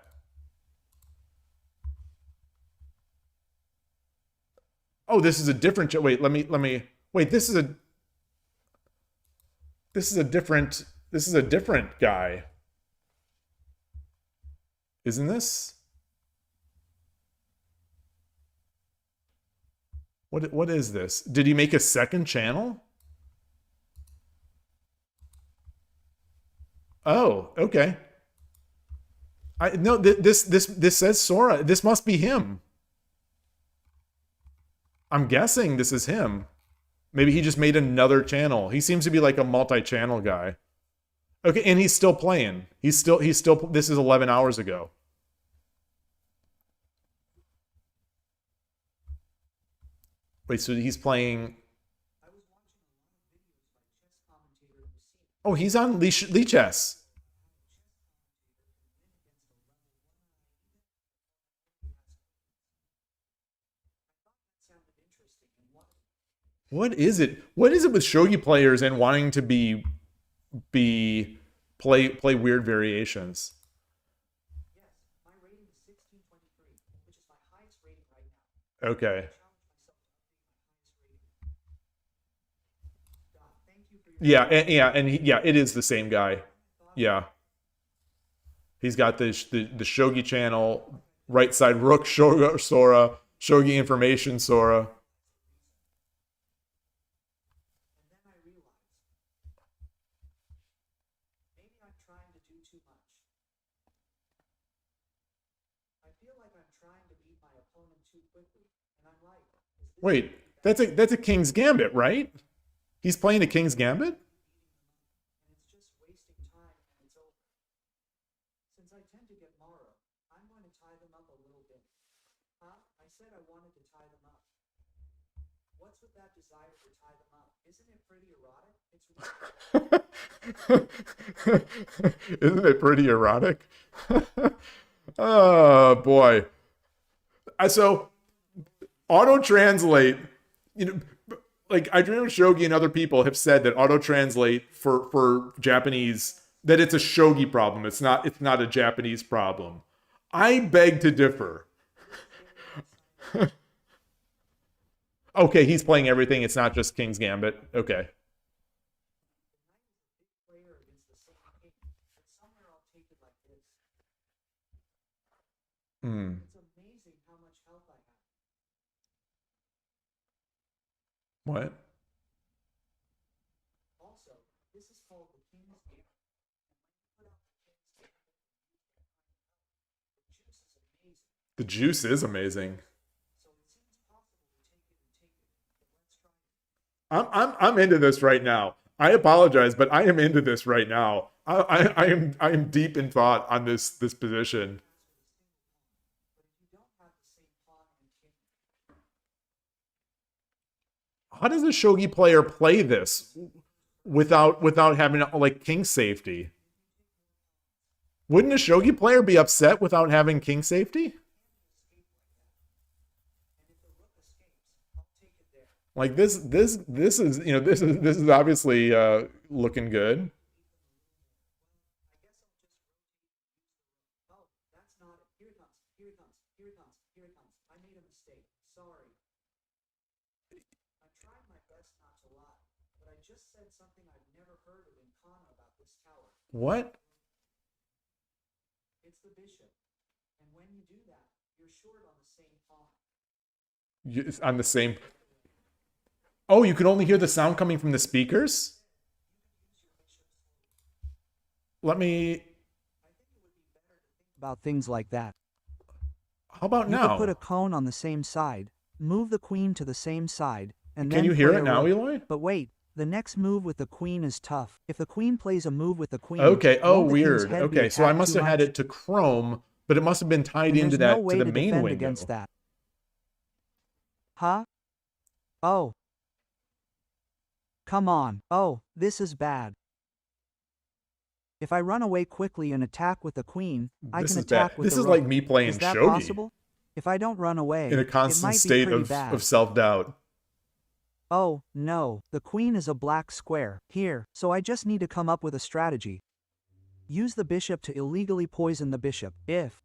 Oh, this is a different wait, let me wait, this is a different guy. Isn't this? What is this? Did he make a second channel? Oh, okay. No, this says Sora. This must be him. I'm guessing this is him. Maybe he just made another channel. He seems to be like a multi-channel guy. Okay, and he's still playing. He's still this is 11 hours ago. Wait, so he's playing. Oh, he's on Lichess. What is it? What is it with shogi players and wanting to play weird variations? Yes, my rating is 1623, which is my highest rating right now. Okay. Yeah, it is the same guy. Yeah. He's got the shogi channel, right side Rook Sora, shogi information Sora. Wait, that's a King's Gambit, right? He's playing a King's Gambit? them up a little bit. Huh? I said I wanted to tie them up. What's with that desire to tie them up? Isn't it pretty erotic? It's Isn't it pretty erotic? Oh boy. So auto translate, you know, like I dream of Shogi and other people have said that auto translate for Japanese, that it's a Shogi problem. It's not a Japanese problem. I beg to differ. Okay, he's playing everything. It's not just King's Gambit. Okay. player against the same king. But somewhere I'll take it like this. Hmm. It's amazing how much help I have. What? Also, this is called the King's Gambit. And when you put out the King's Gambit, you get that kind of help. The juice is amazing. The juice is amazing. So it seems possible to take it. But let's try it. I'm into this right now. I apologize, but I am into this right now. I am deep in thought on this position. But if you don't have the same pawn and king, How does a shogi player play this without having like king safety? Wouldn't a shogi player be upset without having king safety? and if the rook escapes, I'll take it there. Like this is, you know, this is obviously looking good. I guess I'll just rotate. Oh, that's not it. Here it comes. Here it comes. Here it comes. Here it comes. I made a mistake. Sorry. I tried my best not to lie, but I just said something I've never heard of in Kana about this tower. What? It's the bishop. And when you do that, you're short on the same pawn. It's on the same. Oh, you can only hear the sound coming from the speakers? Let me. About things like that. How about You now? could put a cone on the same side, move the queen to the same side, and Can then you hear play it a now, rook. Yloigh? But wait, the next move with the queen is tough. If the queen plays a move with the queen, Okay. Oh, won't the king's weird. head be Okay, so I attacked must too have had much? it to Chrome, but it must have been tied And into there's that no way to the to main defend window. against that. Huh? Oh. Come on. Oh, this is bad. If I run away quickly and attack with the queen, I This can is bad. attack with This the is rook. like me playing Is that shogi possible? If I don't run away, in a it constant might be state pretty of bad. self-doubt. Oh, no, the queen is a black square. Here, so I just need to come up with a strategy. Use the bishop to illegally poison the bishop. If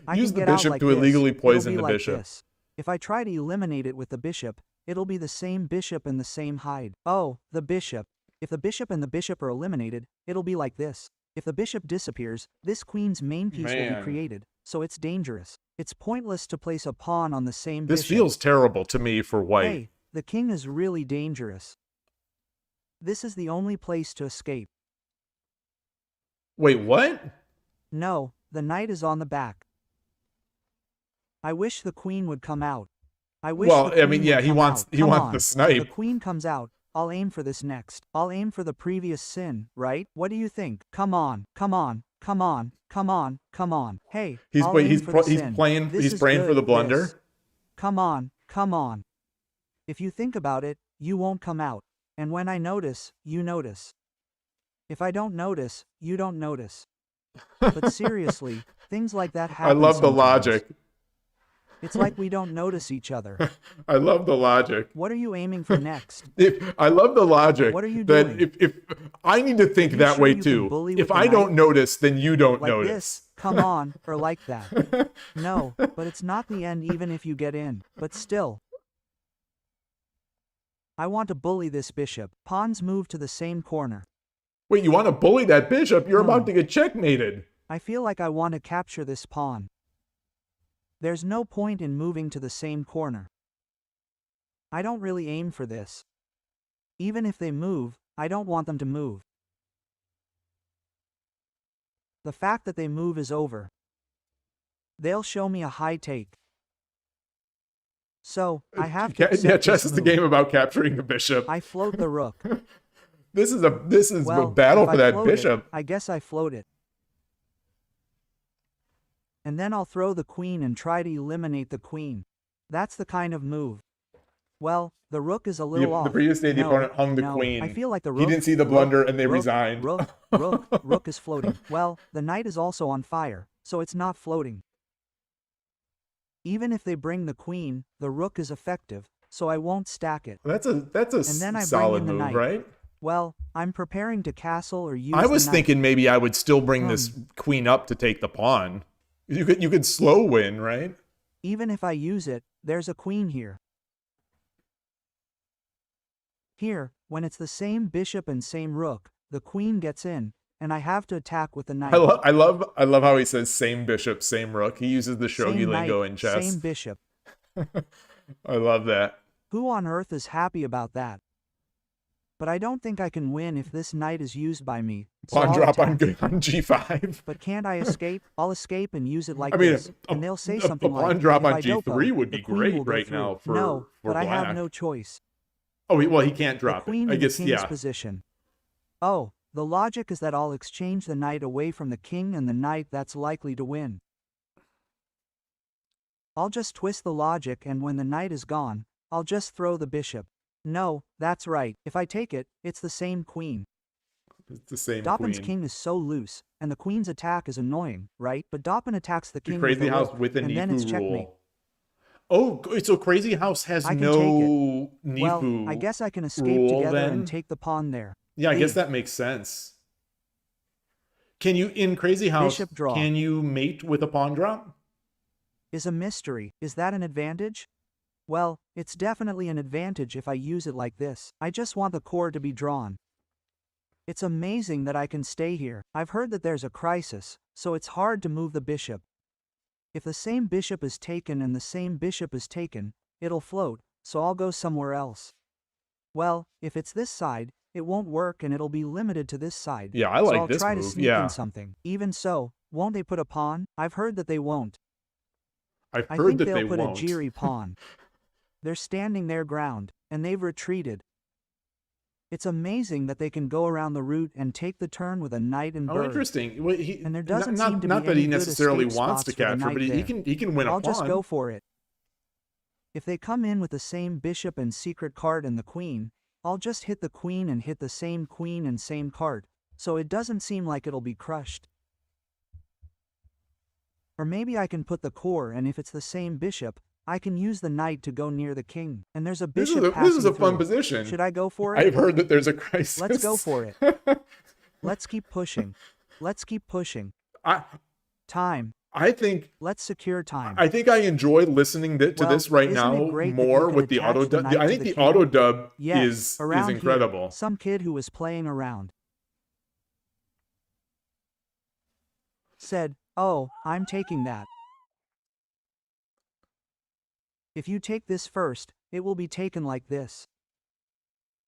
I Use can the get out bishop like to this, illegally it'll poison be the like bishop. this. If I try to eliminate it with the bishop, it'll be the same bishop and the same hide. Oh, the bishop. If the bishop and the bishop are eliminated, it'll be like this. If the bishop disappears, this queen's main piece will Man. be created, so it's dangerous. It's pointless to place a pawn on the same This bishop. feels terrible to me for white. Hey, the king is really dangerous. This is the only place to escape. Wait, what? No, the knight is on the back. I wish the queen would come out. I wish Well, the queen I mean, yeah, would he come wants- out. he Come wants on. the If snipe. the queen comes out, I'll aim for this next. I'll aim for the previous sin, right? What do you think? Come on, come on, come on, come on, come on. Hey, He's I'll play- aim he's for pro- the he's sin. playing- This he's is praying for good, the blunder. this. Come on, come on. If you think about it, you won't come out. And when I notice, you notice. If I don't notice, you don't notice. But seriously, things like that happen I love the sometimes. logic. It's like we don't notice each other. I love the logic. What are you aiming for next? I love the logic. What are you that doing? if I need to think you that sure way you can too. bully If with the I don't knight? notice, then you don't Like notice. this? Come on, or like that. No, but it's not the end even if you get in. But still. I want to bully this bishop. Pawns move to the same corner. Wait, you want to bully that bishop? You're Hmm. about to get checkmated. I feel like I want to capture this pawn. There's no point in moving to the same corner. I don't really aim for this. Even if they move, I don't want them to move. The fact that they move is over. They'll show me a high take. So, I have to accept Yeah, chess this is the move. game about capturing the bishop. I float the rook. This is a Well, battle if for I that float it, bishop. I guess I float it. and then I'll throw the queen and try to eliminate the queen. That's the kind of move. Well, the rook is a little off. The previous day, the opponent hung the no, queen. I feel like the He rook, didn't see the blunder rook, and they rook, resigned. Rook is floating. Well, the knight is also on fire, so it's not floating. Even if they bring the queen, the rook is effective, so I won't stack it. That's a And then I solid bring in the move, knight. right? Well, I'm preparing to castle or use I was the knight. thinking maybe I would still bring this queen up to take the pawn. You could slow win, right? Even if I use it, there's a queen here. Here, when it's the same bishop and same rook, the queen gets in, and I have to attack with the knight. I love how he says same bishop, same rook. He uses the shogi Same lingo knight, in chess. Same bishop. I love that. Who on earth is happy about that? But I don't think I can win if this knight is used by me. So Pawn I'll drop on attack. g5. But can't I escape? I'll escape and use it like I mean, this, and they'll say a something pawn like, drop "If on I go for g3 it, would the be queen great will go right through." now for No, but I black. have no choice. Oh, well, he can't The drop queen it. I in guess, the king's yeah. position. Oh, the logic is that I'll exchange the knight away from the king and the knight that's likely to win. I'll just twist the logic, and when the knight is gone, I'll just throw the bishop. No, that's right. If I take it, it's the same queen. It's the same Dopin's queen. king is so loose, and the queen's attack is annoying, right? But Dopin attacks the king Crazy with a House rook, with a and then it's Nifu checkmate. rule. Oh, so Crazy House has I can no take Nifu Well, I guess I can escape rule, together then? and take the pawn there. Yeah, I guess Leave. that makes sense. Can you, in Crazy House, Bishop draw. can you mate with a pawn drop? Is a mystery. Is that an advantage? Well, it's definitely an advantage if I use it like this. I just want the core to be drawn. It's amazing that I can stay here. I've heard that there's a crisis, so it's hard to move the bishop. If the same bishop is taken and the same bishop is taken, it'll float, so I'll go somewhere else. Well, if it's this side, it won't work and it'll be limited to this side. Yeah, I so like I'll this try move, to sneak yeah. in something. Even so, won't they put a pawn? I've heard that they won't. I've I heard think that they'll they put won't. a Jiri pawn. They're standing their ground, and they've retreated. It's amazing that they can go around the route and take the turn with a knight and bird. Oh, interesting. Well, And there doesn't not, seem to not be that any he good necessarily escape wants spots to for the capture, knight but he there. can win a I'll pawn. just go for it. If they come in with the same bishop and secret card and the queen, I'll just hit the queen and hit the same queen and same card, so it doesn't seem like it'll be crushed. Or maybe I can put the core, and if it's the same bishop, I can use the knight to go near the king. And there's a bishop This is a fun through. position. Should I go for it? I've heard that there's a crisis. Let's go for it. Let's keep pushing. Let's keep pushing. Time. I think Let's secure time. I enjoy listening to Well, this right isn't now it great that more you can with the attach auto the dub. knight I to think the the king? auto dub Yes, is around here, incredible. some kid who was playing around said, "Oh, I'm taking that. If you take this first, it will be taken like this."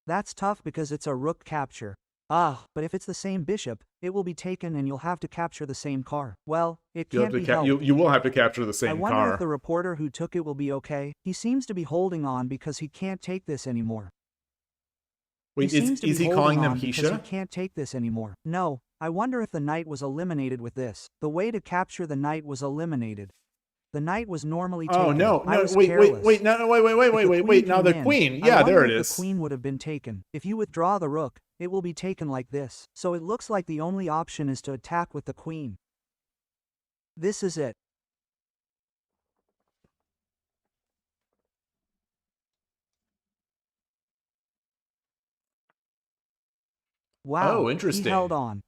That's tough because it's a rook capture. But if it's the same bishop, it will be taken and you'll have to capture the same car. Well, it You'll have can't to be helped. you will have to capture the I same wonder car. if the reporter who took it will be okay. He seems to be holding on because he can't take this anymore. Wait, seems to is be he holding calling them on because he Hisha? can't take this anymore. No, I wonder if the knight was eliminated with this. The way to capture the knight was eliminated. The knight was normally taken. Oh no, I no, was wait, careless. wait, no, wait. If the Now queen the came queen, in, I yeah, there wonder it if is. The queen would have been taken. If you withdraw the rook, it will be taken like this. So it looks like the only option is to attack with the queen. This is it. Wow, Oh, interesting. he held on.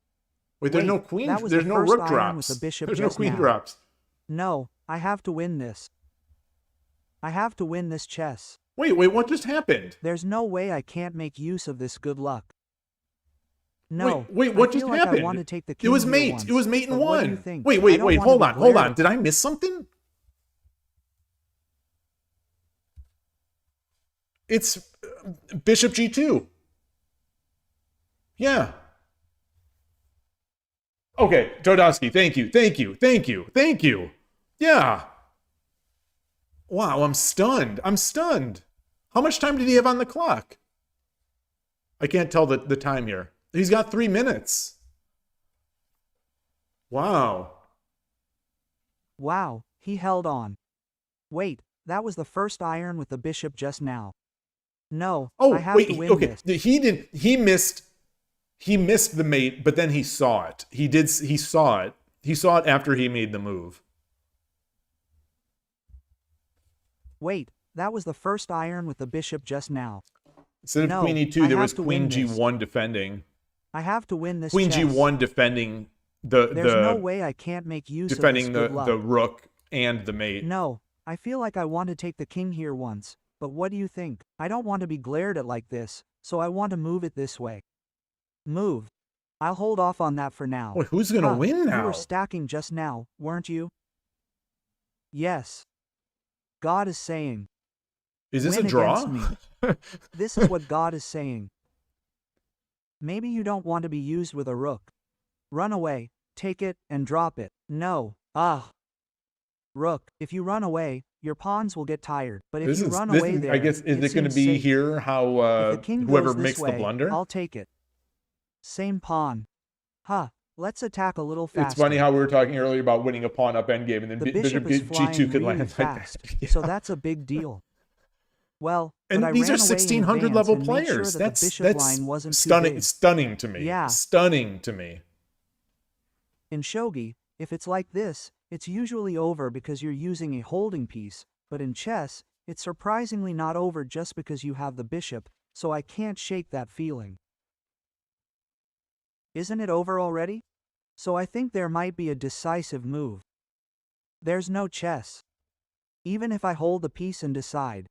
Wait, there's no Wait, queen. that was There's the no first rook iron drops. with the bishop There's no just queen now. drops. No, I have to win this. I have to win this chess. Wait, what just happened? There's no way I can't make use of this good luck. No. Wait, what I just feel like happened? I want to take the It was king mate. here once, It was mate and but what do you one. think? Wait, I don't wanna hold be on, hold on. glared. Did I miss something? It's Bishop G2. Yeah. Okay, Dodowski, thank you. Yeah. Wow, I'm stunned. How much time did he have on the clock? I can't tell the time here. He's got 3 minutes. Wow. Wow, he held on. Wait, that was the first iron with the bishop just now. No, I Oh, have wait, to win okay. this. He missed the mate, but then he saw it. He saw it. He saw it after he made the move. Wait, that was the first iron with the bishop just now. Instead of No, queen e2, I there have was to queen win this. g1 defending. I have to win this Queen chess. g1 defending There's no the way I can't make use of defending this good luck. the rook and the mate. No, I feel like I want to take the king here once, but what do you think? I don't want to be glared at like this, so I want to move it this way. Move. I'll hold off on that for now. Wait, who's gonna win now? You were stacking just now, weren't you? Yes. God is saying. Is this Win a draw? against me. This is what God is saying. Maybe you don't want to be used with a rook. Run away, take it, and drop it. No. Rook, if you run away, your pawns will get tired. But if you run away there, I guess, is it going to be here how if the king whoever goes this makes way, the blunder? I'll take it. Same pawn. Let's attack a little faster. It's funny how we were talking earlier about winning a pawn up endgame, and then The bishop is flying g2 could really land fast, like that. Yeah. so that's a big deal. Well, And but I these are ran away in 1600 advance level and made sure players. that the That's bishop line wasn't too stunning. big. Stunning to me. Yeah. Stunning to me. In shogi, if it's like this, it's usually over because you're using a holding piece, but in chess, it's surprisingly not over just because you have the bishop, so I can't shake that feeling. Isn't it over already? So I think there might be a decisive move. There's no chess. Even if I hold the piece and decide.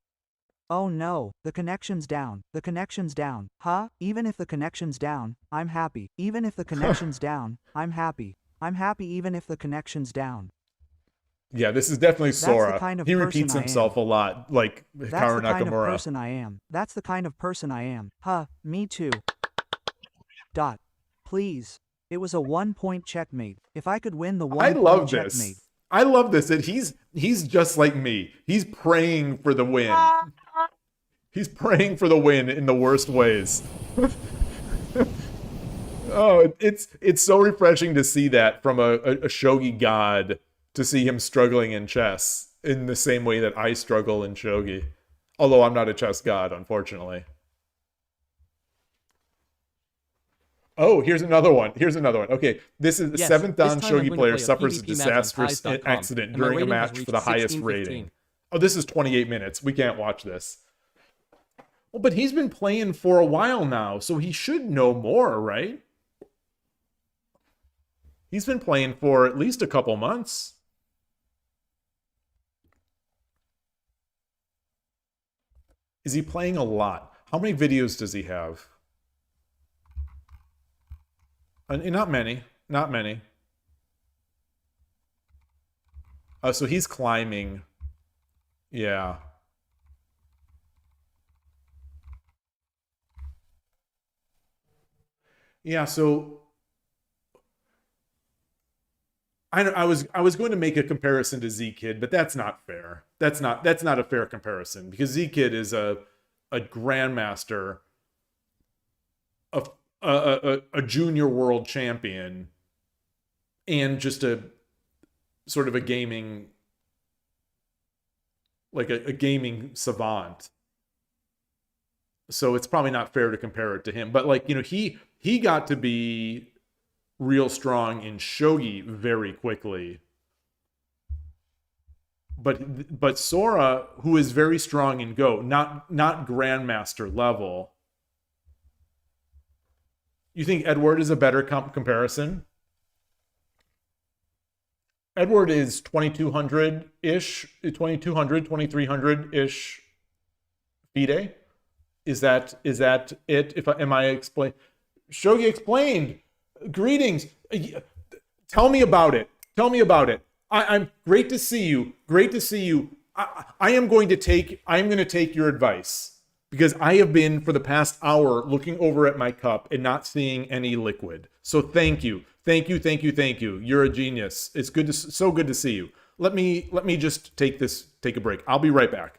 Oh no, the connection's down, the connection's down. Even if the connection's down, I'm happy. Even if the connection's down, I'm happy. I'm happy even if the connection's down. Yeah, this is definitely Sora. The kind of he person repeats I himself am. a lot, like That's Hikaru the kind of Nakamura. person I am. That's the kind of person I am. Me too. Please. It was a 1-point checkmate. If I could win the 1-point checkmate. This. I love this. That he's just like me. He's praying for the win. He's praying for the win in the worst ways. Oh, it's so refreshing to see that from a shogi god, to see him struggling in chess in the same way that I struggle in shogi. Although I'm not a chess god, unfortunately. Oh, here's another one. Okay, this is the 7th dan shogi player suffers a disastrous accident during a match for the highest rating. Oh, this is 28 minutes. We can't watch this. Well, but he's been playing for a while now, so he should know more, right? He's been playing for at least a couple months. Is he playing a lot? How many videos does he have? Not many. Not many. So he's climbing. Yeah. Yeah, so I was going to make a comparison to Z-Kid, but that's not fair. That's not a fair comparison, because Z-Kid is a grandmaster, a junior world champion, and just a sort of a gaming, like a gaming savant. So it's probably not fair to compare it to him. But like, you know, he got to be real strong in shogi very quickly. But Sora, who is very strong in Go, not grandmaster level. You think Edward is a better comparison? Edward is 2200-ish, 2300-ish FIDE. Is that it? Am I explain? Shogi Explained. Greetings. Tell me about it. I'm great to see you. I am going to take your advice, because I have been for the past hour looking over at my cup and not seeing any liquid. So thank you. You're a genius. It's so good to see you. Let me just take a break. I'll be right back.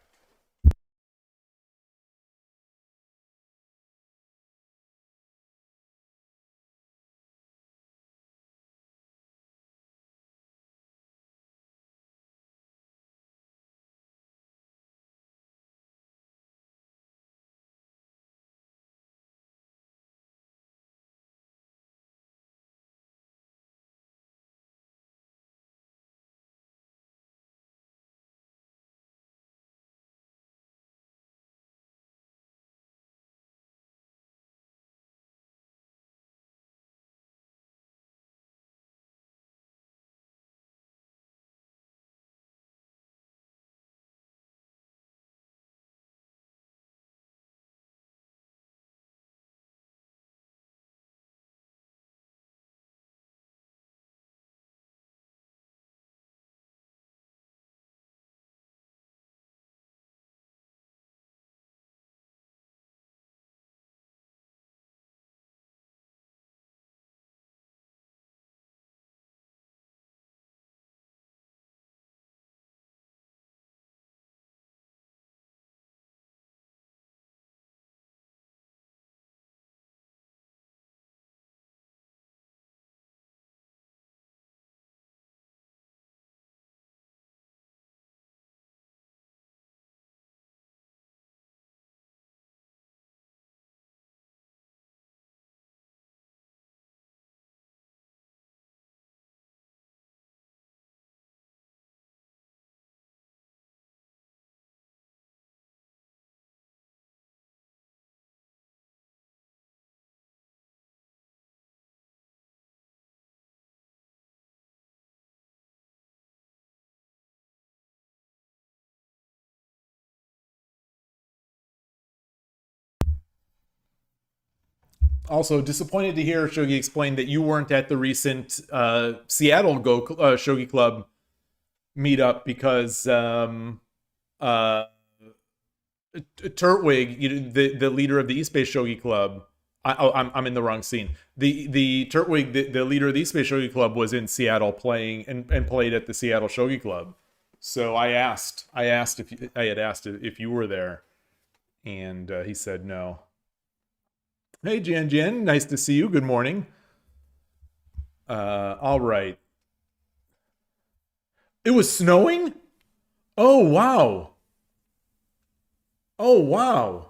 Also, disappointed to hear Shogi explained that you weren't at the recent Seattle Shogi Club meetup because Turtwig, the leader of the East Bay Shogi Club. I'm in the wrong scene. The Turtwig, the leader of the East Bay Shogi Club, was in Seattle playing and played at the Seattle Shogi Club. So I had asked if you were there, and he said no. Hey, Jen, nice to see you. Good morning. All right. It was snowing? Oh, wow. Oh, wow.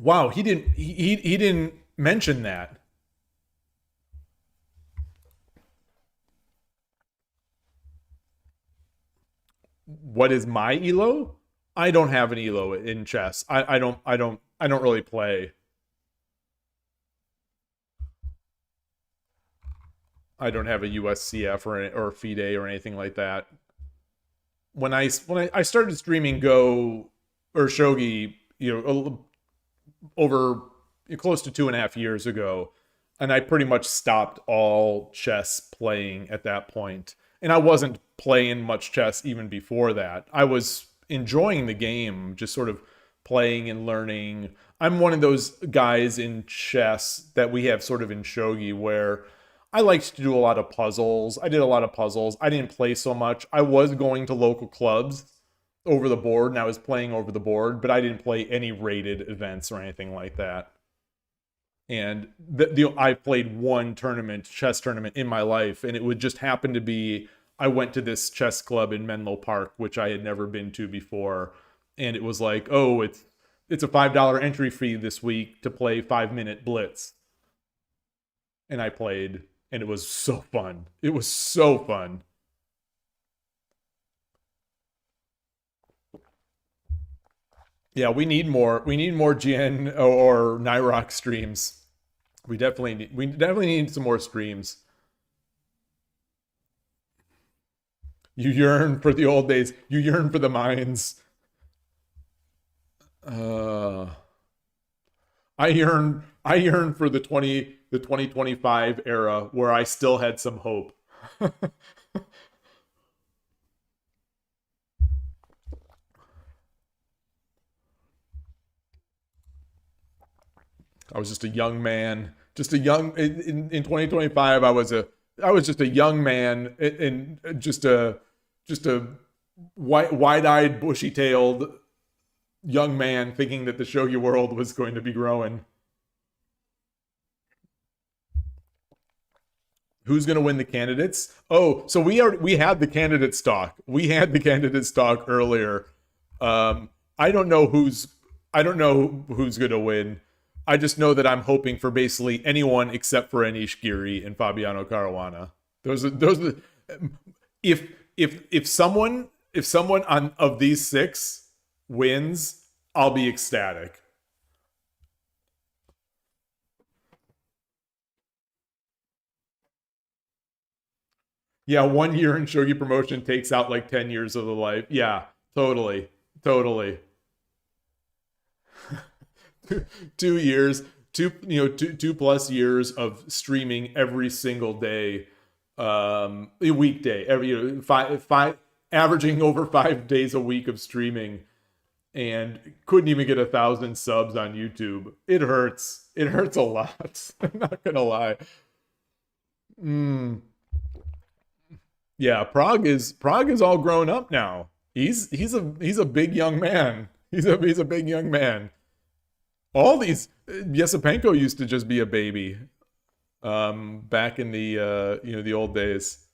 Wow, he didn't mention that. What is my elo? I don't have an elo in chess. I don't really play. I don't have a USCF or FIDE or anything like that. When I started streaming Go or Shogi, over close to 2.5 years ago, and I pretty much stopped all chess playing at that point. And I wasn't playing much chess even before that. I was enjoying the game, just sort of playing and learning. I'm one of those guys in chess that we have sort of in Shogi where I liked to do a lot of puzzles. I did a lot of puzzles. I didn't play so much. I was going to local clubs over the board, and I was playing over the board, but I didn't play any rated events or anything like that. And I played one chess tournament in my life, and it would just happen to be I went to this chess club in Menlo Park, which I had never been to before, and it was like, oh, it's a $5 entry fee this week to play 5-minute blitz, and I played, and it was so fun. It was so fun. Yeah, we need more GN or Nyrock streams. We definitely need some more streams. You yearn for the old days. You yearn for the mines. I yearn for the 2025 era where I still had some hope. I was just a young man, in 2025. I was just a young man and just a wide-eyed, bushy-tailed young man thinking that the shogi world was going to be growing. Who's going to win the candidates? Oh, so we had the candidate stock. We had the candidate stock earlier. I don't know who's going to win. I just know that I'm hoping for basically anyone except for Anish Giri and Fabiano Caruana. Those are if someone of these 6 wins, I'll be ecstatic. Yeah, 1 year in shogi promotion takes out like 10 years of the life. Yeah, totally. 2 years, 2+ years of streaming every single day, a weekday, every five averaging over 5 days a week of streaming, and couldn't even get 1,000 subs on YouTube. It hurts. It hurts a lot. I'm not gonna lie. Yeah, Prague is all grown up now. He's a big young man. He's a big young man. All these Yesipenko used to just be a baby back in the old days.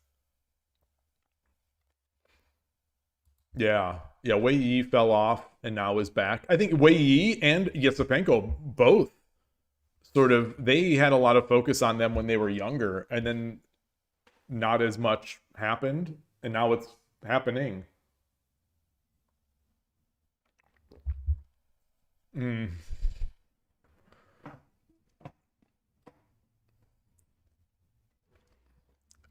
Yeah, Wei Yi fell off and now is back. I think Wei Yi and Yesipenko both they had a lot of focus on them when they were younger, and then not as much happened, and now it's happening.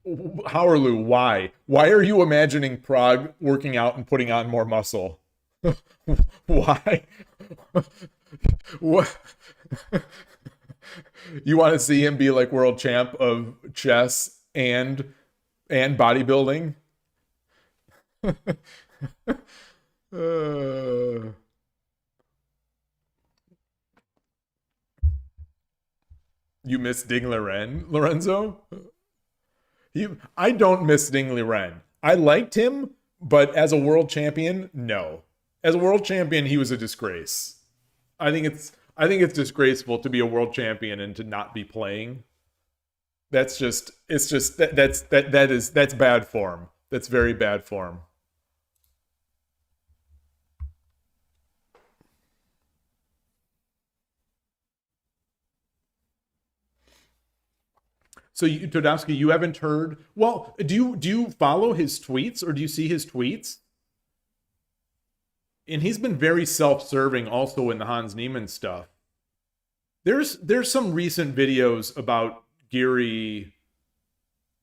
Howerloo, why? Why are you imagining Prague working out and putting on more muscle? Why? What? You want to see him be like world champ of chess and bodybuilding? You miss Ding Liren, Lorenzo? I don't miss Ding Liren. I liked him, but as a world champion, no. As a world champion, he was a disgrace. I think it's disgraceful to be a world champion and to not be playing. That's bad form. That's very bad form. So, Todowski, you haven't heard? Well, do you follow his tweets or do you see his tweets? And he's been very self-serving also in the Hans Niemann stuff. There's some recent videos about Geary.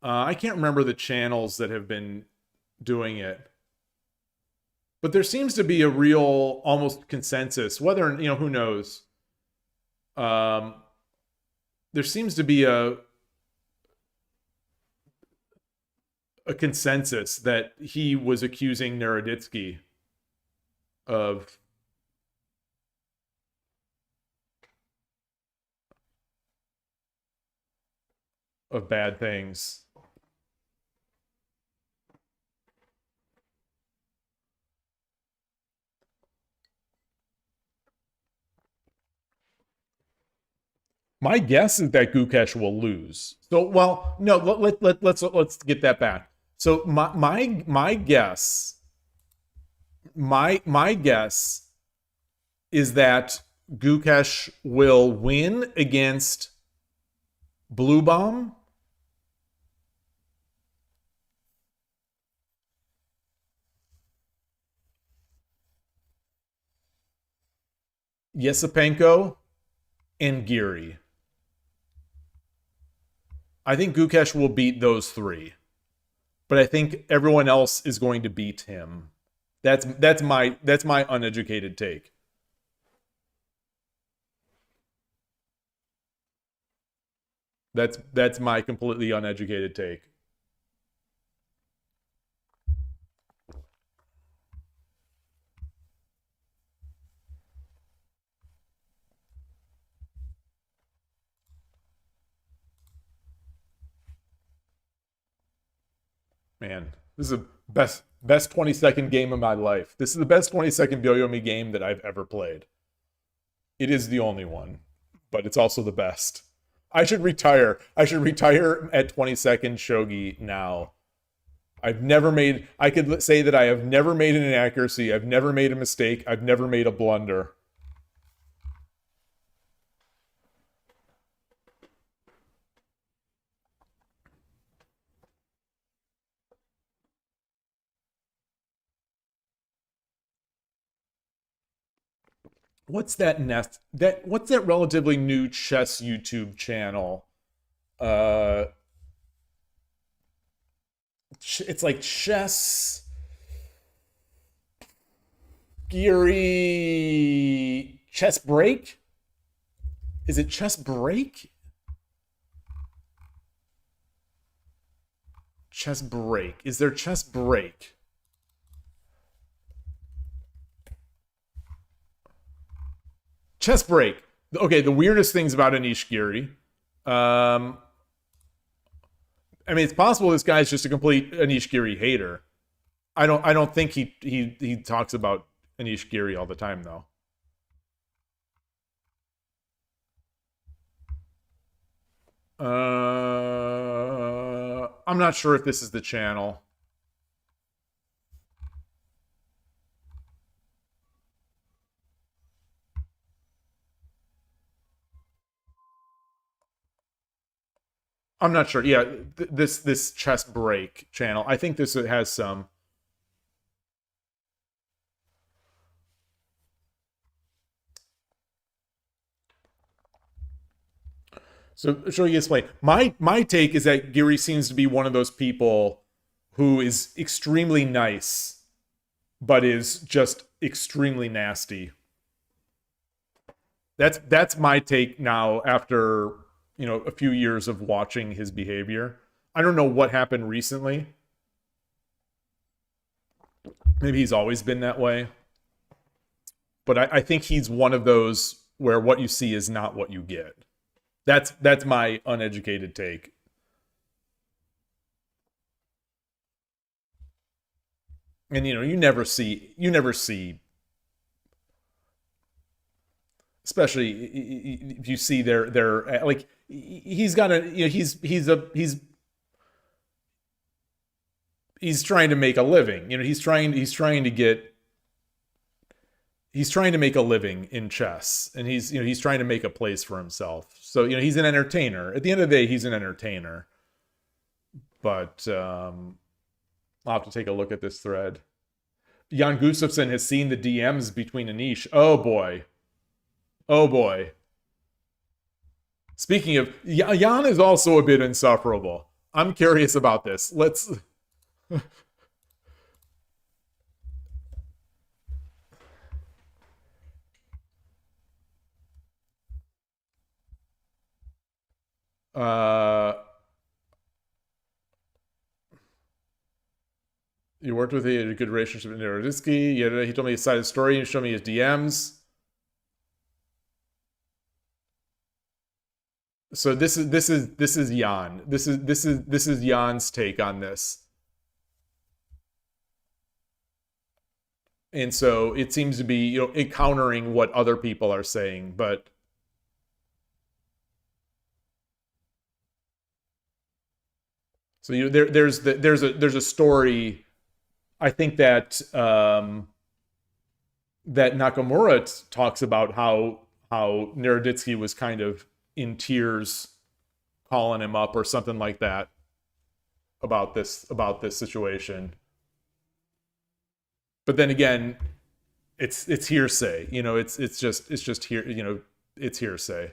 I can't remember the channels that have been doing it, but there seems to be a real almost consensus. Whether who knows? There seems to be a consensus that he was accusing Naroditsky of bad things. My guess is that Gukesh will lose. So, well, no, let's get that back. So my guess is that Gukesh will win against Blue Bomb. Yesipenko and Geary. I think Gukesh will beat those three. But I think everyone else is going to beat him. That's my uneducated take. That's my completely uneducated take. Man, this is the best 20-second game of my life. This is the best 20-second Byoyomi game that I've ever played. It is the only one, but it's also the best. I should retire. I should retire at 20-second shogi now. I could say that I have never made an inaccuracy. I've never made a mistake. I've never made a blunder. What's that what's that relatively new chess YouTube channel? It's like Chess Geary Chess Break? Is it Chess Break? Chess Break. Is there Chess Break? Chess Break. Okay, the weirdest things about Anish Giri. I mean, it's possible this guy's just a complete Anish Giri hater. I don't think he talks about Anish Giri all the time though. I'm not sure if this is the channel. I'm not sure. Yeah, this Chess Break channel. I think this has some. So ShogiExplained. My take is that Geary seems to be one of those people who is extremely nice, but is just extremely nasty. That's my take now after, you know, a few years of watching his behavior. I don't know what happened recently. Maybe he's always been that way. But I think he's one of those where what you see is not what you get. That's my uneducated take. And you know, you never see, especially if you see their like, he's got a, you know, he's trying to make a living. You know, he's trying to make a living in chess, and he's trying to make a place for himself. So, you know, he's an entertainer. At the end of the day, he's an entertainer. But I'll have to take a look at this thread. Jan Gustafsson has seen the DMs between Anish. Oh boy. Oh boy. Speaking of, Jan is also a bit insufferable. I'm curious about this. Let's... You worked with a good relationship with Naroditsky. Yeah, he told me his side of the story and showed me his DMs. So this is Jan. This is Jan's take on this. And so it seems to be, you know, encountering what other people are saying, but so you know, there's a story. I think that that Nakamura talks about how Naroditsky was kind of in tears calling him up or something like that about this situation. But then again, it's hearsay. You know, it's just here, you know, it's hearsay.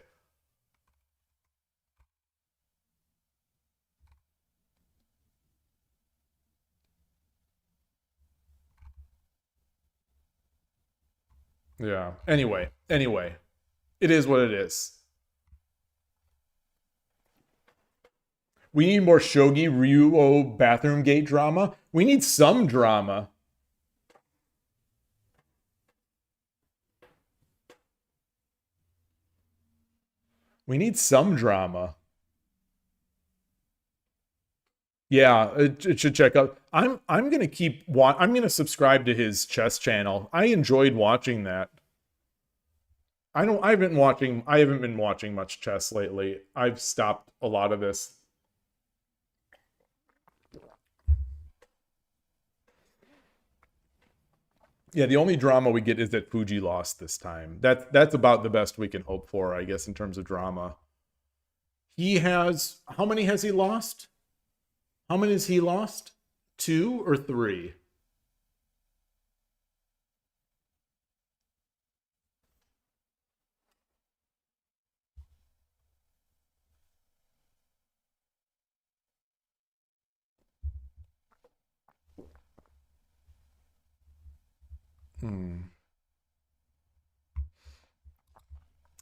Yeah. Anyway, it is what it is. We need more Shogi Ryuo bathroom gate drama. We need some drama. We need some drama. Yeah, it should check out. I'm gonna I'm gonna subscribe to his chess channel. I enjoyed watching that. I haven't been watching much chess lately. I've stopped a lot of this. Yeah, the only drama we get is that Fuji lost this time. That's about the best we can hope for, I guess, in terms of drama. How many has he lost? How many has he lost? 2 or 3?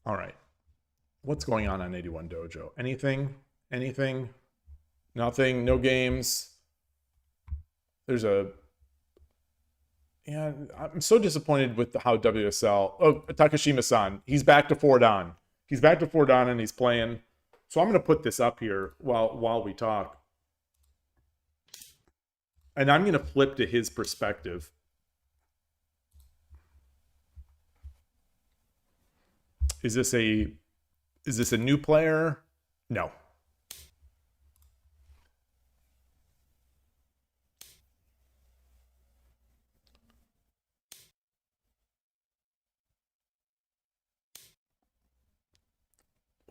All right. What's going on 81 Dojo? Anything? Nothing? No games? Yeah, I'm so disappointed with how WSL... Oh, Takashima-san. He's back to 4-dan. He's back to 4-dan and he's playing. So I'm going to put this up here while we talk. And I'm going to flip to his perspective. Is this a new player? No.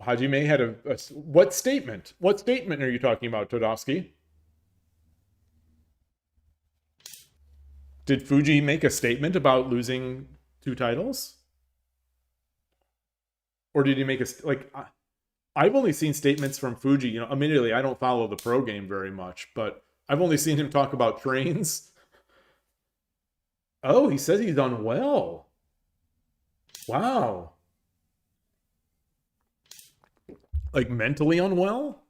Hajime had a what statement? What statement are you talking about, Todovsky? Did Fuji make a statement about losing 2 titles? Or did he make I've only seen statements from Fuji. You know, admittedly, I don't follow the pro game very much, but I've only seen him talk about trains. Oh, he says he's done well. Wow. Like mentally unwell?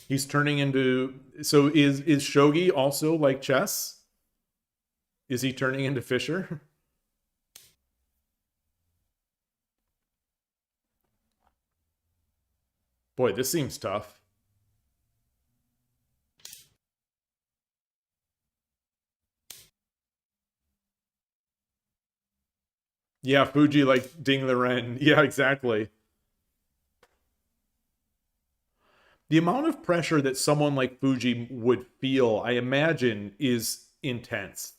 He's turning into... So is Shogi also like chess? Is he turning into Fisher? Boy, this seems tough. Yeah, Fuji like Ding the Ren. Yeah, exactly. The amount of pressure that someone like Fuji would feel, I imagine, is intense.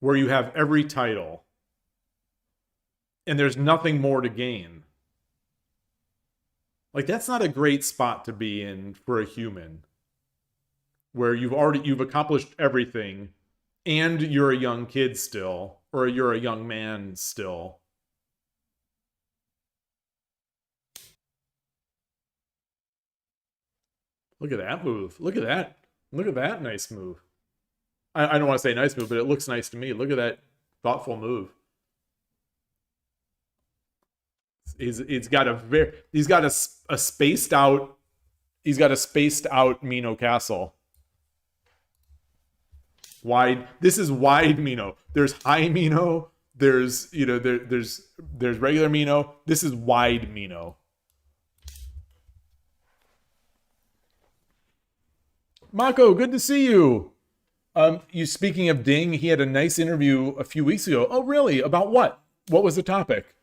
Where you have every title and there's nothing more to gain. Like, that's not a great spot to be in for a human. Where you've accomplished everything and you're a young kid still, or you're a young man still. Look at that move. Look at that. Look at that nice move. I don't want to say nice move, but it looks nice to me. Look at that thoughtful move. He's got a spaced out Mino castle. Wide. This is wide Mino. There's high Mino. There's there's regular Mino. This is wide Mino. Mako, good to see you. You speaking of Ding, he had a nice interview a few weeks ago. Oh, really? About what? What was the topic?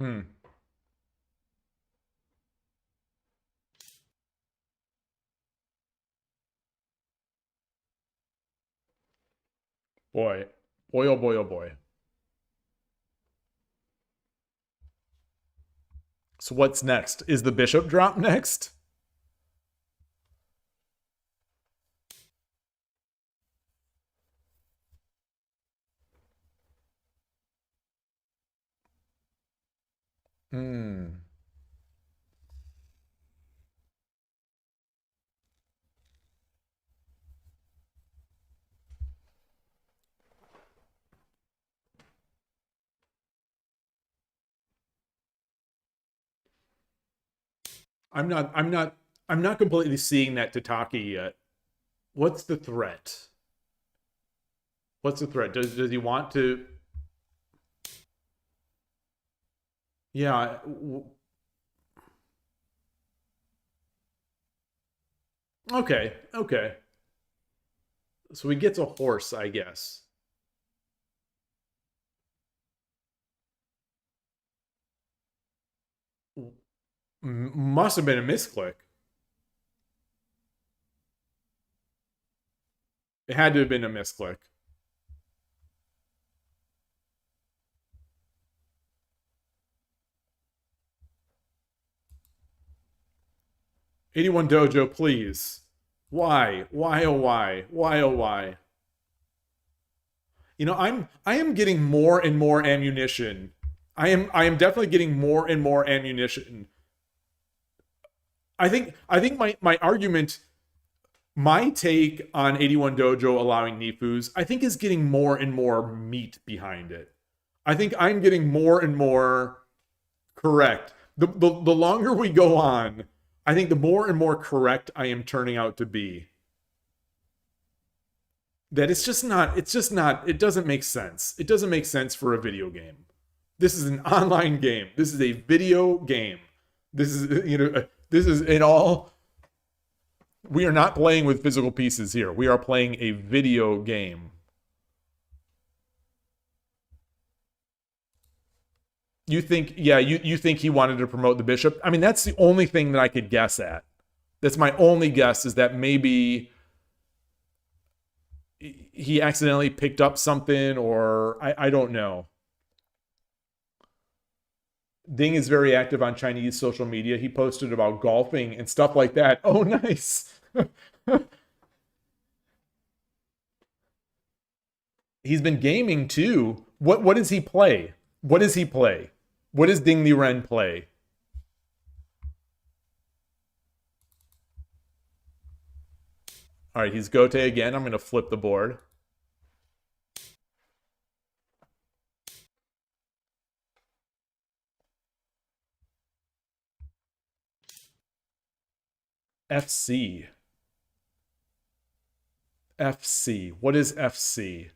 Hmm. Boy. Boy, oh boy, oh boy. So what's next? Is the bishop drop next? Hmm. I'm not completely seeing that Tataki yet. What's the threat? What's the threat? Does he want to? Yeah. Okay. Okay. So he gets a horse, I guess. Must have been a misclick. It had to have been a misclick. '81 Dojo, please. Why? Why? Oh why? Why? Oh why? You know, I am getting more and more ammunition. I am definitely getting more and more ammunition. I think my argument, my take on '81 Dojo allowing Nifus, I think is getting more and more meat behind it. I think I'm getting more and more correct. The longer we go on, I think the more and more correct I am turning out to be. That it doesn't make sense. It doesn't make sense for a video game. This is an online game. This is a video game. This is in all. We are not playing with physical pieces here. We are playing a video game. You think, yeah, you think he wanted to promote the bishop? I mean, that's the only thing that I could guess at. That's my only guess, is that maybe he accidentally picked up something, or I don't know. Ding is very active on Chinese social media. He posted about golfing and stuff like that. Oh, nice. He's been gaming too. What does he play? What does he play? What does DrLennon play? All right, he's Gote again. I'm going to flip the board. FC. FC. What is FC?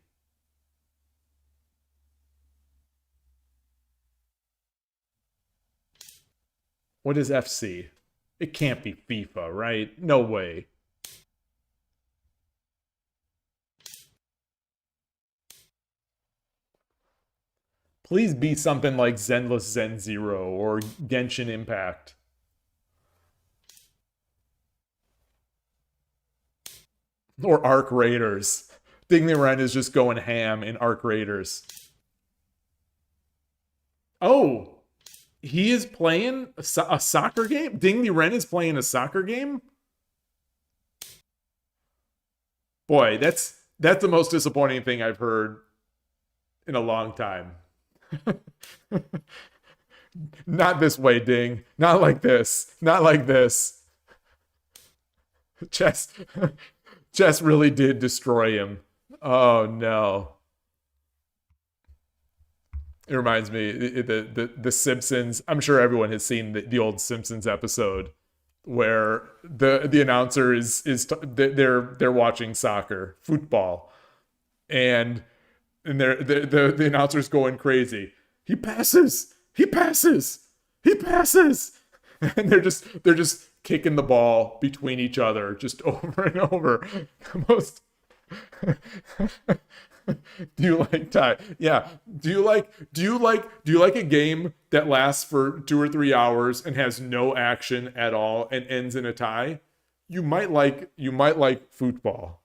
What is FC? It can't be FIFA, right? No way. Please be something like Zenless Zen Zero or Genshin Impact. Or Arc Raiders. DrLennon is just going ham in Arc Raiders. Oh, he is playing a soccer game? DrLennon is playing a soccer game? Boy, that's the most disappointing thing I've heard in a long time. Not this way, Ding. Not like this. Not like this. Chess really did destroy him. Oh no. It reminds me the Simpsons. I'm sure everyone has seen the old Simpsons episode where the announcer is they're watching soccer, football, and the announcer's going crazy. He passes, and they're just kicking the ball between each other, just over and over. Most. Do you like tie? Yeah. Do you like a game that lasts for 2 or 3 hours and has no action at all and ends in a tie? You might like football.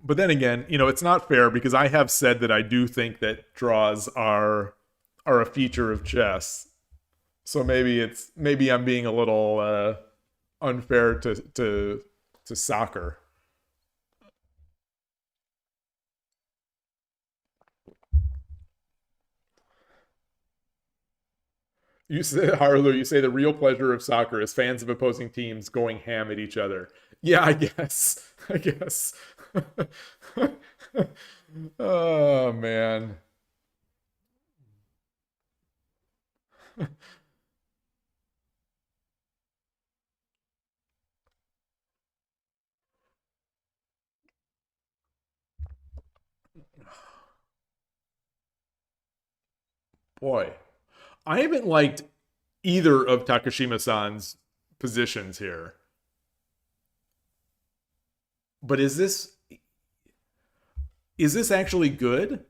But then again, it's not fair because I have said that I do think that draws are a feature of chess. So maybe I'm being a little unfair to soccer. You say, Harlow, you say the real pleasure of soccer is fans of opposing teams going ham at each other. Yeah, I guess. Oh man. Boy, I haven't liked either of Takashima-san's positions here. But is this actually good?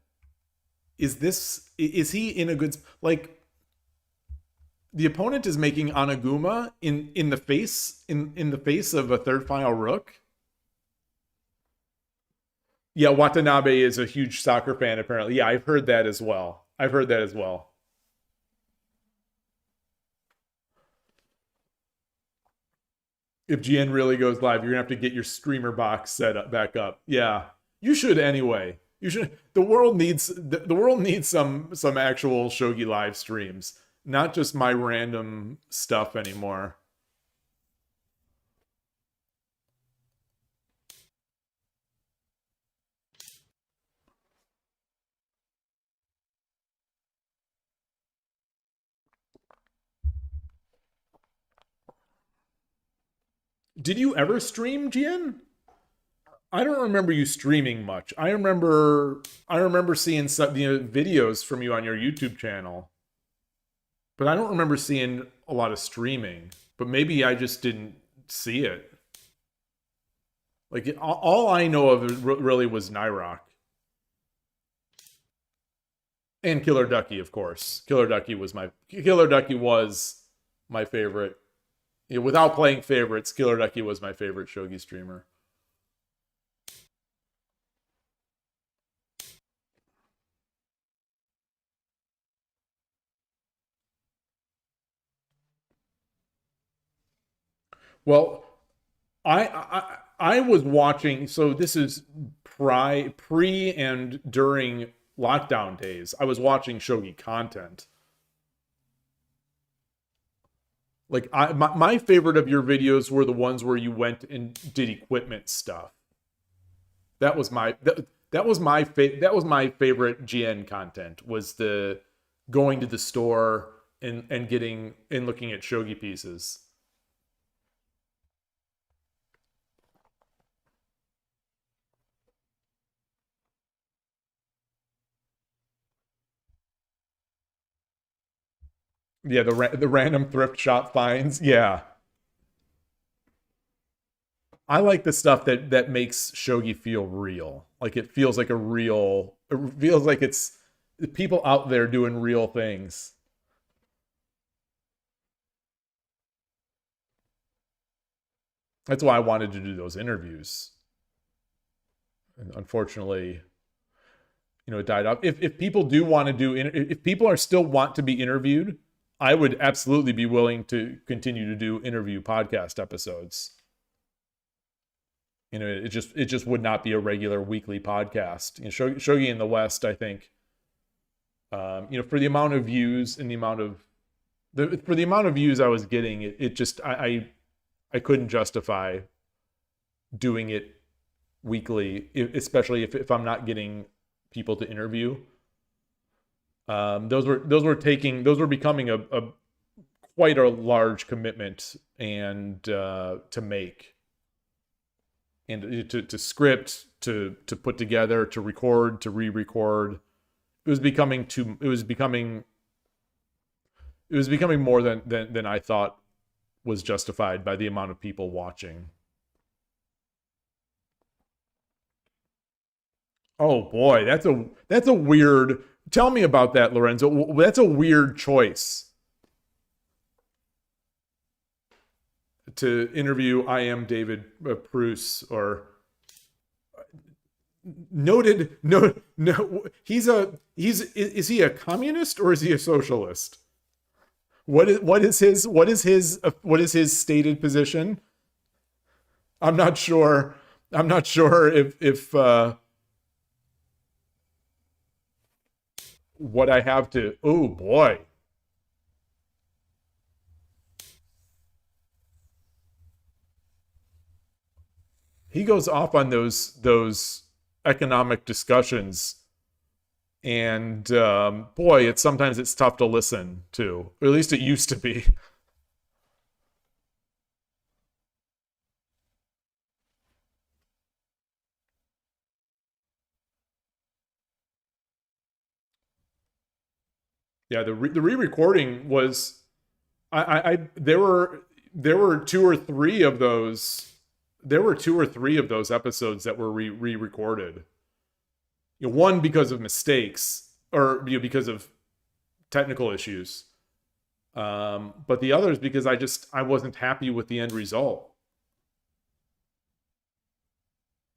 Is he in a good, like, the opponent is making Anaguma in the face of a third file rook? Yeah, Watanabe is a huge soccer fan apparently. Yeah, I've heard that as well. If GN really goes live, you're gonna have to get your streamer box set up back up. Yeah, you should anyway. You should. The world needs some actual shogi live streams, not just my random stuff anymore. Did you ever stream, GN? I don't remember you streaming much. I remember seeing some videos from you on your YouTube channel, but I don't remember seeing a lot of streaming. But maybe I just didn't see it. Like all I know of really was Nyrock and Killer Ducky, of course. Killer Ducky was my favorite. Without playing favorites, Killer Ducky was my favorite shogi streamer. Well, I was watching. So this is pre and during lockdown days. I was watching shogi content. Like my favorite of your videos were the ones where you went and did equipment stuff. That was my that was my favorite GN content, was the going to the store and getting and looking at shogi pieces. Yeah, the random thrift shop finds. Yeah. I like the stuff that makes shogi feel real. Like it feels like a real, it feels like it's people out there doing real things. That's why I wanted to do those interviews. And unfortunately, it died off. If people do want to do, if people are still want to be interviewed, I would absolutely be willing to continue to do interview podcast episodes. It just would not be a regular weekly podcast. Shogi in the West, I think, for the amount of views and the amount of for the amount of views I was getting, it just I couldn't justify doing it weekly, especially if I'm not getting people to interview. Those were becoming a quite a large commitment and to make. And to script, to put together, to record, to re-record, it was becoming more than I thought was justified by the amount of people watching. Oh boy, that's a weird. Tell me about that, Lorenzo. That's a weird choice to interview. I am David Bruce, or noted. No, is he a communist or is he a socialist? What is his stated position? I'm not sure. If what I have to. Oh boy. He goes off on those economic discussions, and boy, it's tough to listen to. Or at least it used to be. Yeah, the re-recording was. There were two or three of those. There were two or three of those episodes that were re-recorded. One because of mistakes, or because of technical issues, but the others because I wasn't happy with the end result.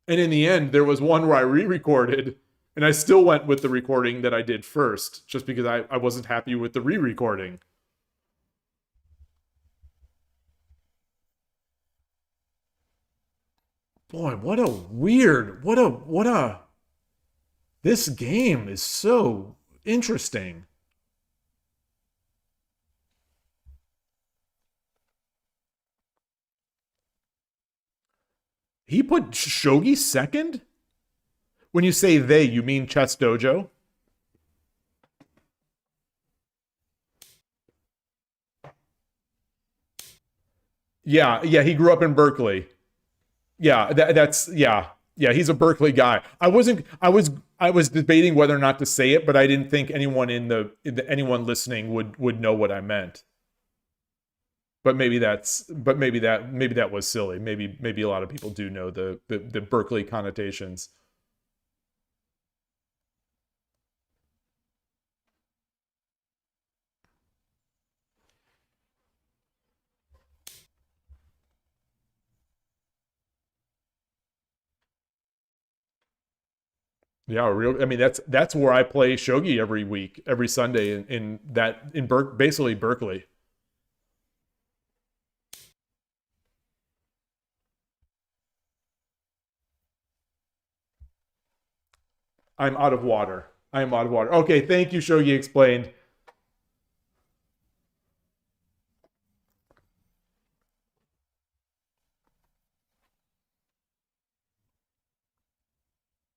And in the end, there was one where I re-recorded, and I still went with the recording that I did first, just because I wasn't happy with the re-recording. Boy, this game is so interesting. He put Shogi second? When you say they, you mean Chess Dojo? Yeah, he grew up in Berkeley. Yeah, yeah, he's a Berkeley guy. I was debating whether or not to say it, but I didn't think anyone anyone listening would know what I meant. But maybe that was silly. Maybe a lot of people do know the Berkeley connotations. Yeah, I mean, that's where I play shogi every week, every Sunday basically Berkeley. I'm out of water. I am out of water. Okay, thank you, Shogi Explained.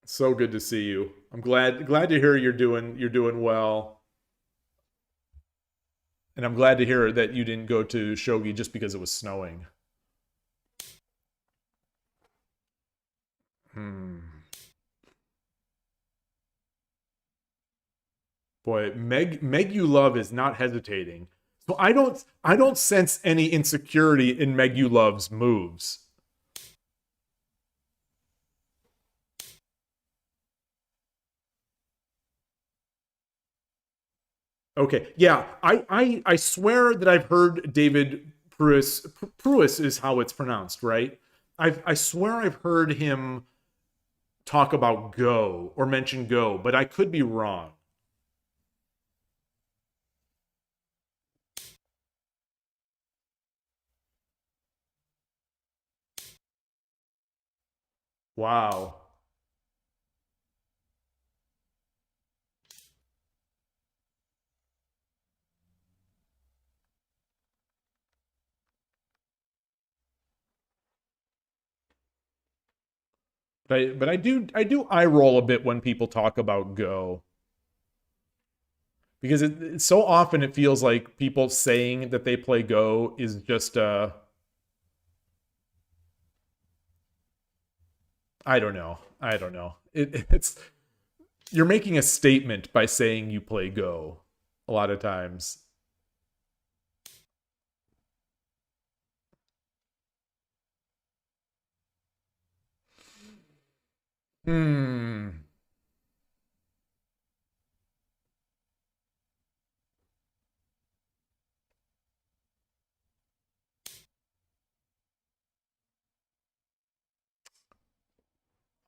So good to see you. I'm glad to hear you're doing well. And I'm glad to hear that you didn't go to Shogi just because it was snowing. Boy, Meg you love is not hesitating. So I don't sense any insecurity in Meg you love's moves. Okay, yeah, I swear that I've heard David Pruis is how it's pronounced, right? I swear I've heard him talk about Go or mention Go, but I could be wrong. Wow. But I do eye roll a bit when people talk about Go because so often it feels like people saying that they play Go is just I don't know. I don't know. It's you're making a statement by saying you play Go a lot of times. Hmm.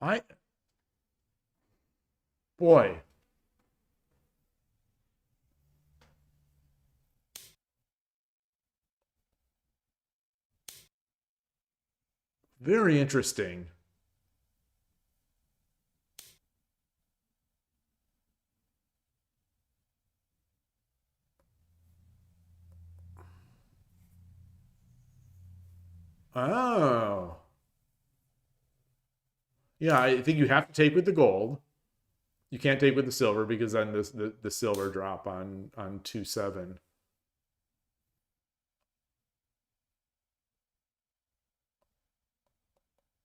I boy, very interesting. Oh. Yeah, I think you have to take with the gold. You can't take with the silver because then the silver drop on 2-7.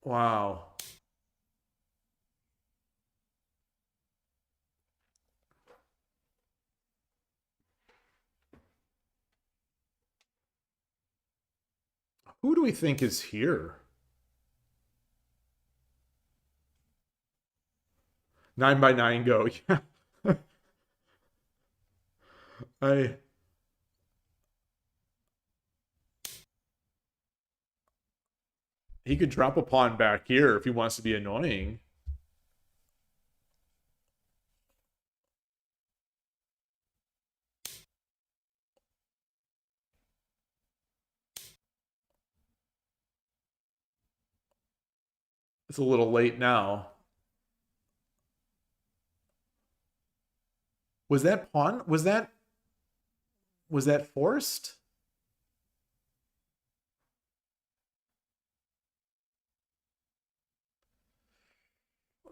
Wow. Who do we think is here? 9x9 Go. Yeah. I he could drop a pawn back here if he wants to be annoying. It's a little late now. Was that pawn? Was that forced?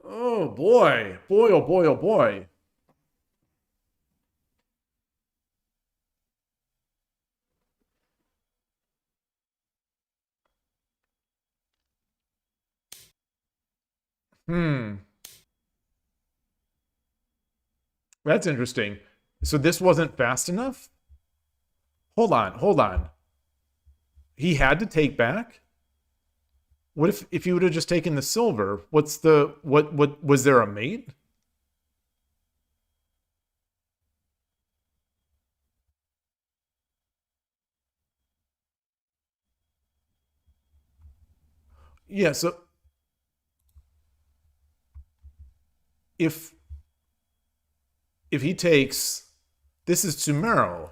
Oh boy. Boy oh boy oh boy. Hmm. That's interesting. So this wasn't fast enough? Hold on, hold on. He had to take back? What if he would have just taken the silver? What was there a mate? Yeah, so if if he takes this is Tsumero.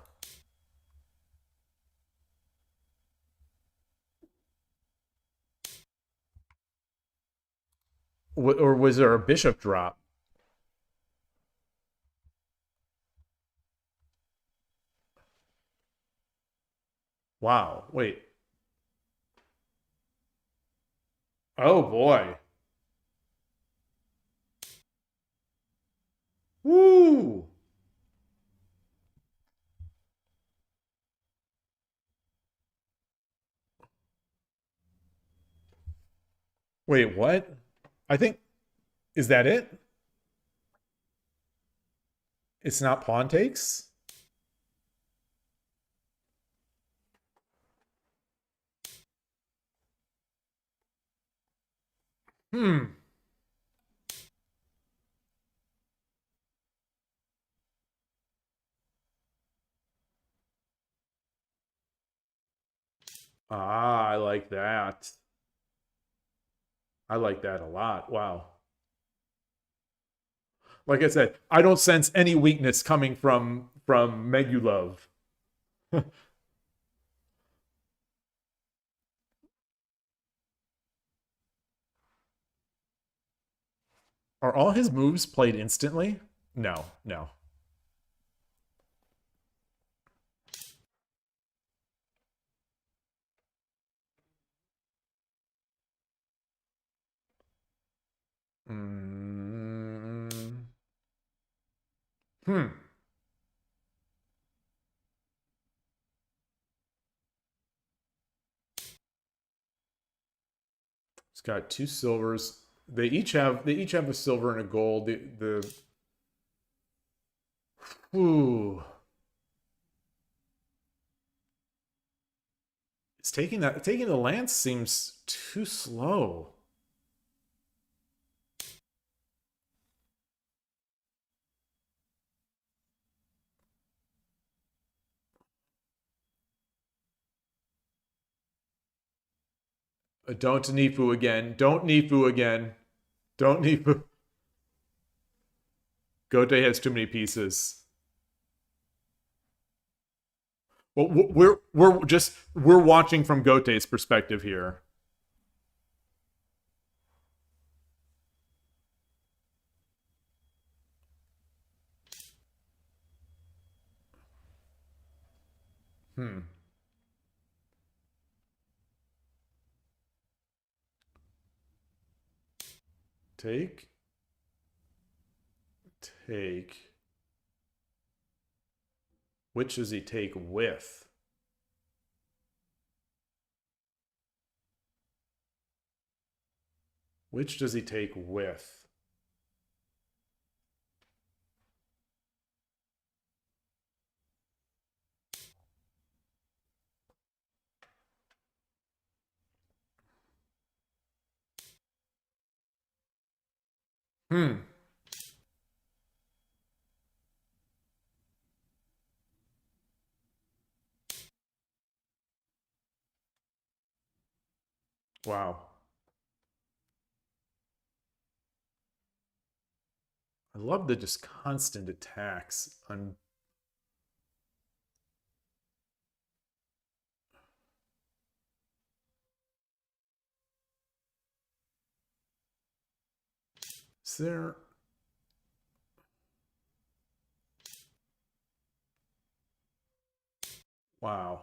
Or was there a bishop drop? Wow. Wait. Oh boy. Woo. Wait, what? I think, is that it? It's not pawn takes? Hmm. Ah, I like that. I like that a lot. Wow. Like I said, I don't sense any weakness coming from Megulov. Are all his moves played instantly? No, no. Mm. Hmm. It's got two silvers. They each have a silver and a gold. The ooh. It's taking the lance seems too slow. Don't Nifu again. Don't Nifu again. Don't Nifu. Gote has too many pieces. Well, we're watching from Gote's perspective here. Hmm. Take. Take. Which does he take with? Which does he take with? Hmm. Wow. I love the just constant attacks on. Is there? Wow.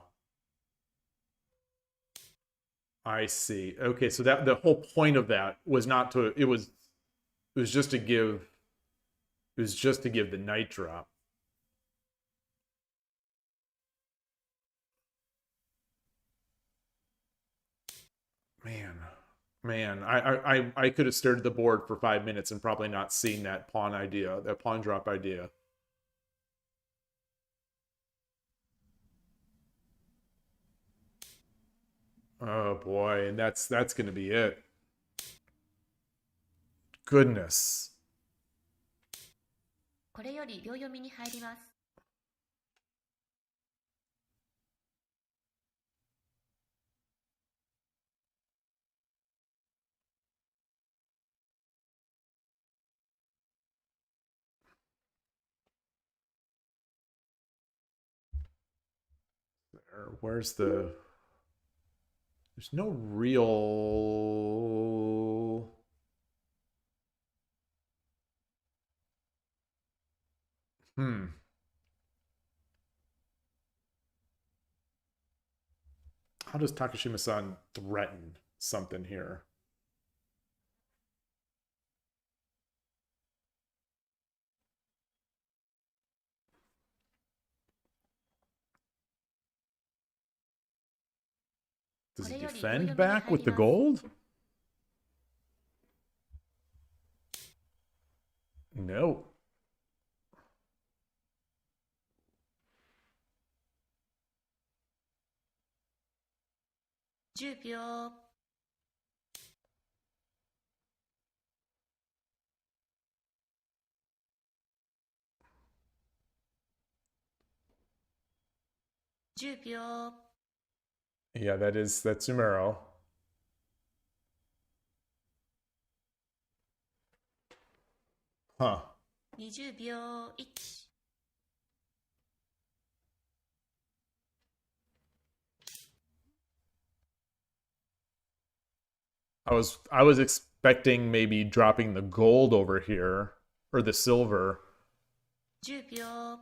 I see. Okay, so that the whole point of that was not to. It was just to give. It was just to give the night drop. Man, man, I could have stared at the board for 5 minutes and probably not seen that pawn idea, that pawn drop idea. Oh boy, and that's going to be it. Goodness. これより秒読みに入ります。Where's the? There's no real. Hmm. how does Takashima-san threaten something here? Does he defend back with the gold? No. Yeah, that's Sumero. Huh. 20秒1。 I was expecting maybe dropping the gold over here or the silver. 10秒。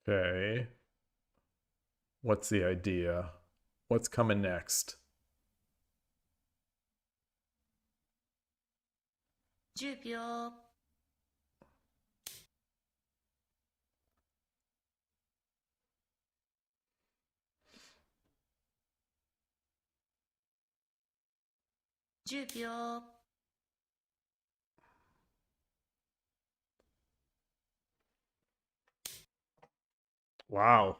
Okay. What's the idea? What's coming next? 10秒。 10秒。 Wow.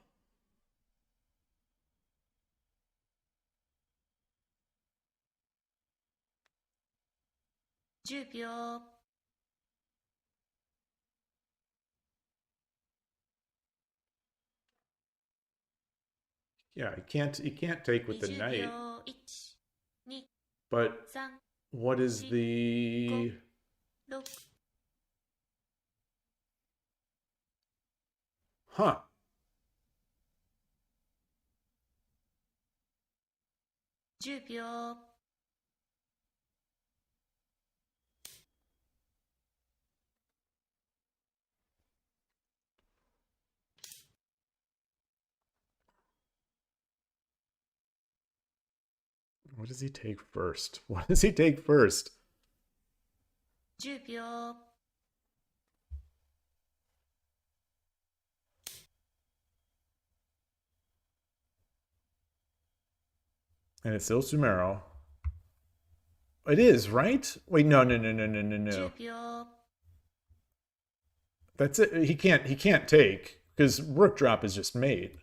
10秒。 Yeah, he can't take with the 20 knight. 秒1、2、 But 3、 what is the 6。 Huh. 10秒。 What does he take first? What does he take first? 10秒。 And it's still Sumero. It is, right? Wait, no. 10秒。 That's it. He can't take because rook drop is just made.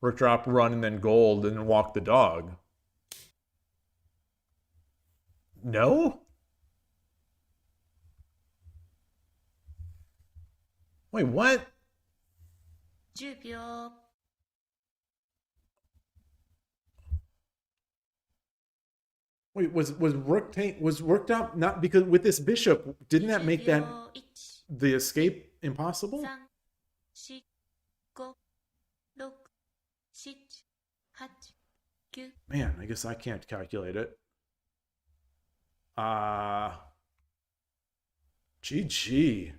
Rook drop, run, and then gold, and then walk the dog. No? Wait, what? 10秒。 Wait, was rook drop not because with this bishop? Didn't that make that 1、 the escape impossible? 3、4、5、6、7、8、9。 Man, I guess I can't calculate it. GG.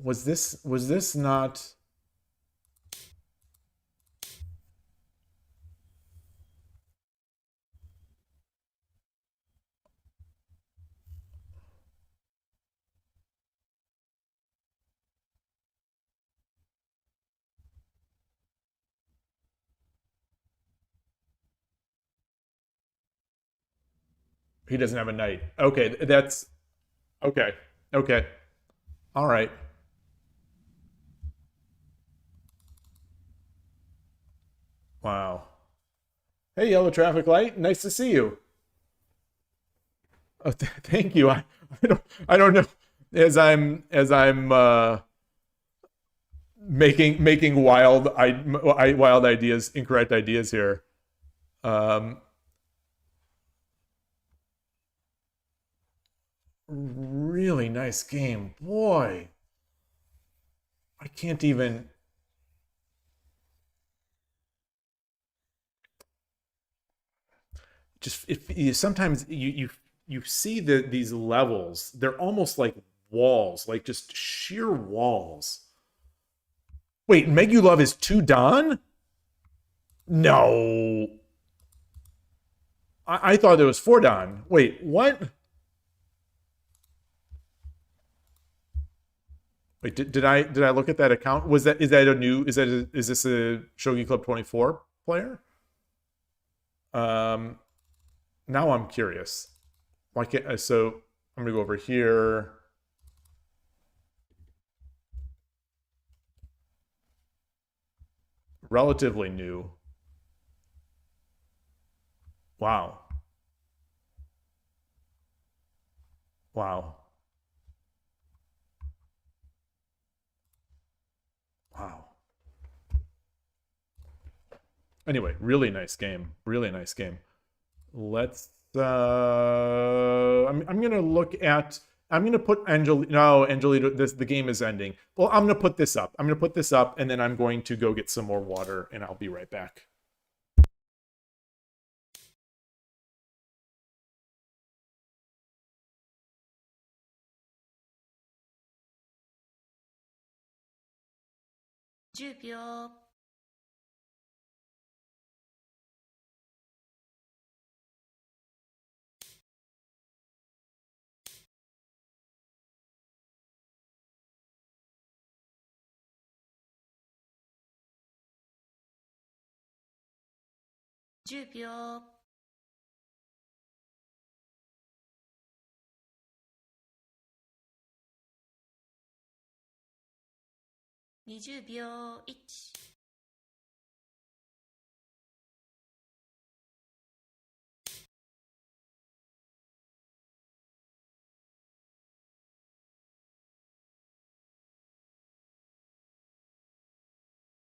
Was this not? He doesn't have a knight. Okay, that's okay. Okay. All right. Wow. Hey, yellow traffic light. Nice to see you. Oh, thank you. I don't know. As I'm making wild ideas, incorrect ideas here. Really nice game, boy. I can't even. Just if sometimes you you see these levels, they're almost like walls, like just sheer walls. Wait, Meg You Love is 2 Dan? No. I thought it was 4 Dan. Wait, what? Wait, did I look at that account? Is this a Shogi Club 24 player? Now I'm curious. Why can't so I'm gonna go over here. Relatively new. Wow. Wow. Wow. Anyway, really nice game. Really nice game. Let's I'm gonna look at I'm gonna put Angelito, the game is ending. Well, I'm gonna put this up. I'm gonna put this up and then I'm going to go get some more water and I'll be right back. $10 10秒20秒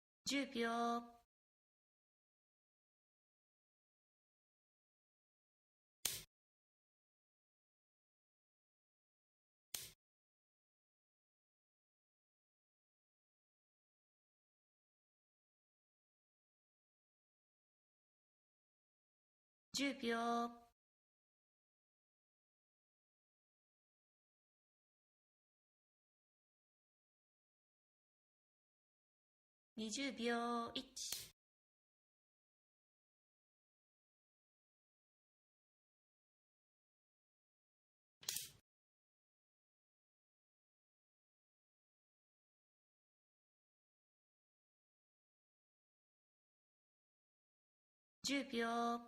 110秒10秒20秒110秒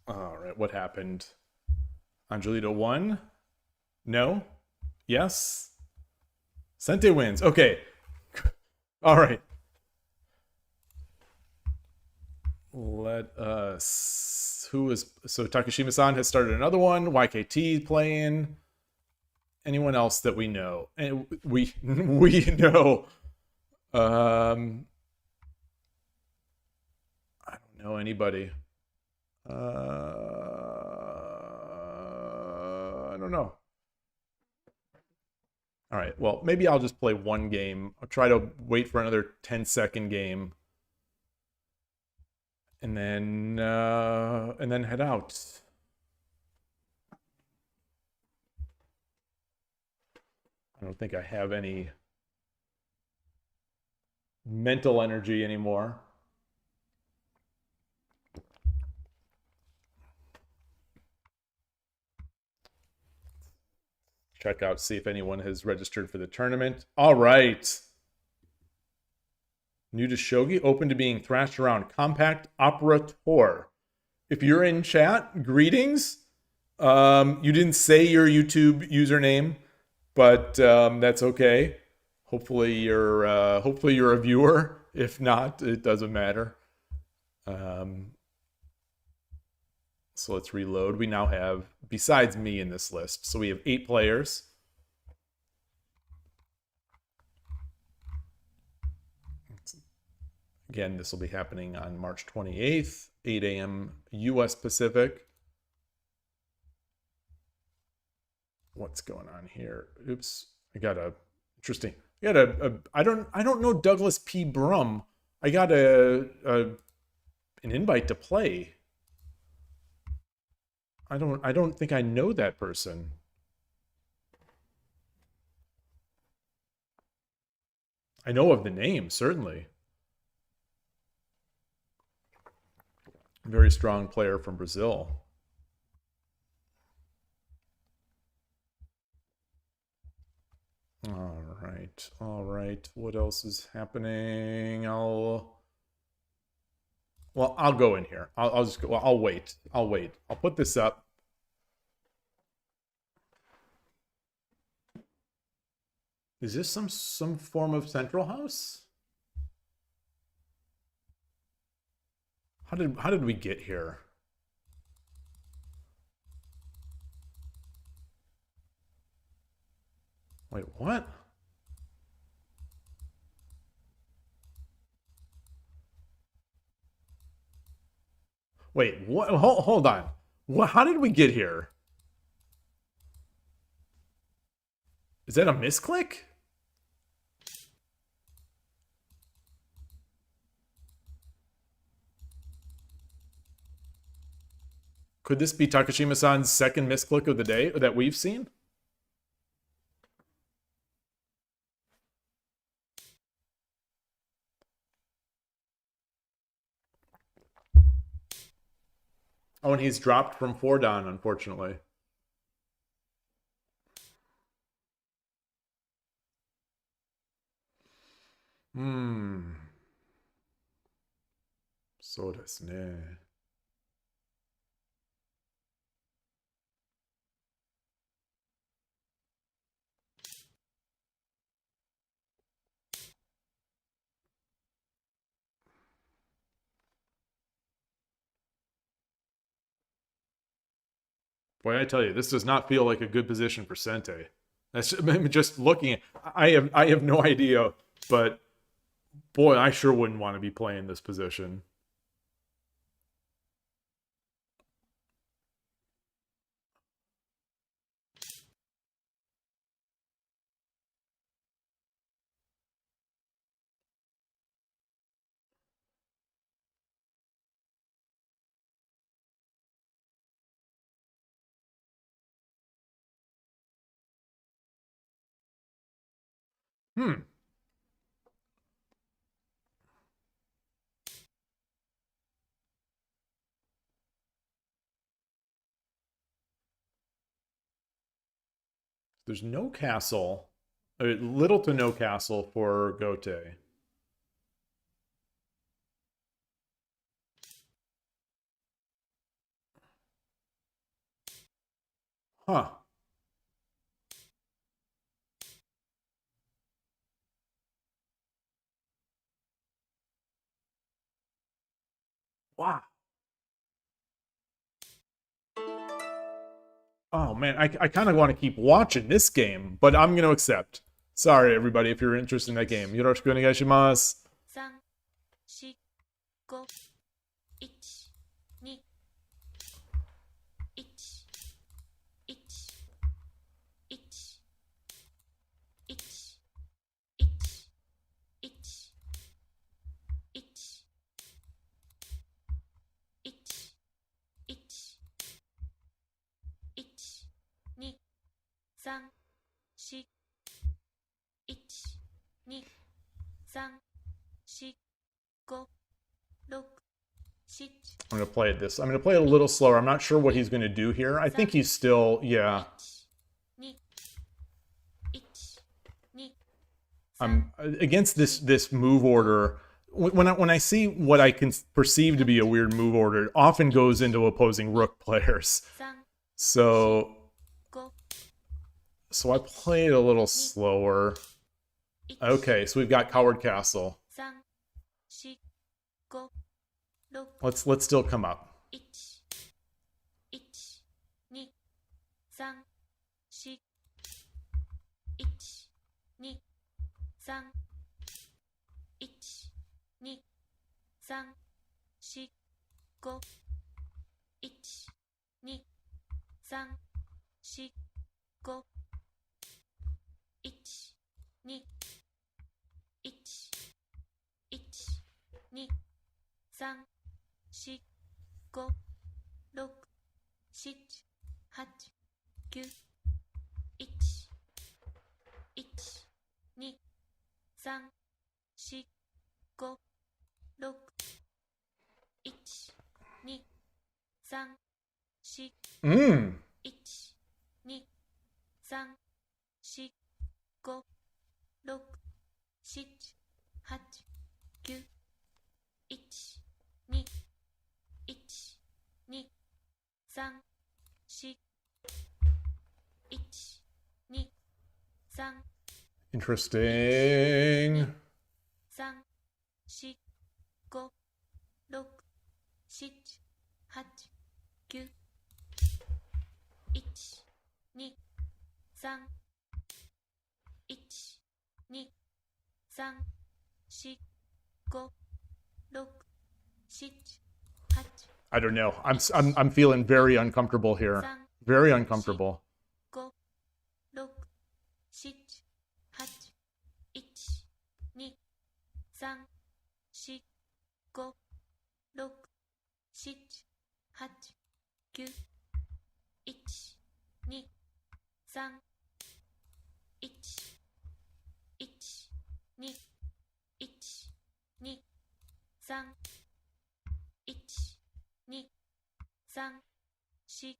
All right, what happened? Angelito won? No? Yes? Sente wins. Okay. All right. Let us. Who is. So Takashima-san has started another one. YKT playing. Anyone else that we know? And we know. I don't know anybody. I don't know. All right. Well, maybe I'll just play one game. I'll try to wait for another 10-second game. And then head out. I don't think I have any mental energy anymore. Check out, see if anyone has registered for the tournament. All right. New to Shogi, open to being thrashed around. Compact Opera Tour. If you're in chat, greetings. You didn't say your YouTube username, but that's okay. Hopefully you're a viewer. If not, it doesn't matter. So let's reload. We now have, besides me in this list, so we have 8 players. Again, this will be happening on March 28th, 8 a.m. US Pacific. What's going on here? Oops, I got a interesting. I got I don't know Douglas P. Brum. I got an invite to play. I don't think I know that person. I know of the name, certainly. Very strong player from Brazil. All right. What else is happening? I'll go in here. I'll just go. I'll wait. I'll put this up. Is this some form of central house? How did we get here? Wait, what? Wait, what? Hold on. What? How did we get here? Is that a misclick? Could this be Takashima-san's second misclick of the day that we've seen? Oh, and he's dropped from 4-dan, unfortunately. So desu ne. Boy, I tell you, this does not feel like a good position for Sente. That's just looking at. I have no idea, but boy, I sure wouldn't want to be playing this position. There's no castle. Little to no castle for Gote. Huh. Wow. Oh man, I kind of want to keep watching this game, but I'm going to accept. Sorry, everybody, if you're interested in that game. Yoroshiku onegaishimasu. 3、4、5、1、2、1、1、1、1、1、1、1、I'm going to play this. I'm going to play it a little slower. I'm not sure what he's going to do here. I think he's still, yeah. I'm against this move order. When I see what I can perceive to be a weird move order, it often goes into opposing rook players. So 5 so I played a little slower. 1 Okay, so we've got Coward Castle. 3 4 5 6 Let's still come up. 1 1 2 3 4 1 2 3 1 2 3 4 5 1 2 3 4 5 1 2 1 1 2 3 4 5 6 7 8 9 1 1 2 3 4 5 6 1 2 3 4 Mmm. 1 2 3 4 5 6 7 8 9 1 2 1 2 3 4 1 2 3 Interesting. 3 4 5 6 7 8 9 1 2 3 1 2 3 4 5 6 7 8 I don't know. I'm feeling very uncomfortable here. 3 Very uncomfortable. 5 6 7 8 1 2 3 4 5 6 7 8 9 1 2 3 1 1 2 1 2 3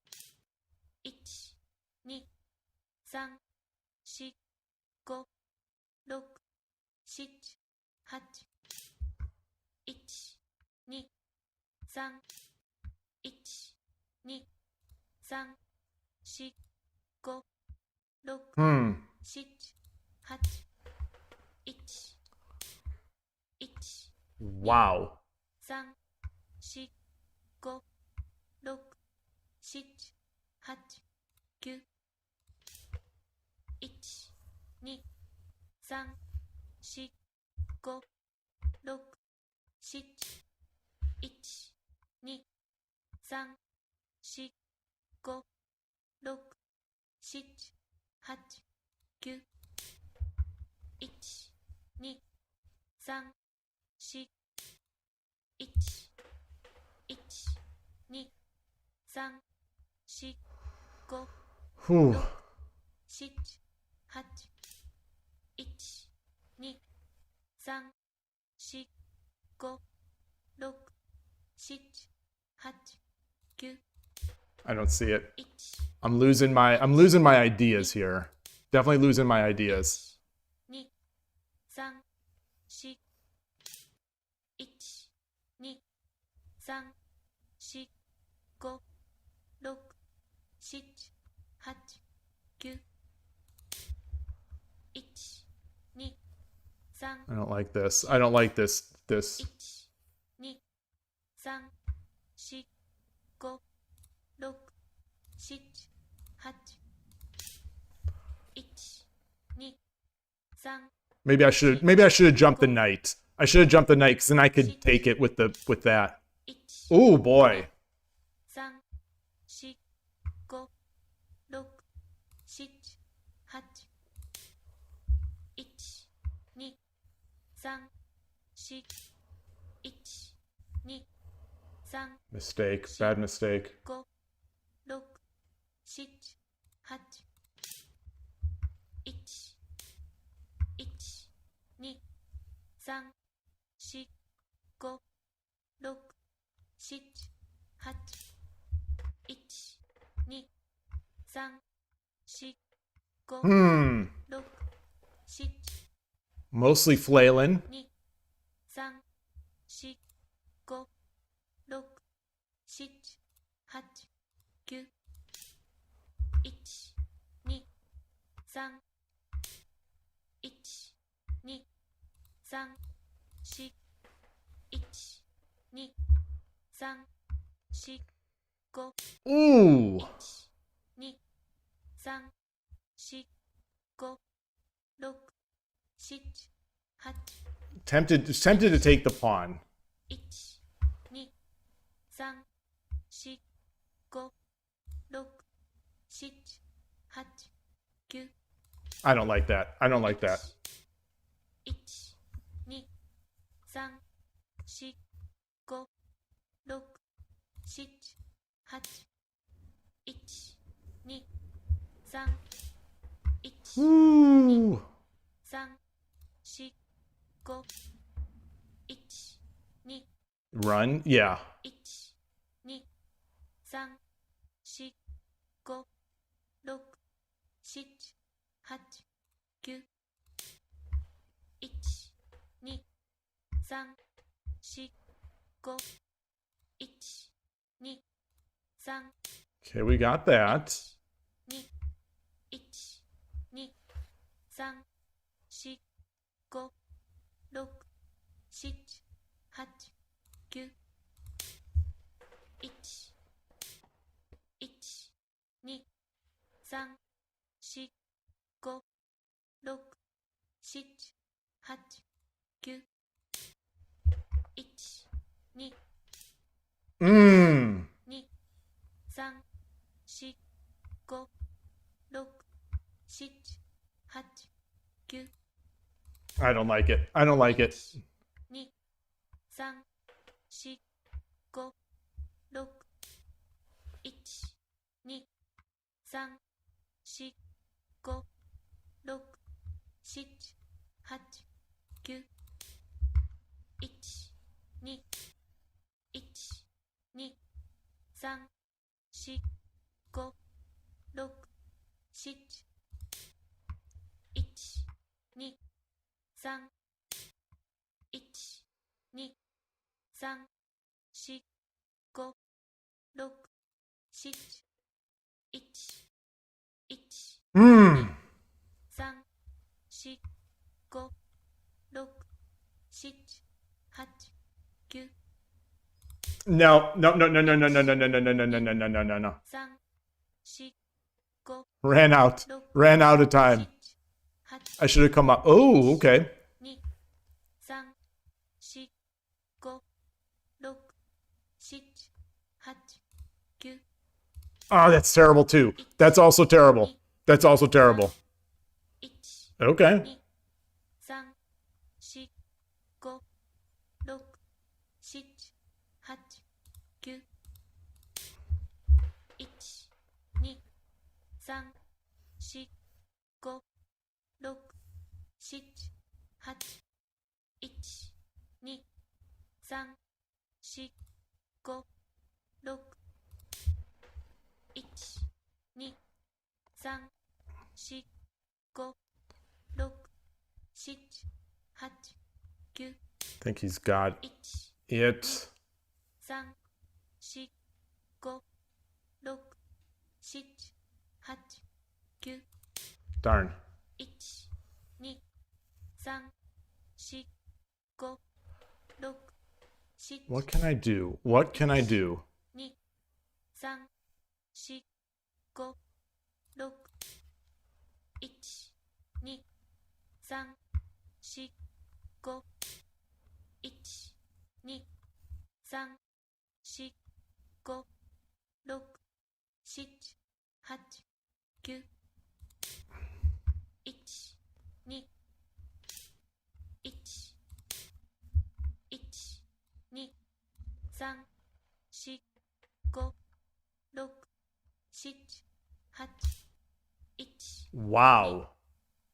1 2 3 4 1 2 3 4 5 6 7 8 1 2 3 1 2 3 4 5 6 Hmm. 7 8 1 1 Wow. 3 4 5 6 7 8 9 1 2 3 4 5 6 7 1 2 3 4 5 6 7 8 9 1 2 3 4 1 1 2 3 4 5 Whew. 7 8 1 2 3 4 5 6 7 8 9 I don't see it. 1 I'm losing my ideas here. Definitely losing my ideas. 2 3 4 1 2 3 4 5 6 7 8 9 1 2 3 I don't like this. I don't like this. 1 2 3 4 5 6 7 8 1 2 3 Maybe I should have jumped the knight. I should have jumped the knight because then I could take it with that. 1 Oh boy. 3 4 5 6 7 8 1 2 3 4 1 2 3 Mistake. Bad mistake. 5 6 7 8 1 1 2 3 4 5 6 7 8 1 2 3 4 5 Hmm. 6 7 Mostly flailing. 2 3 4 5 6 7 8 9 3、1、2、3、4、1、2、3、4、5、Ooh. 2、3、4、5、6、7、8、Tempted to take the pawn. 1、2、3、4、5、6、7、8、9、I don't like that. I don't like that. 1、2、3、4、5、6、7、8、1、2、3、1、Ooh. 3、4、5、1、2、 Run? Yeah. 1、2、3、4、5、6、7、8、9、1、2、3、4、5、1、2、3、 Okay, we got that. 2、1、2、3、4、5、6、7、8、9、1、1、2、3、4、5、6、7、8、9、1、2、Mmm. 2、3、4、5、6、7、8、9、 I don't like it. I don't like it. 2、3、4、5、6、1、2、3、4、5、6、7、8、9、1、2、1、2、3、4、5、6、7、1、2、3、1、2、3、4、5、6、7、1、1、Mmm. 3、4、5、6、7、8、9、 No, no, no, no, no, no, no, no, no, no, no, no, no, no, no, no, no, no. 3、4、5、 Ran out. 6、 Ran out of 7、 time. 8、 I should have come up. Oh, okay. 2、3、4、5、6、7、8、9、 Oh, that's terrible too. That's also terrible. That's also terrible. 1、 Okay. 2、3、4、5、6、7、8、9、1、2、3、4、5、6、7、8、1、2、3、4、5、6、1、2、3、4、5、6、7、8、9、 I think he's got 1、 it. 3、4、5、6、7、8、9、 Darn. 1、2、3、4、5、6、7、 What can I do? What can I do? 2、3、4、5、6、1、2、3、4、5、1、2、3、4、5、6、7、8、9、1、2、1、1、2、3、4、5、6、7、8、1、 Wow.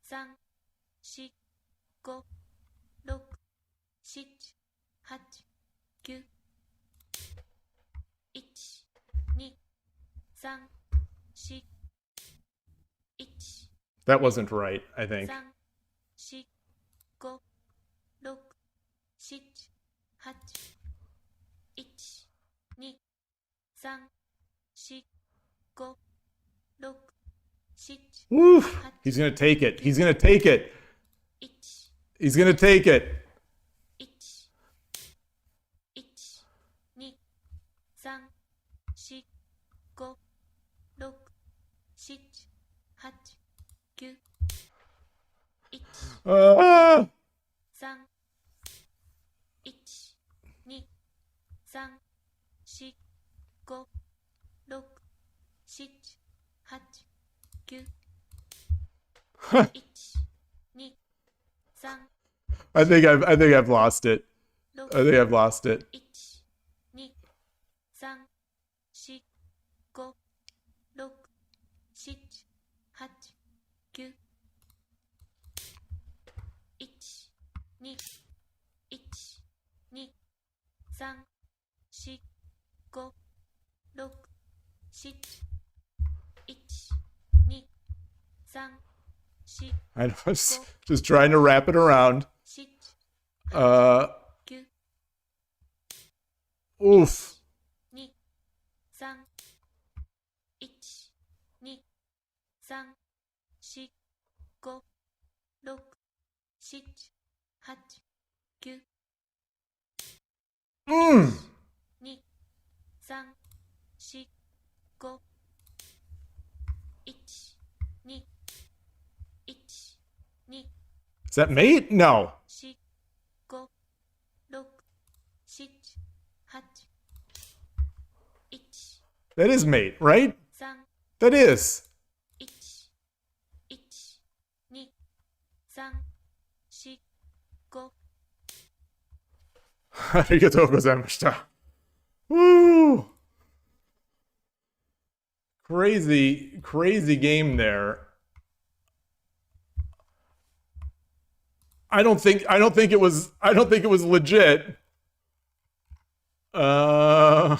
3、4、5、6、7、8、9、1、2、3、4、1、 That wasn't right, I think. 3、4、5、6、7、8、1、2、3、4、5、6、7、 Woof. 8、He's gonna take it. He's gonna take it. 1 He's gonna take it. 1 1 2 3 4 5 6 7 8 9 1 Ah! 3 1 2 3 4 5 6 7 8 9 1 2 3 I think I've lost it. 6 I think I've lost it. 1 2 3 4 5 6 7 8 9 1 2 1 2 3 4 5 6 7 1 2 3 4 I was just trying to wrap it around. 7 9 Oof. 2 3 1 2 3 4 5 6 7 8 9 Mm. 2 3 4 5 1 2 1 2 Is that mate? No. 4 5 6 7 8 1 That is mate, right? 3 That is. 1 1 2 3 4 5 ありがとうございました。Woo! Crazy, crazy game there. I don't think it was legit. I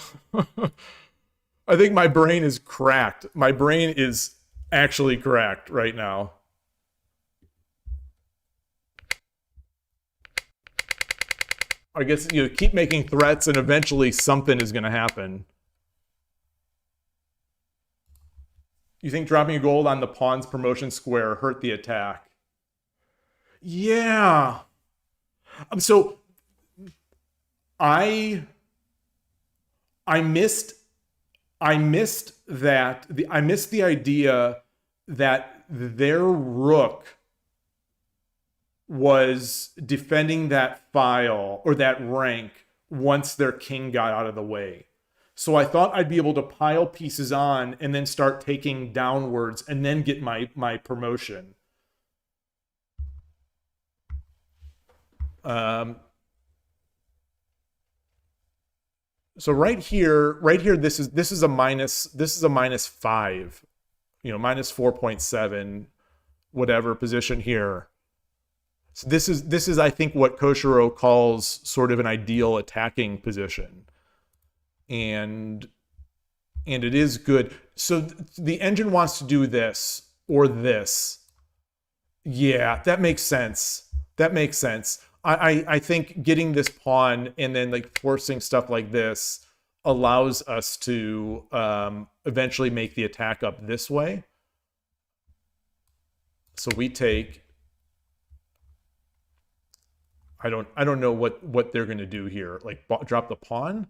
think my brain is cracked. My brain is actually cracked right now. I guess you keep making threats and eventually something is going to happen. You think dropping a gold on the pawn's promotion square hurt the attack? Yeah. So I missed the idea that their rook was defending that file or that rank once their king got out of the way. So I thought I'd be able to pile pieces on and then start taking downwards and then get my promotion. So right here, this is a minus 5, minus 4.7, whatever position here. So this is I think what Koshiro calls sort of an ideal attacking position. And it is good. So the engine wants to do this or this. Yeah, that makes sense. I think getting this pawn and then like forcing stuff like this allows us to eventually make the attack up this way. So we take. I don't know what they're going to do here. Like drop the pawn.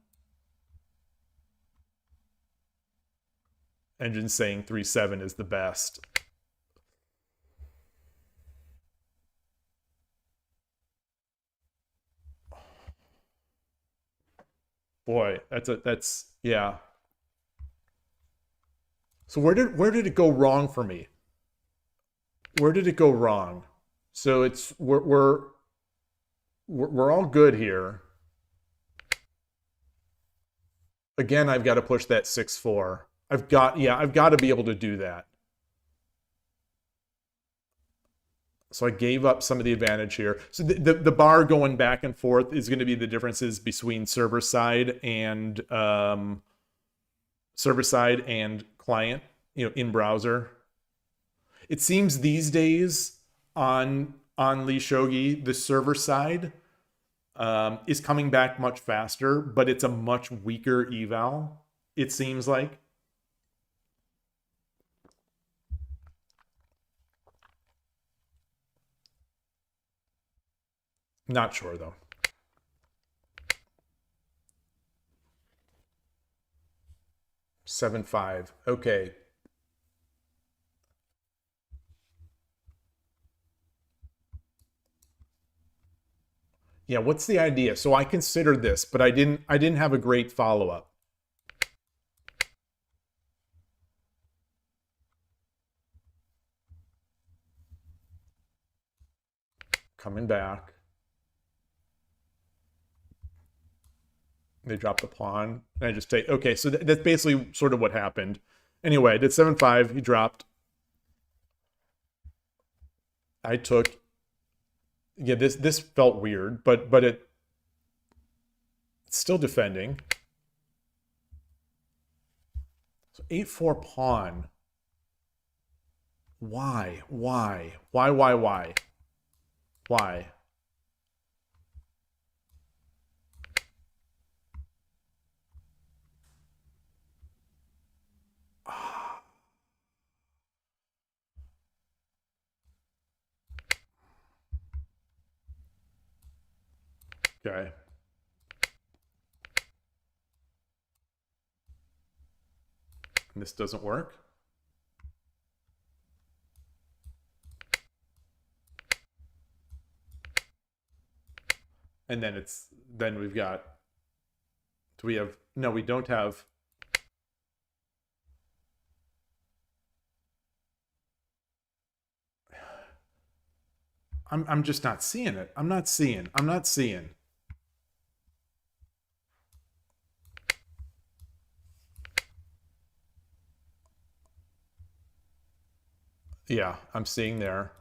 Engine saying 3-7 is the best. Boy, that's yeah. So where did it go wrong for me? Where did it go wrong? So we're all good here. Again, I've got to push that 6-4. I've got to be able to do that. So I gave up some of the advantage here. So the bar going back and forth is going to be the differences between server side and client, in browser. It seems these days on Lee Shogi, the server side is coming back much faster, but it's a much weaker eval, it seems like. Not sure though. Seven five. Okay. Yeah, what's the idea? So I considered this, but I didn't have a great follow-up. Coming back. They dropped the pawn. And I just take, okay, so that's basically sort of what happened. Anyway, I did 7-5. He dropped. I took, yeah, this felt weird, but it's still defending. So 8-4 pawn. Why? Why? Why? Okay. And this doesn't work. And then we've got, do we have, no, we don't have. I'm just not seeing it. I'm not seeing. Yeah, I'm seeing there.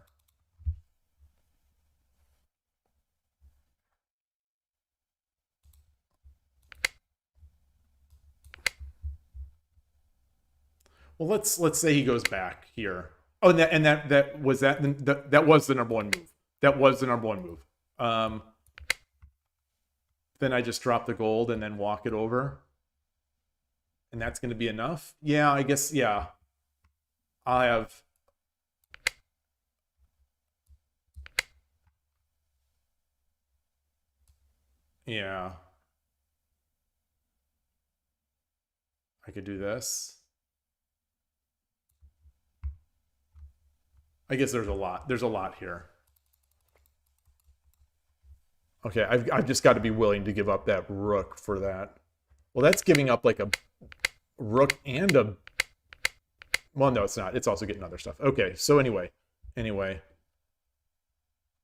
Well, let's say he goes back here. Oh, and that was the number one move. That was the number one move. Then I just drop the gold and then walk it over. And that's going to be enough? Yeah, I guess, yeah. I'll have... Yeah. I could do this. I guess there's a lot. There's a lot here. Okay, I've just got to be willing to give up that rook for that. Well, that's giving up like a rook and a... Well, no, it's not. It's also getting other stuff. Okay, so anyway.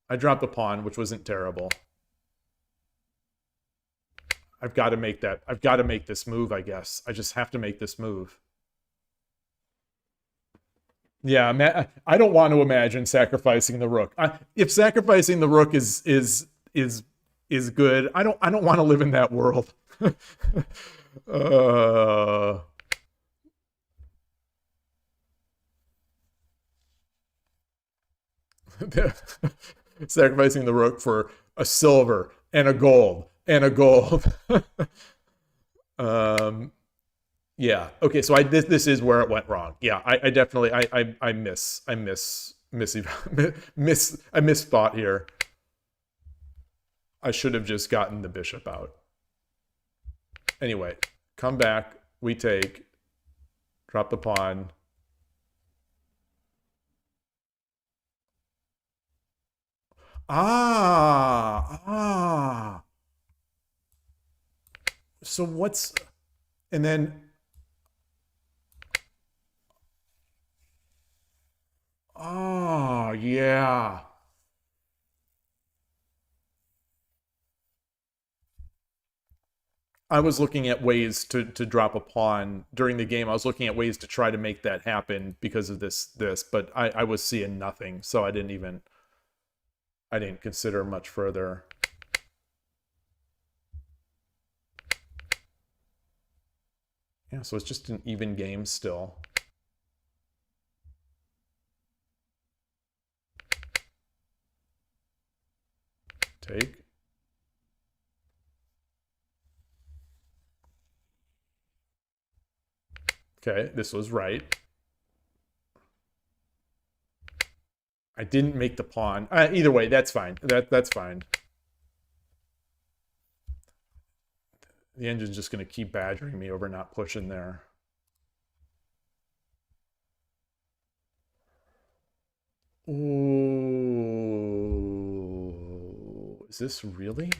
I dropped the pawn, which wasn't terrible. I've got to make that. I've got to make this move, I guess. I just have to make this move. Yeah, I don't want to imagine sacrificing the rook. If sacrificing the rook is good, I don't want to live in that world. Sacrificing the rook for a silver and a gold and a gold. Yeah. Okay. So this is where it went wrong. Yeah. I definitely I misthought here. I should have just gotten the bishop out. Anyway, come back. We take. Drop the pawn. So what's, and then, oh yeah. I was looking at ways to drop a pawn during the game. I was looking at ways to try to make that happen because of this, but I was seeing nothing, so I didn't consider much further. Yeah, so it's just an even game still. Take. Okay, this was right. I didn't make the pawn. Either way, that's fine. That's fine. The engine's just going to keep badgering me over not pushing there. Ooh. Is this really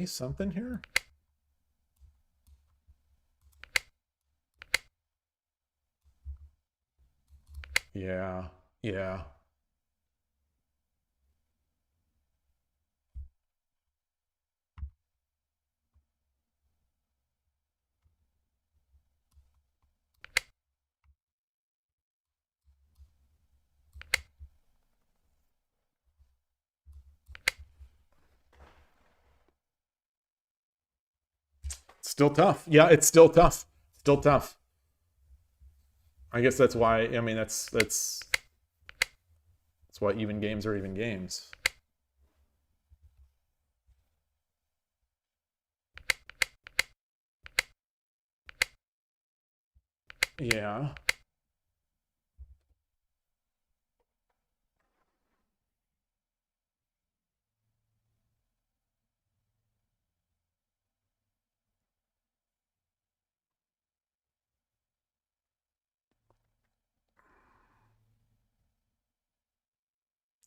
something here? Yeah. Yeah. Still tough. Yeah, it's still tough. Still tough. I guess that's why, I mean, that's why even games are even games. Yeah.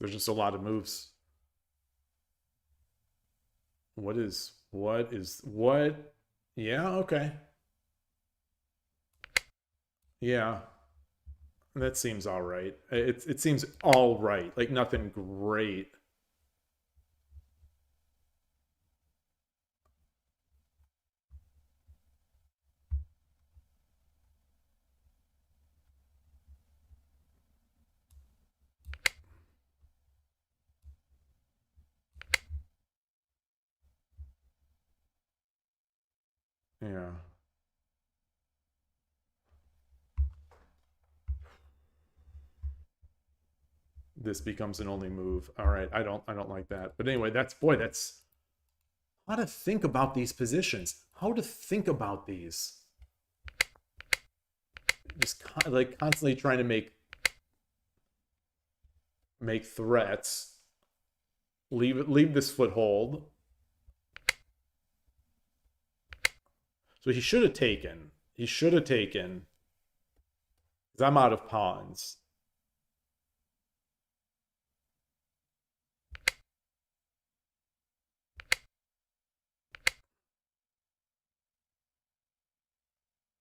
There's just a lot of moves. What? Yeah, okay. Yeah. That seems all right. It seems all right. Like nothing great. Yeah. This becomes an only move. All right, I don't like that. But anyway, that's how to think about these positions. How to think about these. Just like constantly trying to make threats. Leave this foothold. So he should have taken. He should have taken. Because I'm out of pawns.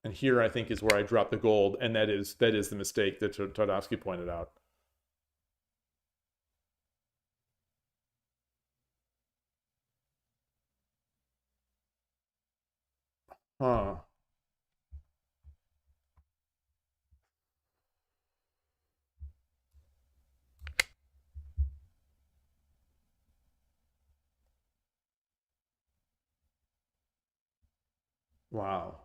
And here I think is where I drop the gold, and that is the mistake that Todovsky pointed out. Huh. Wow.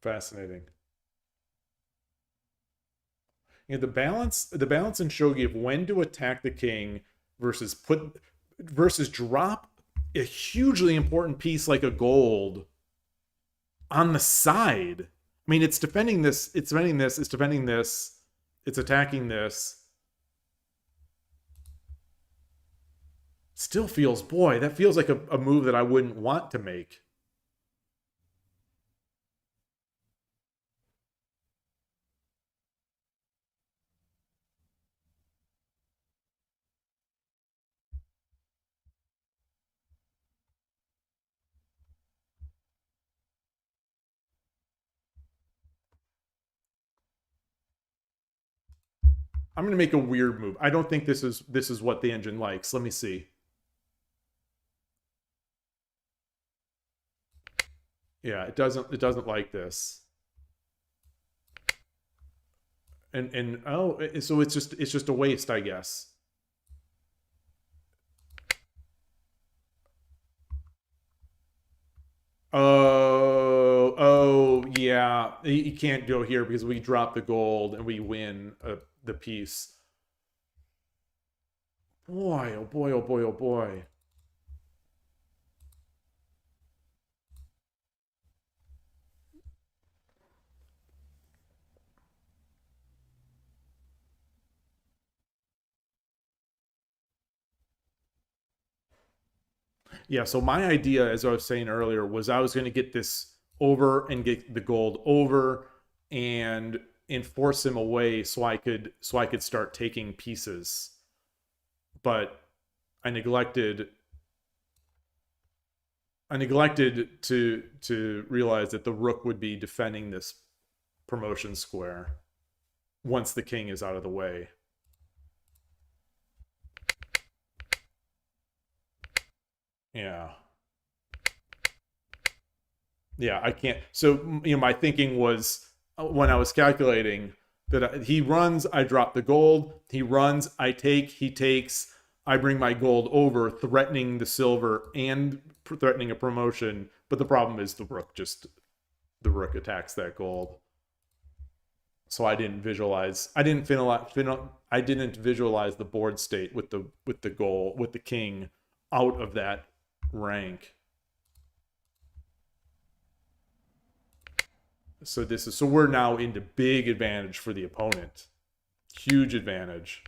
Fascinating. You know, the balance in shogi of when to attack the king versus drop a hugely important piece like a gold on the side. I mean, it's defending this, it's defending this, it's defending this, it's attacking this. Still feels, boy, that feels like a move that I wouldn't want to make. I'm going to make a weird move. I don't think this is what the engine likes. Let me see. Yeah, it doesn't like this. And oh, so it's just a waste, I guess. Oh, yeah. You can't go here because we drop the gold and we win the piece. Boy, oh boy, oh boy, oh boy. Yeah, so my idea, as I was saying earlier, was I was going to get this over and get the gold over and force him away so I could start taking pieces. But I neglected to realize that the rook would be defending this promotion square once the king is out of the way. Yeah. Yeah, I can't. So, my thinking was when I was calculating that he runs, I drop the gold. He runs, I take, he takes. I bring my gold over, threatening the silver and threatening a promotion. But the problem is the rook attacks that gold. So I didn't visualize. I didn't visualize the board state with the king out of that rank. So we're now into big advantage for the opponent. Huge advantage.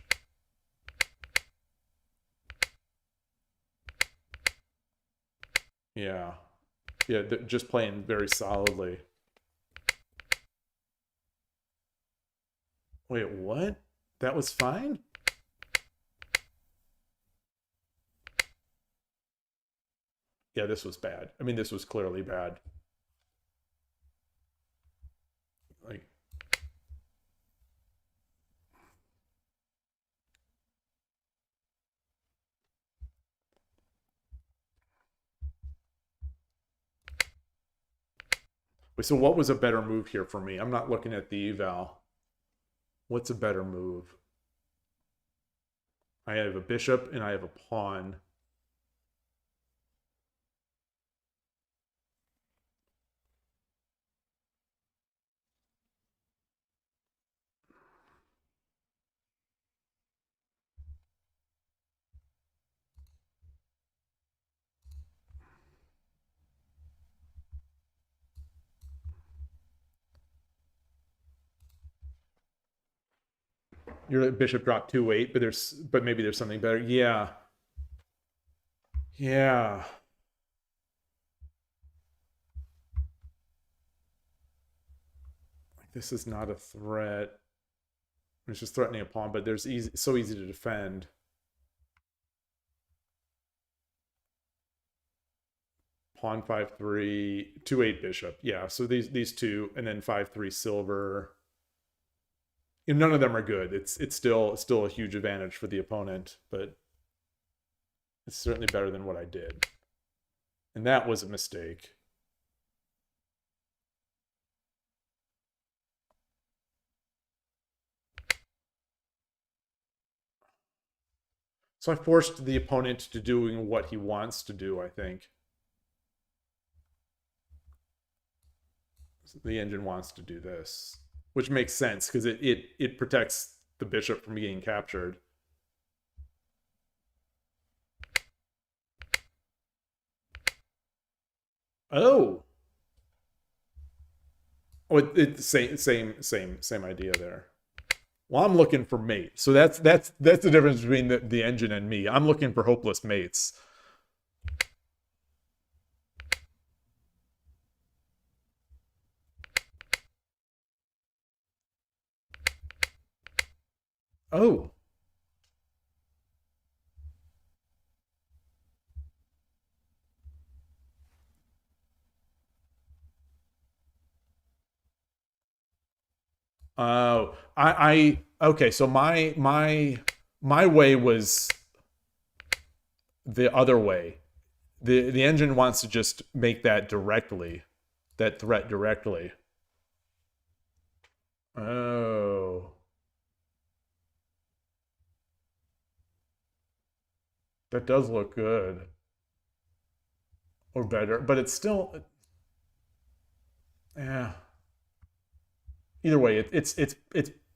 Yeah. Yeah, they're just playing very solidly. Wait, what? That was fine? Yeah, this was bad. I mean, this was clearly bad. Like, wait, so what was a better move here for me? I'm not looking at the eval. What's a better move? I have a bishop and I have a pawn. Your bishop dropped 2-8, but maybe there's something better. Yeah. Yeah. This is not a threat. It's just threatening a pawn, but so easy to defend. Pawn 5-3, 2-8 bishop. Yeah, so these two, and then 5-3 silver. None of them are good. It's still a huge advantage for the opponent, but it's certainly better than what I did. And that was a mistake. So I forced the opponent to doing what he wants to do, I think. The engine wants to do this, which makes sense because it protects the bishop from being captured. Oh, it's same idea there. Well, I'm looking for mate, so that's the difference between the engine and me. I'm looking for hopeless mates. Oh. Oh, okay, so my way was the other way. The engine wants to just make that threat directly. Oh. That does look good. Or better, but it's still, yeah. Either way, it's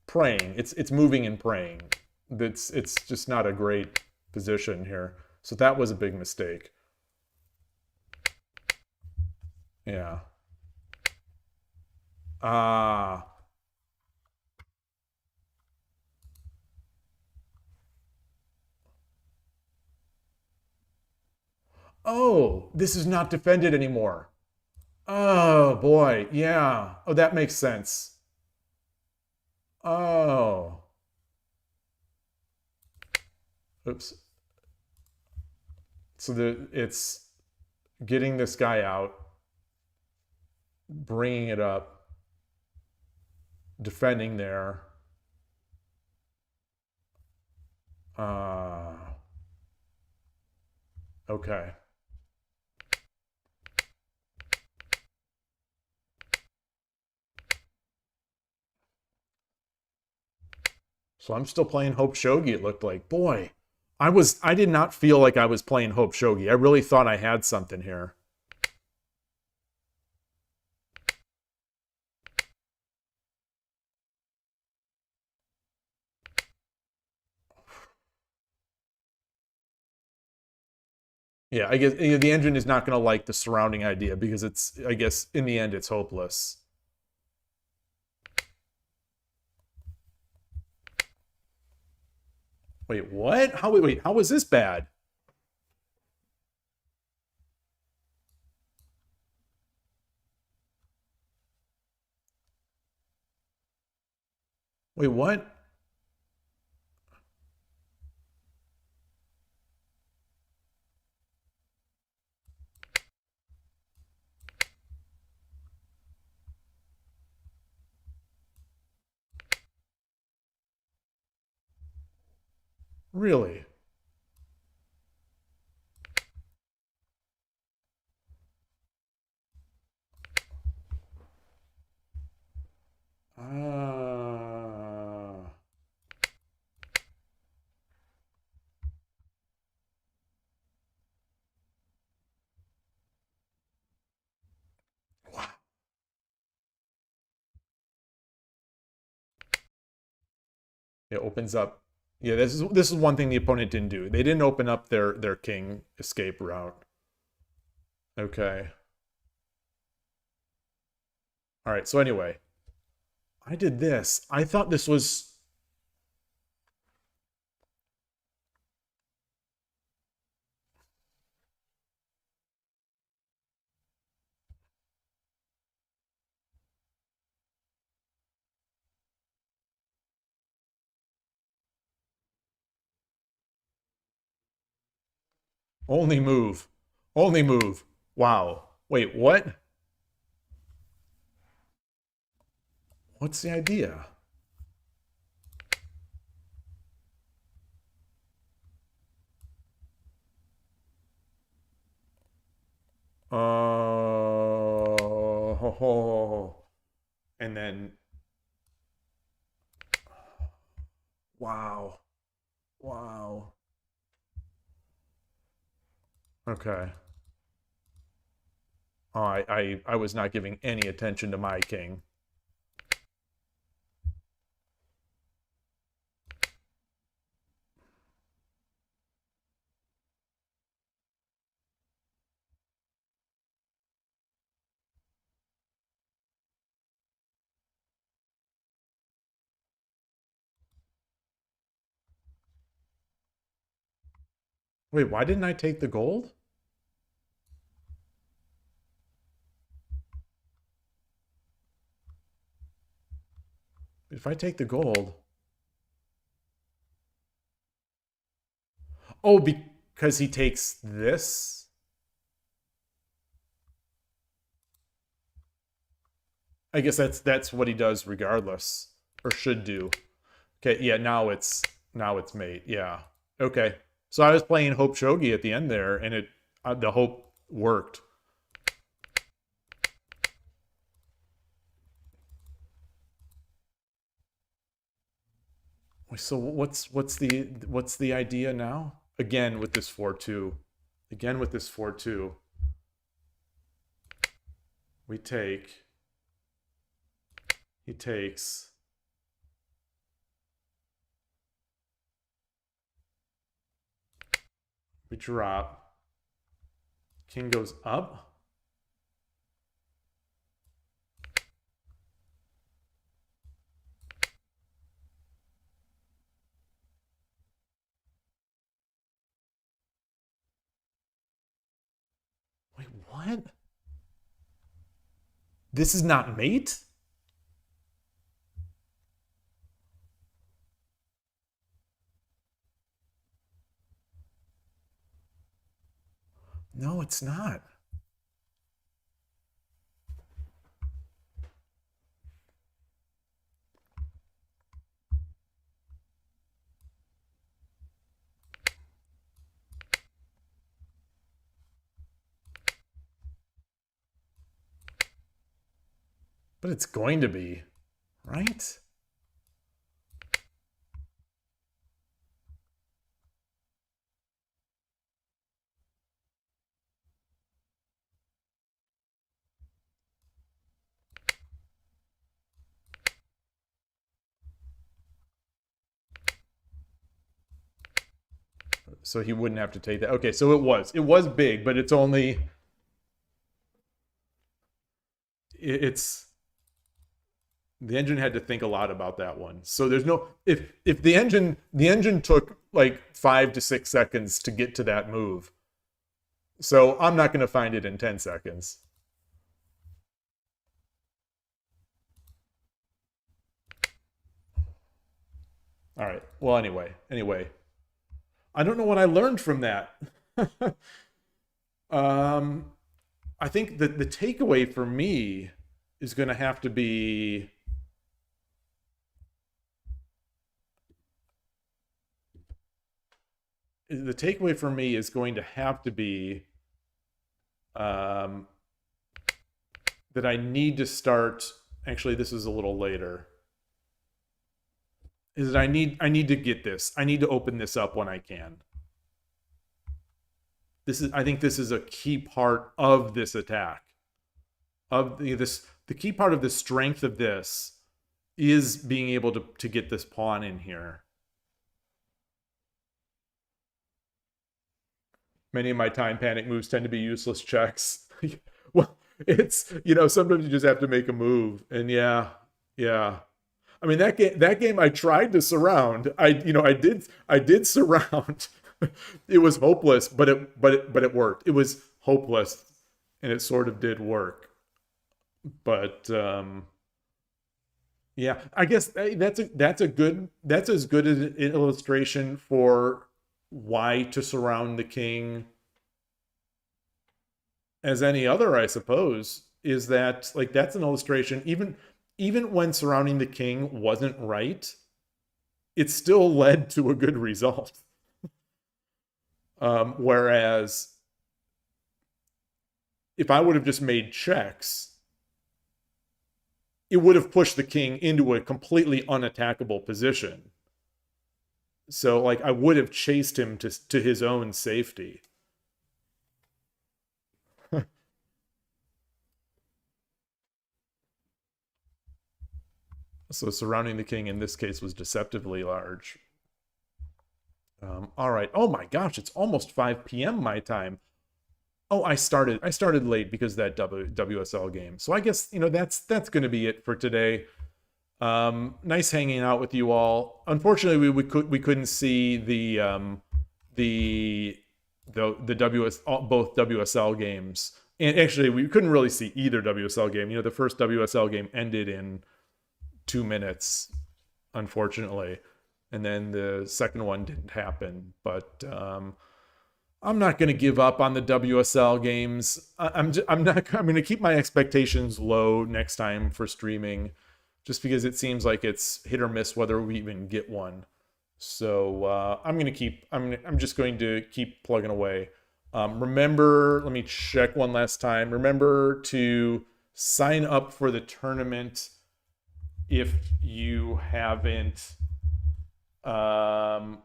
praying. It's moving and praying. It's just not a great position here. So that was a big mistake. Yeah. Ah. Oh, this is not defended anymore. Oh, boy. Yeah. Oh, that makes sense. Oh. Oops. So it's getting this guy out, bringing it up, defending there. Okay. So I'm still playing Hope Shogi, it looked like. Boy, I did not feel like I was playing Hope Shogi. I really thought I had something here. Yeah, I guess the engine is not going to like the surrounding idea because it's, I guess, in the end, it's hopeless. Wait, what? Wait, how was this bad? Wait, what? Really? Ah. Wow. It opens up. Yeah, this is one thing the opponent didn't do. They didn't open up their king escape route. Okay. All right, so anyway, I did this. I thought this was... Only move. Only move. Wow. Wait, what? What's the idea? And then... Wow. Wow. Okay. Oh, I was not giving any attention to my king. Wait, why didn't I take the gold? If I take the gold... Oh, because he takes this? I guess that's what he does regardless, or should do. Okay, yeah, now it's mate. Yeah. Okay. So I was playing Hope Shogi at the end there, and it the hope worked. So what's the idea now? Again with this 4-2. Again with this 4-2. We take. He takes. We drop. King goes up. Wait, what? This is not mate? No, it's not. But it's going to be, right? So he wouldn't have to take that. Okay, so it was big, but it's only, it's, the engine had to think a lot about that one. So there's no, if the engine took like 5 to 6 seconds to get to that move. So I'm not going to find it in 10 seconds. All right. Well, anyway. I don't know what I learned from that. I think that the takeaway for me is going to have to be, that I need to start. Actually, this is a little later. Is that I need to get this. I need to open this up when I can. I think this is a key part of this attack. The key part of the strength of this is being able to get this pawn in here. Many of my time panic moves tend to be useless checks. Well, it's, sometimes you just have to make a move. And yeah. I mean, that game I tried to surround. I did surround. It was hopeless, but it worked. It was hopeless, and it sort of did work. But yeah, I guess that's as good an illustration for why to surround the king as any other, I suppose. Is that, like, that's an illustration. Even when surrounding the king wasn't right, it still led to a good result. Whereas if I would have just made checks, it would have pushed the king into a completely unattackable position. So, like, I would have chased him to his own safety. So surrounding the king in this case was deceptively large. All right. Oh my gosh, it's almost 5 p.m. my time. Oh, I started late because of that WSL game. So I guess, that's going to be it for today. Nice hanging out with you all. Unfortunately, we couldn't see the both WSL games, and actually we couldn't really see either WSL game. The first WSL game ended in 2 minutes, unfortunately, and then the second one didn't happen. But I'm not going to give up on the WSL games. I'm going to keep my expectations low next time for streaming, just because it seems like it's hit or miss whether we even get one. So I'm just going to keep plugging away. Remember, let me check one last time. Remember to sign up for the tournament if you haven't, and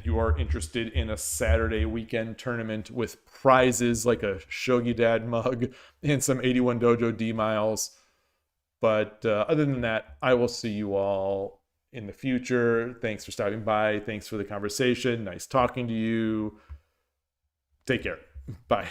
you are interested in a Saturday weekend tournament with prizes like a Shogi Dad mug and some 81 Dojo D miles. But other than that, I will see you all in the future. Thanks for stopping by. Thanks for the conversation. Nice talking to you. Take care. Bye.